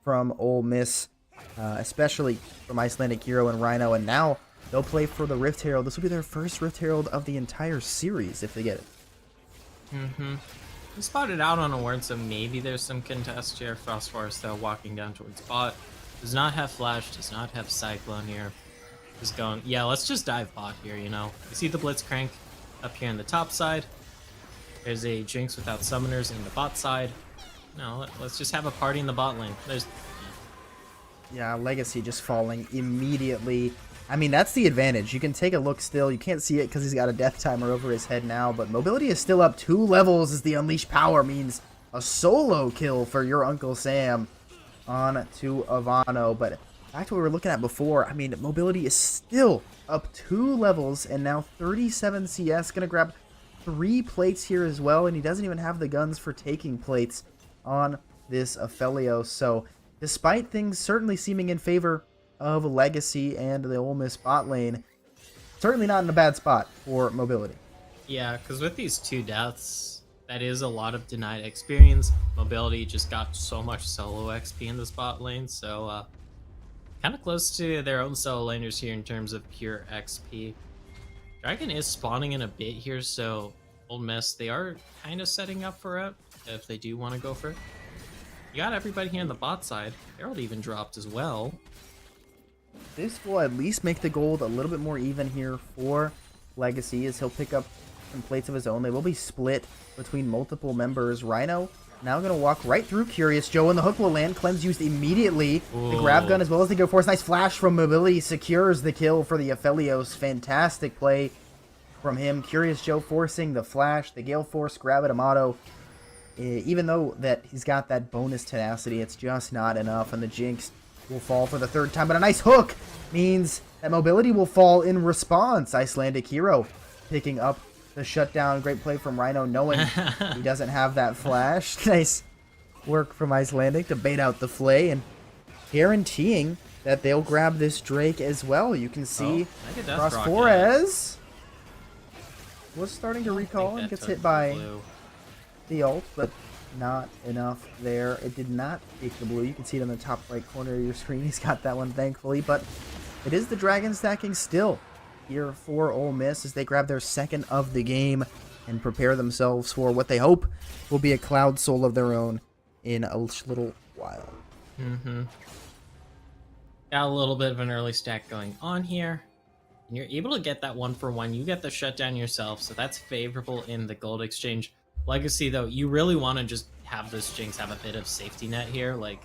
from Ole Miss, especially from Icelandic Hero and Rhino. And now they'll play for the Rift Herald. This will be their first Rift Herald of the entire series if they get it. We spotted out on a ward, so maybe there's some contest here. Frost Forest though walking down towards bot. Does not have flash, does not have Cyclone here. Just going, yeah, let's just dive bot here, you know. You see the Blitzcrank up here on the top side. There's a Jinx without summoners in the bot side. No, let's just have a party in the bot lane. There's Yeah, Legacy just falling immediately. I mean, that's the advantage. You can take a look still. You can't see it because he's got a death timer over his head now, but mobility is still up 2 levels as the Unleashed Power means a solo kill for your Uncle Sam on to Ivano. But back to what we were looking at before, I mean, mobility is still up 2 levels and now 37 CS. Gonna grab 3 plates here as well, and he doesn't even have the guns for taking plates on this Aphelios. So despite things certainly seeming in favor of Legacy and the Ole Miss bot lane, certainly not in a bad spot for mobility. yeah, because with these 2 deaths, that is a lot of denied experience. Mobility just got so much solo XP in this bot lane, so kind of close to their own solo laners here in terms of pure XP. Dragon is spawning in a bit here, so Ole Miss, they are kind of setting up for it if they do want to go for it. You got everybody here on the bot side. Herald even dropped as well. This will at least make the gold a little bit more even here for Legacy as he'll pick up some plates of his own. They will be split between multiple members. Rhino now going to walk right through Curious Joe, and the hook will land. Cleanse used immediately. The grab gun as well as the go force. Nice flash from mobility secures the kill for the Aphelios. Fantastic play from him. Curious Joe forcing the flash, the Gale Force, grab it, Amato. Even though that he's got that bonus tenacity, it's just not enough, and the Jinx will fall for the 3rd time. But a nice hook means that mobility will fall in response. Icelandic Hero picking up the shutdown. Great play from Rhino, knowing he doesn't have that flash. Nice work from Icelandic to bait out the flay and guaranteeing that they'll grab this Drake as well. You can see Cross Forez was starting to recall and gets hit by the ult, but not enough there. It did not take the blue. You can see it on the top right corner of your screen. He's got that one, thankfully. But it is the dragon stacking still here for Ole Miss as they grab their second of the game and prepare themselves for what they hope will be a Cloud Soul of their own in a little while. Got a little bit of an early stack going on here. And you're able to get that 1-for-1. You get the shutdown yourself, so that's favorable in the gold exchange. Legacy, though, you really want to just have this Jinx have a bit of safety net here. Like,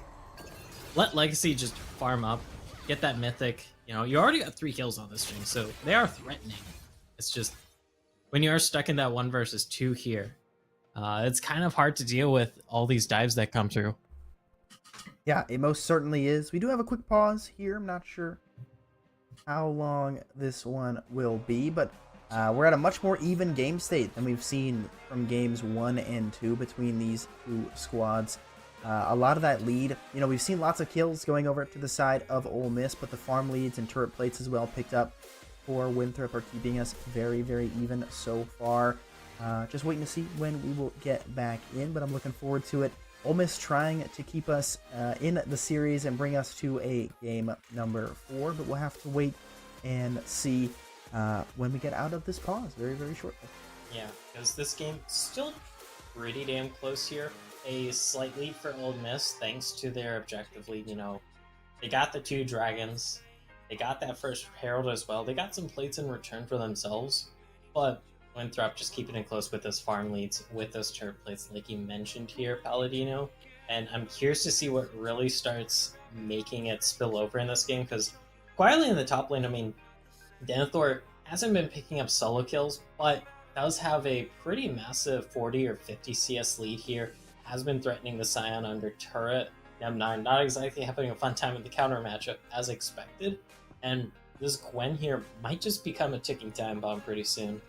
let Legacy just farm up, get that mythic. You know, you already got 3 kills on this Jinx, so they are threatening. It's just, when you are stuck in that 1 versus 2 here, it's kind of hard to deal with all these dives that come through. Yeah, it most certainly is. We do have a quick pause here. I'm not sure how long this one will be, but we're at a much more even game state than we've seen from games 1 and 2 between these two squads. A lot of that lead, you know, we've seen lots of kills going over to the side of Ole Miss, but the farm leads and turret plates as well picked up for Winthrop are keeping us very, very even so far. Just waiting to see when we will get back in, but I'm looking forward to it. Ole Miss trying to keep us in the series and bring us to a game number 4, but we'll have to wait and see when we get out of this pause very, very shortly. Yeah, because this game still pretty damn close here. A slight lead for Ole Miss thanks to their objective lead. You know, they got the 2 dragons, they got that first herald as well. They got some plates in return for themselves, but Winthrop just keeping it close with those farm leads, with those turret plates, like you mentioned here, Paladino. And I'm curious to see what really starts making it spill over in this game, because quietly in the top lane, I mean, Denethor hasn't been picking up solo kills, but does have a pretty massive 40 or 50 CS lead here. Has been threatening the Scion under turret. Nem9 not exactly having a fun time in the counter matchup as expected. And this Gwen here might just become a ticking time bomb pretty soon.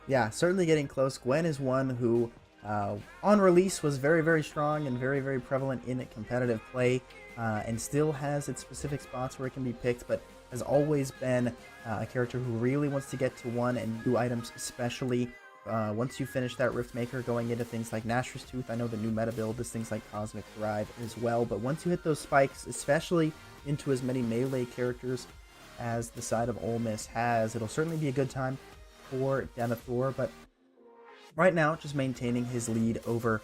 Yeah, certainly getting close. Gwen is one who, on release, was very, very strong and very, very prevalent in competitive play, and still has its specific spots where it can be picked, but has always been a character who really wants to get to 1 and 2 items, especially once you finish that Riftmaker, going into things like Nashor's Tooth. I know the new meta build is things like Cosmic Thrive as well, but once you hit those spikes, especially into as many melee characters as the side of Ole Miss has, it'll certainly be a good time for Denethor, but right now just maintaining his lead over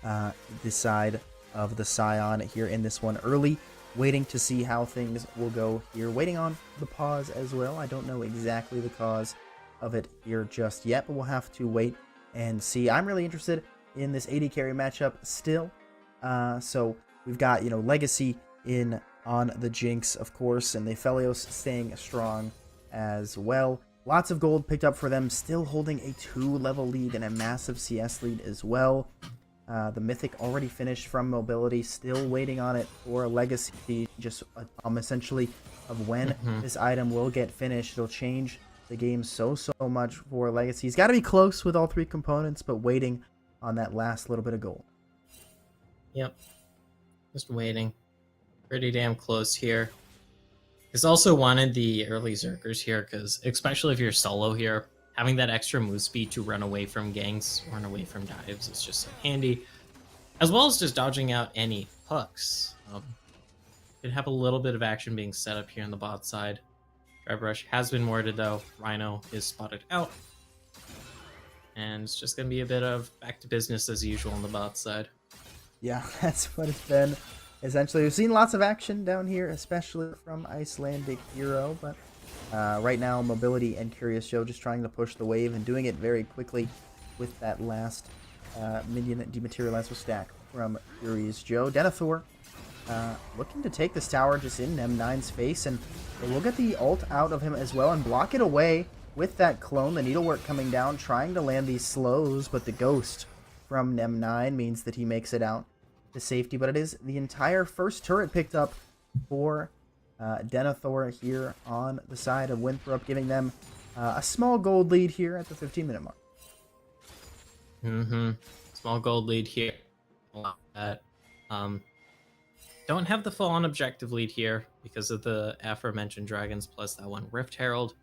the side of the Scion here in this one early, waiting to see how things will go here, waiting on the pause as well. I don't know exactly the cause of it here just yet, but we'll have to wait and see. I'm really interested in this AD carry matchup still, so we've got, you know, Legacy in on the Jinx, of course, and the Felios staying strong as well. Lots of gold picked up for them, still holding a 2-level lead and a massive CS lead as well. The Mythic already finished from Mobility, still waiting on it for Legacy, just essentially of when this item will get finished. It'll change the game so much for Legacy. He's got to be close with all 3 components, but waiting on that last little bit of gold. Yep, just waiting. Pretty damn close here. He's also wanted the early Zerkers here, because especially if you're solo here, having that extra move speed to run away from ganks, run away from dives is just so handy. As well as just dodging out any hooks. Could have a little bit of action being set up here on the bot side. Drive Rush has been warded though. Rhino is spotted out. And it's just going to be a bit of back to business as usual on the bot side. Yeah, that's what it's been. Essentially, we've seen lots of action down here, especially from Icelandic Hero, but right now, Mobility and Curious Joe just trying to push the wave and doing it very quickly with that last minion dematerializer stack from Curious Joe. Denethor looking to take this tower just in Nem9's face, and we'll get the ult out of him as well and block it away with that clone. The needlework coming down, trying to land these slows, but the ghost from Nem9 means that he makes it out to safety. But it is the entire first turret picked up for Denethor here on the side of Winthrop, giving them a small gold lead here at the 15-minute mark. Small gold lead here. That. Don't have the full-on objective lead here because of the aforementioned dragons plus that one Rift Herald,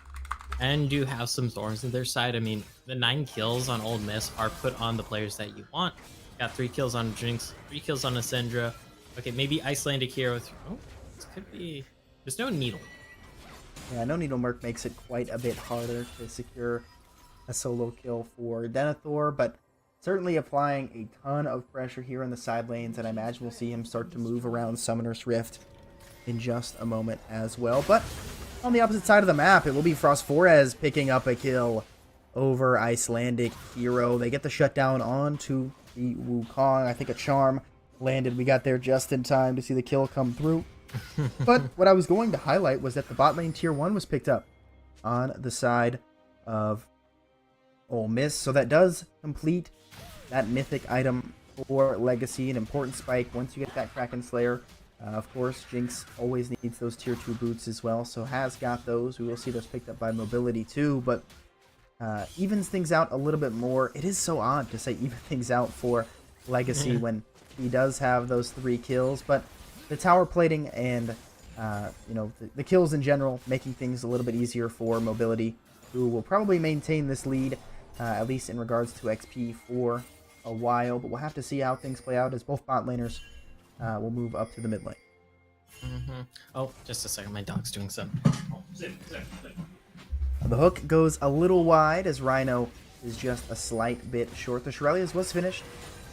and do have some thorns on their side. I mean, the 9 kills on Ole Miss are put on the players that you want. Got 3 kills on Jinx, 3 kills on a Syndra. Okay, maybe Icelandic hero. Oh, this could be. There's no needle. Yeah, no Needle Merc makes it quite a bit harder to secure a solo kill for Denethor, but certainly applying a ton of pressure here in the side lanes, and I imagine we'll see him start to move around Summoner's Rift in just a moment as well. But on the opposite side of the map, it will be Frostforez picking up a kill over Icelandic hero. They get the shutdown onto the Wukong. I think a charm landed. We got there just in time to see the kill come through. But what I was going to highlight was that the bot lane tier 1 was picked up on the side of Ole Miss. So that does complete that mythic item for Legacy, an important spike once you get that Kraken Slayer. Of course, Jinx always needs those tier 2 boots as well, so has got those. We will see those picked up by Mobility too, but evens things out a little bit more. It is so odd to say even things out for Legacy when he does have those 3 kills, but the tower plating and the kills in general making things a little bit easier for Mobility, who will probably maintain this lead, at least in regards to XP for a while, but we'll have to see how things play out as both bot laners will move up to the mid lane. Oh, just a second, my dog's doing something. Oh, sit. The hook goes a little wide as Rhino is just a slight bit short. The Shurelia's was finished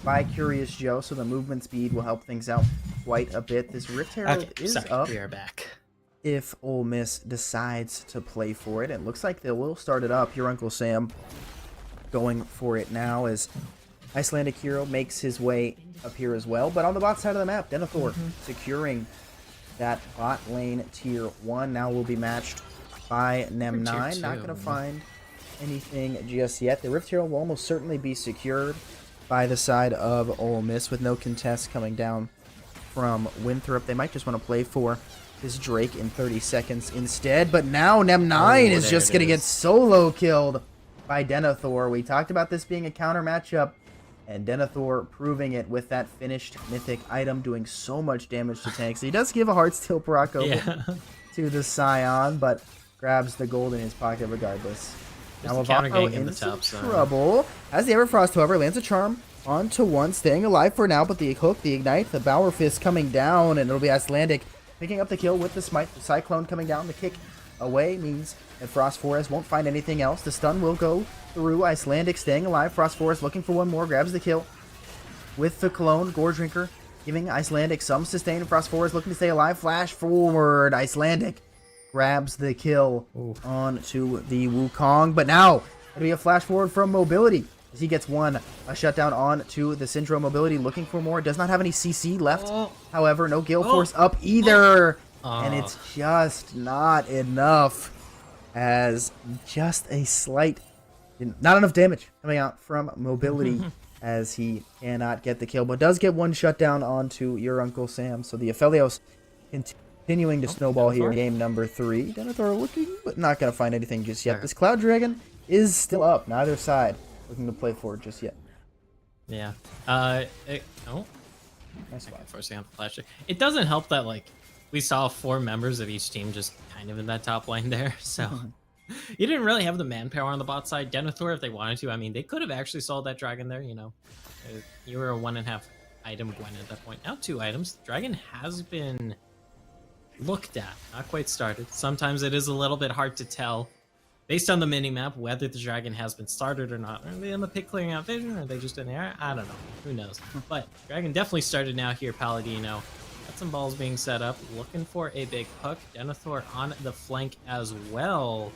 by Curious Joe, so the movement speed will help things out quite a bit. This Rift Herald is up. We are back. If Ole Miss decides to play for it, it looks like they will start it up. Your Uncle Sam going for it now as Icelandic hero makes his way up here as well. But on the bot side of the map, Denethor securing that bot lane tier 1. Now will be matched by Nem9. Not going to find anything just yet. The Rift Herald will almost certainly be secured by the side of Ole Miss with no contest coming down from Winthrop. They might just want to play for this Drake in 30 seconds instead. But now Nem9 is just going to get solo killed by Denethor. We talked about this being a counter matchup, and Denethor proving it with that finished mythic item, doing so much damage to tanks. He does give a Heartsteel Proc to the Scion, but grabs the gold in his pocket regardless. Now Avaro in some trouble. As the Everfrost, however, lands a charm onto one, staying alive for now, but the hook, the ignite, the Bower Fist coming down, and it'll be Icelandic picking up the kill with the smite. The Cyclone coming down, the kick away means that Frostforez won't find anything else. The stun will go through. Icelandic staying alive. Frostforez looking for one more, grabs the kill with the clone. Gore Drinker giving Icelandic some sustain. Frostforez looking to stay alive. Flash forward. Icelandic grabs the kill onto the Wukong, but now it'll be a flash forward from Mobility as he gets a shutdown on to the Syndrome. Mobility looking for more, does not have any CC left, however, no Gale Force up either, and it's just not enough, as just a slight, not enough damage coming out from Mobility as he cannot get the kill, but does get one shutdown onto your Uncle Sam. So the Aphelios continuing to snowball here in game number 3. Denethor looking, but not going to find anything just yet. This Cloud Dragon is still up. Neither side looking to play for it just yet. Yeah. Nice spot. Forcing out the flash. It doesn't help that, like, we saw 4 members of each team just kind of in that top lane there. So you didn't really have the manpower on the bot side. Denethor, if they wanted to, I mean, they could have actually sold that dragon there, you know. You were a 1.5 item Gwen at that point. Now 2 items. Dragon has been looked at, not quite started. Sometimes it is a little bit hard to tell based on the minimap whether the dragon has been started or not. Are they in the pit clearing out vision, or are they just in the air? I don't know. Who knows? But dragon definitely started now here. Paladino got some balls being set up, looking for a big hook. Denethor on the flank as well,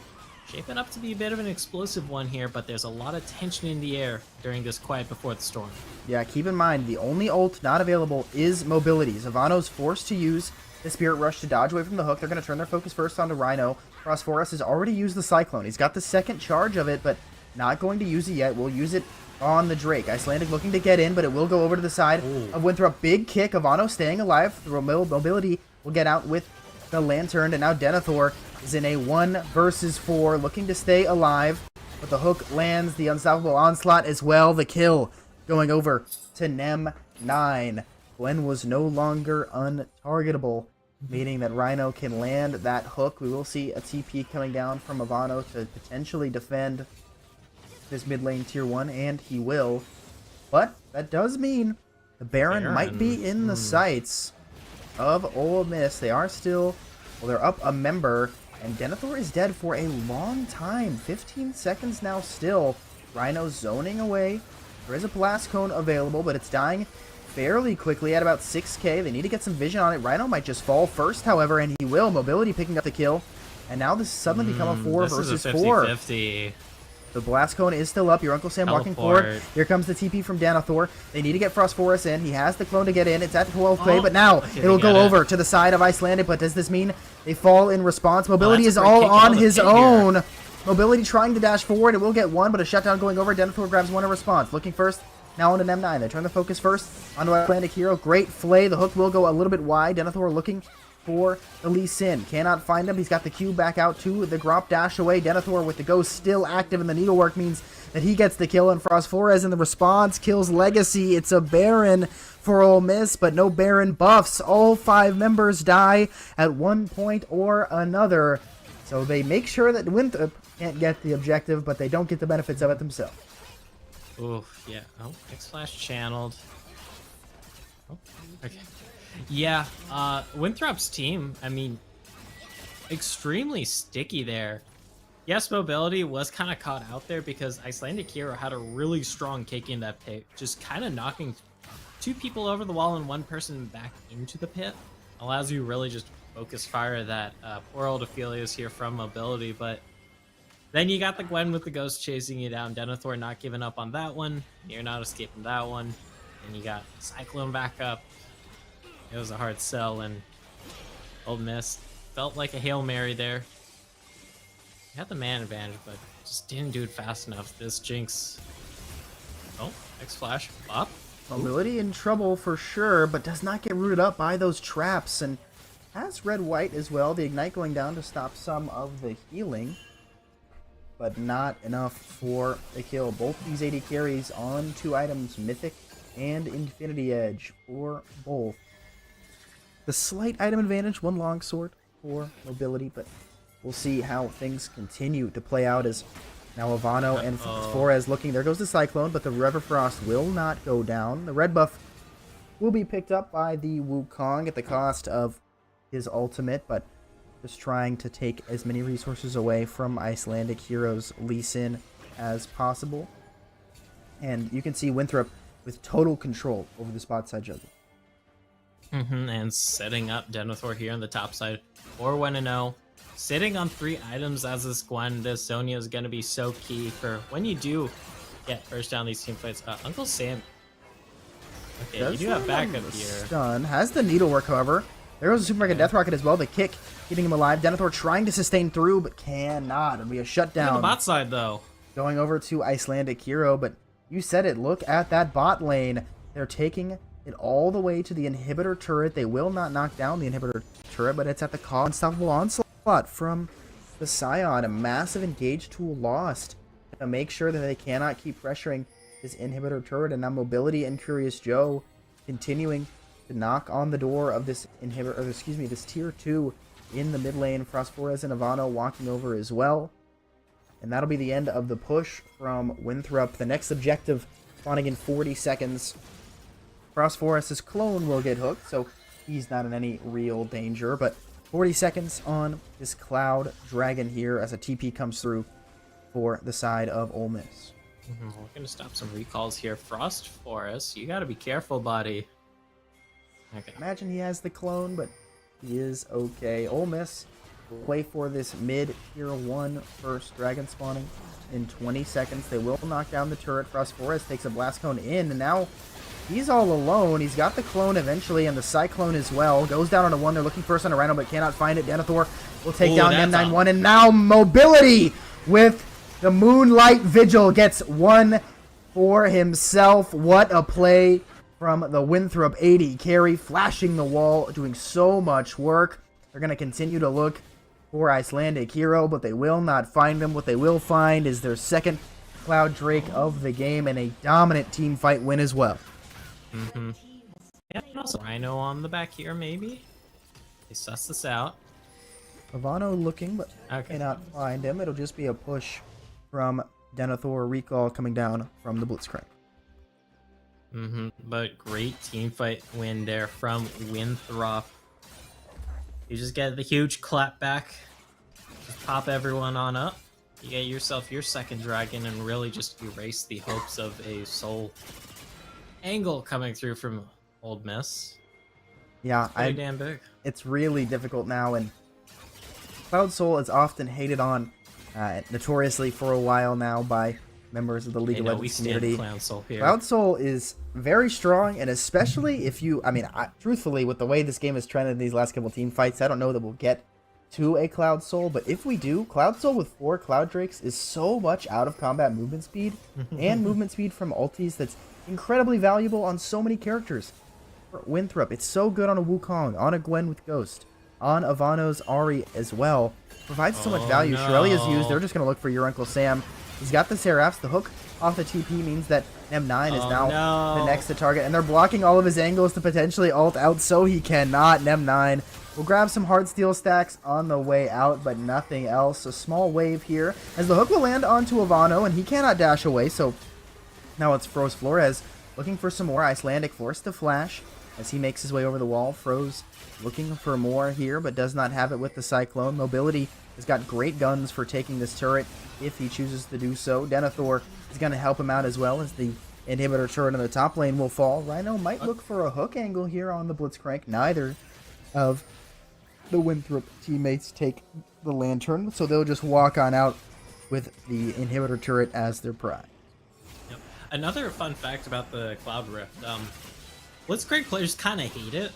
shaping up to be a bit of an explosive one here, but there's a lot of tension in the air during this quiet before the storm. Yeah, keep in mind the only ult not available is Mobility. Zavano's forced to use the Spirit Rush to dodge away from the hook. They're going to turn their focus first onto Rhino. Frostforez has already used the Cyclone. He's got the second charge of it, but not going to use it yet. We'll use it on the Drake. Icelandic looking to get in, but it will go over to the side of Winthrop. Big kick. Avano staying alive. The Mobility will get out with the Lantern, and now Denethor is in a 1 versus 4, looking to stay alive, but the hook lands. The Unstoppable Onslaught as well. The kill going over to Nem9. Gwen was no longer untargetable, meaning that Rhino can land that hook. We will see a TP coming down from Avano to potentially defend this mid lane tier 1, and he will. But that does mean the Baron might be in the sights of Ole Miss. They are still, well, they're up a member, and Denethor is dead for a long time. 15 seconds now still. Rhino zoning away. There is a blast cone available, but it's dying fairly quickly at about 6k. They need to get some vision on it. Rhino might just fall first, however, and he will. Mobility picking up the kill. And now this has suddenly become a 4 versus 4. 50-50. The blast cone is still up. Your Uncle Sam walking forward. Here comes the TP from Denethor. They need to get Frostforest in. He has the clone to get in. It's at 12k, but now it'll go over to the side of Icelandic. But does this mean they fall in response? Mobility is all on his own. Mobility trying to dash forward. It will get one, but a shutdown going over. Denethor grabs one in response. Looking first now on an M9. They turn the focus first onto Icelandic Hero. Great flay. The hook will go a little bit wide. Denethor looking for the Lee Sin. Cannot find him. He's got the Q back out to the Grop dash away. Denethor with the Ghost still active, and the needlework means that he gets the kill, and Frost Flores in the response kills Legacy. It's a Baron for Ole Miss, but no Baron buffs. All 5 members die at one point or another. So they make sure that Winthrop can't get the objective, but they don't get the benefits of it themselves. Oof, yeah. Oh, X-Flash channeled. Oh, okay. Yeah, Winthrop's team, I mean, extremely sticky there. Yes, mobility was kind of caught out there because Icelandic Hero had a really strong kick in that pit, just kind of knocking 2 people over the wall and 1 person back into the pit. Allows you really just focus fire that poor old Ophelia's here from mobility, but then you got the Gwen with the Ghost chasing you down. Denethor not giving up on that one. You're not escaping that one. And you got Cyclone back up. It was a hard sell, and Ole Miss felt like a Hail Mary there. You had the man advantage, but just didn't do it fast enough. This Jinx. Oh, X-Flash. Up. Mobility in trouble for sure, but does not get rooted up by those traps, and has red-white as well. The Ignite going down to stop some of the healing, but not enough for the kill. Both these 80 carries on 2 items, Mythic and Infinity Edge for both. The slight item advantage, 1 longsword for mobility, but we'll see how things continue to play out as now Ivano and Flores looking. There goes the Cyclone, but the Reverfrost will not go down. The red buff will be picked up by the Wukong at the cost of his ultimate, but just trying to take as many resources away from Icelandic Hero's Lee Sin as possible. And you can see Winthrop with total control over the spot side jungle. And setting up Denethor here on the top side for 1-0. Sitting on 3 items as this Gwen, this Zonia is going to be so key for when you do get first down these team fights. Uncle Sam. Okay, you do have backup here. Stun. Has the needlework, however. There goes the Supermarket Death Rocket as well. The kick keeping him alive. Denethor trying to sustain through, but cannot. It'll be a shutdown. On the bot side, though. Going over to Icelandic Hero, but you said it. Look at that bot lane. They're taking it all the way to the inhibitor turret. They will not knock down the inhibitor turret, but it's at the cost. Unstoppable onslaught from the Scion. A massive engage tool lost to make sure that they cannot keep pressuring this inhibitor turret. And now Mobility and Curious Joe continuing to knock on the door of this inhibitor, or excuse me, this tier 2 in the mid lane. Frostforest and Ivano walking over as well. And that'll be the end of the push from Winthrop. The next objective spawning in 40 seconds. Frostforest's clone will get hooked, so he's not in any real danger. But 40 seconds on this Cloud Dragon here as a TP comes through for the side of Ole Miss. We're going to stop some recalls here. Frostforest, you got to be careful, buddy. Okay. Imagine he has the clone, but he is okay. Ole Miss will play for this mid tier 1 first dragon spawning in 20 seconds. They will knock down the turret. Frostforest takes a blast cone in, and now he's all alone. He's got the clone eventually, and the Cyclone as well. Goes down on a 1. They're looking first on a Rhino, but cannot find it. Denethor will take down M91, and now Mobility with the Moonlight Vigil gets 1 for himself. What a play from the Winthrop 80 carry, flashing the wall, doing so much work. They're going to continue to look for Icelandic Hero, but they will not find him. What they will find is their second Cloud Drake of the game and a dominant team fight win as well. Yeah, and also Rhino on the back here, maybe. They suss this out. Ivano looking, but cannot find him. It'll just be a push from Denethor. Recall coming down from the Blitzcrank. But great team fight win there from Winthrop. You just get the huge clap back. Just pop everyone on up. You get yourself your second dragon and really just erase the hopes of a soul angle coming through from Old Miss. Yeah, Pretty damn big. it's really difficult now, and Cloud Soul is often hated on notoriously for a while now by members of the League of Legends community. Cloud Soul here. Cloud Soul is very strong, and especially if you, truthfully, with the way this game has trended in these last couple team fights, I don't know that we'll get to a Cloud Soul, but if we do, Cloud Soul with 4 Cloud Drakes is so much out of combat movement speed and movement speed from ultis that's incredibly valuable on so many characters. For Winthrop, it's so good on a Wukong, on a Gwen with Ghost, on Ivano's Ahri as well. Provides so much value. No. Shirelia's used. They're just going to look for your Uncle Sam. He's got the Seraphs. The hook off the TP means that M9 is now the next to target. And they're blocking all of his angles to potentially ult out, so he cannot. M9 will grab some Heartsteel stacks on the way out, but nothing else. A small wave here as the hook will land onto Ivano, and he cannot dash away. So now it's Froze Flores looking for some more. Icelandic forced to flash as he makes his way over the wall. Froze looking for more here, but does not have it with the Cyclone. Mobility has got great guns for taking this turret if he chooses to do so. Denethor is going to help him out as well as the inhibitor turret in the top lane will fall. Rhino might look for a hook angle here on the Blitzcrank. Neither of the Winthrop teammates take the lantern, so they'll just walk on out with the inhibitor turret as their prize. Yep. Another fun fact about the Cloud Rift, Blitzcrank players kind of hate it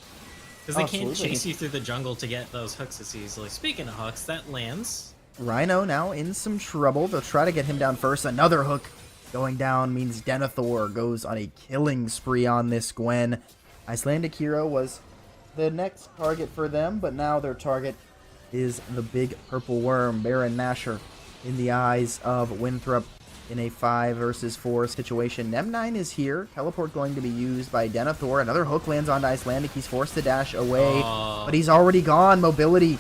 because they can't chase you through the jungle to get those hooks as easily. Speaking of hooks, that lands. Rhino now in some trouble. They'll try to get him down first. Another hook going down means Denethor goes on a killing spree on this Gwen. Icelandic Hero was the next target for them, but now their target is the big purple worm, Baron Nashor, in the eyes of Winthrop in a 5 versus 4 situation. Nem9 is here. Teleport going to be used by Denethor. Another hook lands onto Icelandic. He's forced to dash away, but he's already gone. Mobility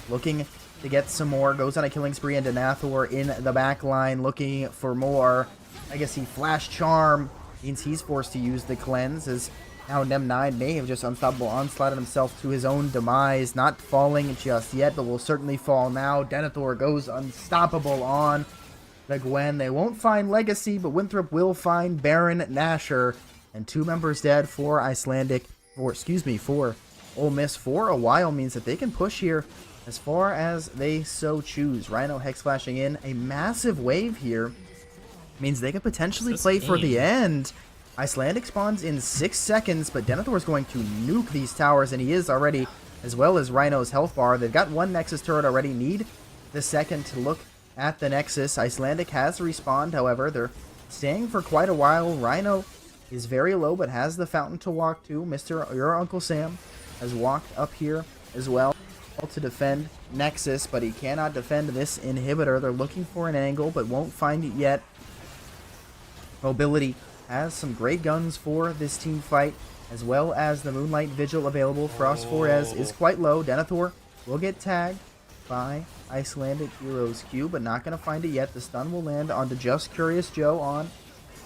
looking to get some more. Goes on a killing spree, and Denethor in the back line looking for more. I guess he flash charm means he's forced to use the cleanse, as now Nem9 may have just unstoppable onslaughted himself to his own demise. Not falling just yet, but will certainly fall now. Denethor goes unstoppable on the Gwen. They won't find Legacy, but Winthrop will find Baron Nashor. And 2 members dead for for Ole Miss for a while means that they can push here as far as they so choose. Rhino Hex flashing in. A massive wave here means they could potentially play for the end. Icelandic spawns in 6 seconds, but Denethor is going to nuke these towers, and he is already, as well as Rhino's health bar. They've got 1 Nexus turret already. Need the second to look at the Nexus. Icelandic has respawned, however. They're staying for quite a while. Rhino is very low, but has the fountain to walk to. Your Uncle Sam has walked up here as well to defend Nexus, but he cannot defend this inhibitor. They're looking for an angle, but won't find it yet. Mobility has some great guns for this team fight, as well as the Moonlight Vigil available. Frost Flores is quite low. Denethor will get tagged by Icelandic Hero's Q, but not going to find it yet. The stun will land onto Just Curious Joe on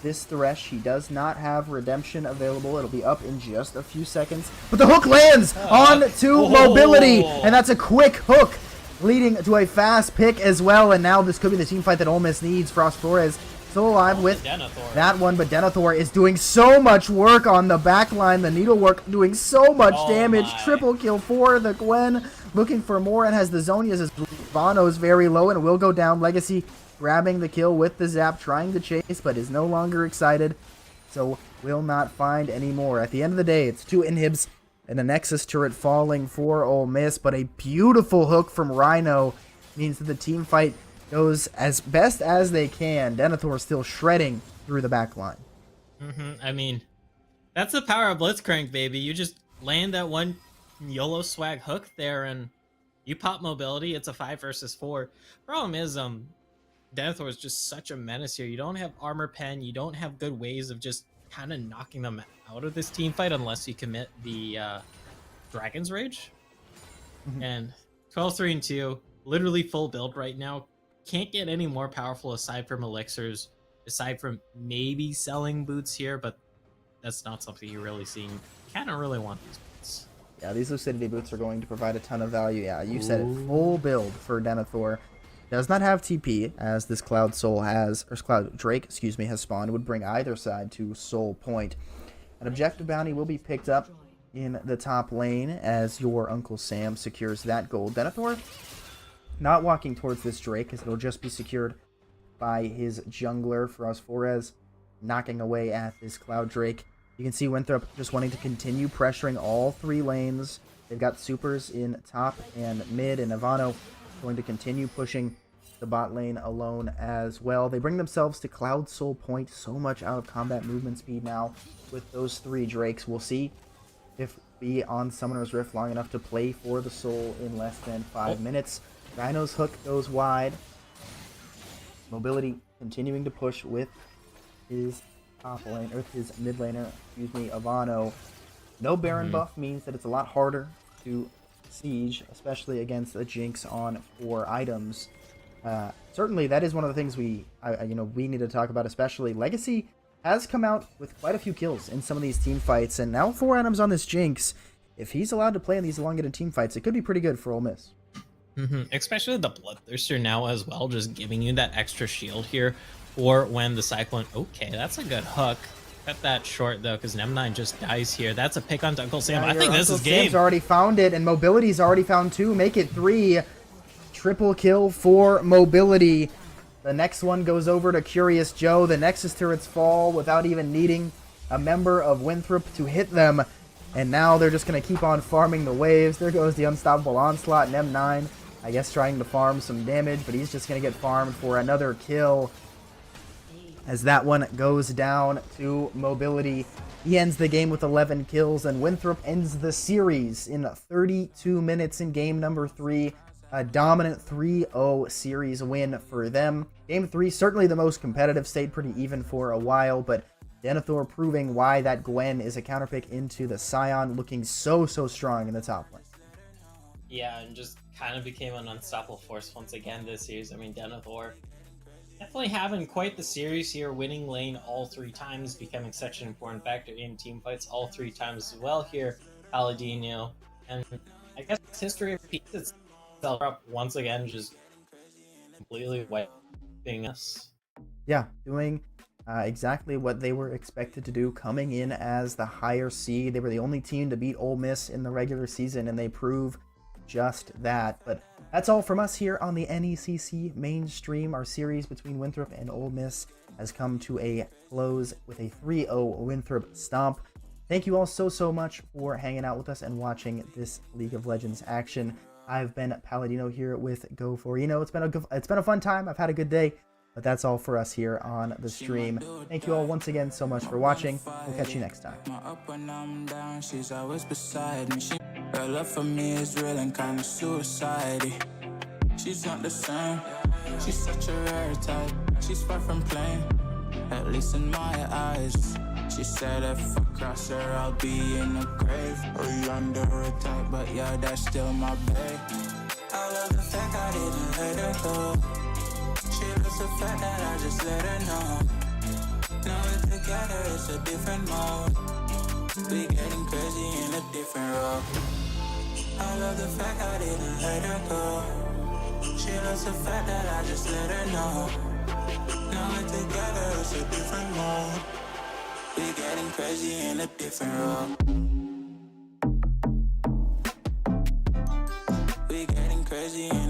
this Thresh. He does not have Redemption available. It'll be up in just a few seconds. But the hook lands on to Mobility, and that's a quick hook, leading to a fast pick as well. And now this could be the team fight that Ole Miss needs. Frost Flores still alive with that one, but Denethor is doing so much work on the back line. The needlework doing so much damage. Triple kill for the Gwen. Looking for more and has the Zonias as Bono's very low and will go down. Legacy grabbing the kill with the zap, trying to chase, but is no longer excited, so will not find any more. At the end of the day, it's 2 inhibs and a Nexus turret falling for Ole Miss, but a beautiful hook from Rhino means that the team fight goes as best as they can. Denethor still shredding through the back line. I mean, that's the power of Blitzcrank, baby. You just land that one YOLO swag hook there and you pop Mobility. It's a 5 versus 4. Problem is, Denethor is just such a menace here. You don't have armor pen. You don't have good ways of just kind of knocking them out of this team fight unless you commit the Dragon's Rage. And 12-3-2, literally full build right now. Can't get any more powerful aside from elixirs, aside from maybe selling boots here, but that's not something you're really seeing. Kind of really want these boots. Yeah, these Lucidity boots are going to provide a ton of value. Yeah, you said it. Full build for Denethor. Does not have TP, as this Cloud Soul has, or Cloud Drake, excuse me, has spawned. It would bring either side to Soul Point. An objective bounty will be picked up in the top lane as your Uncle Sam secures that gold. Denethor not walking towards this Drake, as it'll just be secured by his jungler, Frostforez, knocking away at this Cloud Drake. You can see Winthrop just wanting to continue pressuring all 3 lanes. They've got supers in top and mid, and Ivano going to continue pushing the bot lane alone as well. They bring themselves to Cloud Soul Point, so much out of combat movement speed now with those 3 Drakes. We'll see if we on Summoner's Rift long enough to play for the soul in less than 5 minutes. Rhino's hook goes wide. Mobility continuing to push with his top lane, or his mid laner, excuse me, Ivano. No Baron buff means that it's a lot harder to siege, especially against a Jinx on 4 items. Certainly, that is one of the things we need to talk about, especially Legacy has come out with quite a few kills in some of these team fights, and now 4 items on this Jinx. If he's allowed to play in these elongated team fights, it could be pretty good for Ole Miss. Especially the Bloodthirster now as well, just giving you that extra shield here, or when the Cyclone. Okay, that's a good hook. Cut that short though, because Nem9 just dies here. That's a pick on Uncle Sam. I think this is game. Sam's already found it, and Mobility's already found 2. Make it 3. Triple kill for Mobility. The next one goes over to Curious Joe. The Nexus turrets fall without even needing a member of Winthrop to hit them. And now they're just going to keep on farming the waves. There goes the Unstoppable Onslaught. And M9, I guess, trying to farm some damage, but he's just going to get farmed for another kill. As that one goes down to Mobility. He ends the game with 11 kills, and Winthrop ends the series in 32 minutes in game number 3. A dominant 3-0 series win for them. Game 3, certainly the most competitive, stayed pretty even for a while, but Denethor proving why that Gwen is a counterpick into the Scion, looking so strong in the top lane. Yeah, and just kind of became an unstoppable force once again this series. I mean, Denethor definitely having quite the series here, winning lane all 3 times, becoming such an important factor in team fights all 3 times as well here, Paladino. And I guess history repeats itself up once again, just completely wiping us. Yeah, doing exactly what they were expected to do, coming in as the higher seed. They were the only team to beat Ole Miss in the regular season, and they prove just that. But that's all from us here on the NECC mainstream. Our series between Winthrop and Ole Miss has come to a close with a 3-0 Winthrop stomp. Thank you all so much for hanging out with us and watching this League of Legends action. I've been Paladino here with Go4. It's been a fun time. I've had a good day. But that's all for us here on the stream. Thank you all once again so much for watching. We'll catch you next time. Up when I'm down, she's always beside me. Her love for me is real and kind of suicide-y. She's not the same. She's such a rare type. She's far from plain, at least in my eyes. She said if I cross her, I'll be in the grave or under attack. But yeah, that's still my babe. I love the fact I didn't let her go. She loves the fact that I just let her know. Now we're together, it's a different mode. We getting crazy in a different role. I love the fact I didn't let her go. She loves the fact that I just let her know. Now we're together, it's a different mode. We getting crazy in a different role. We getting crazy in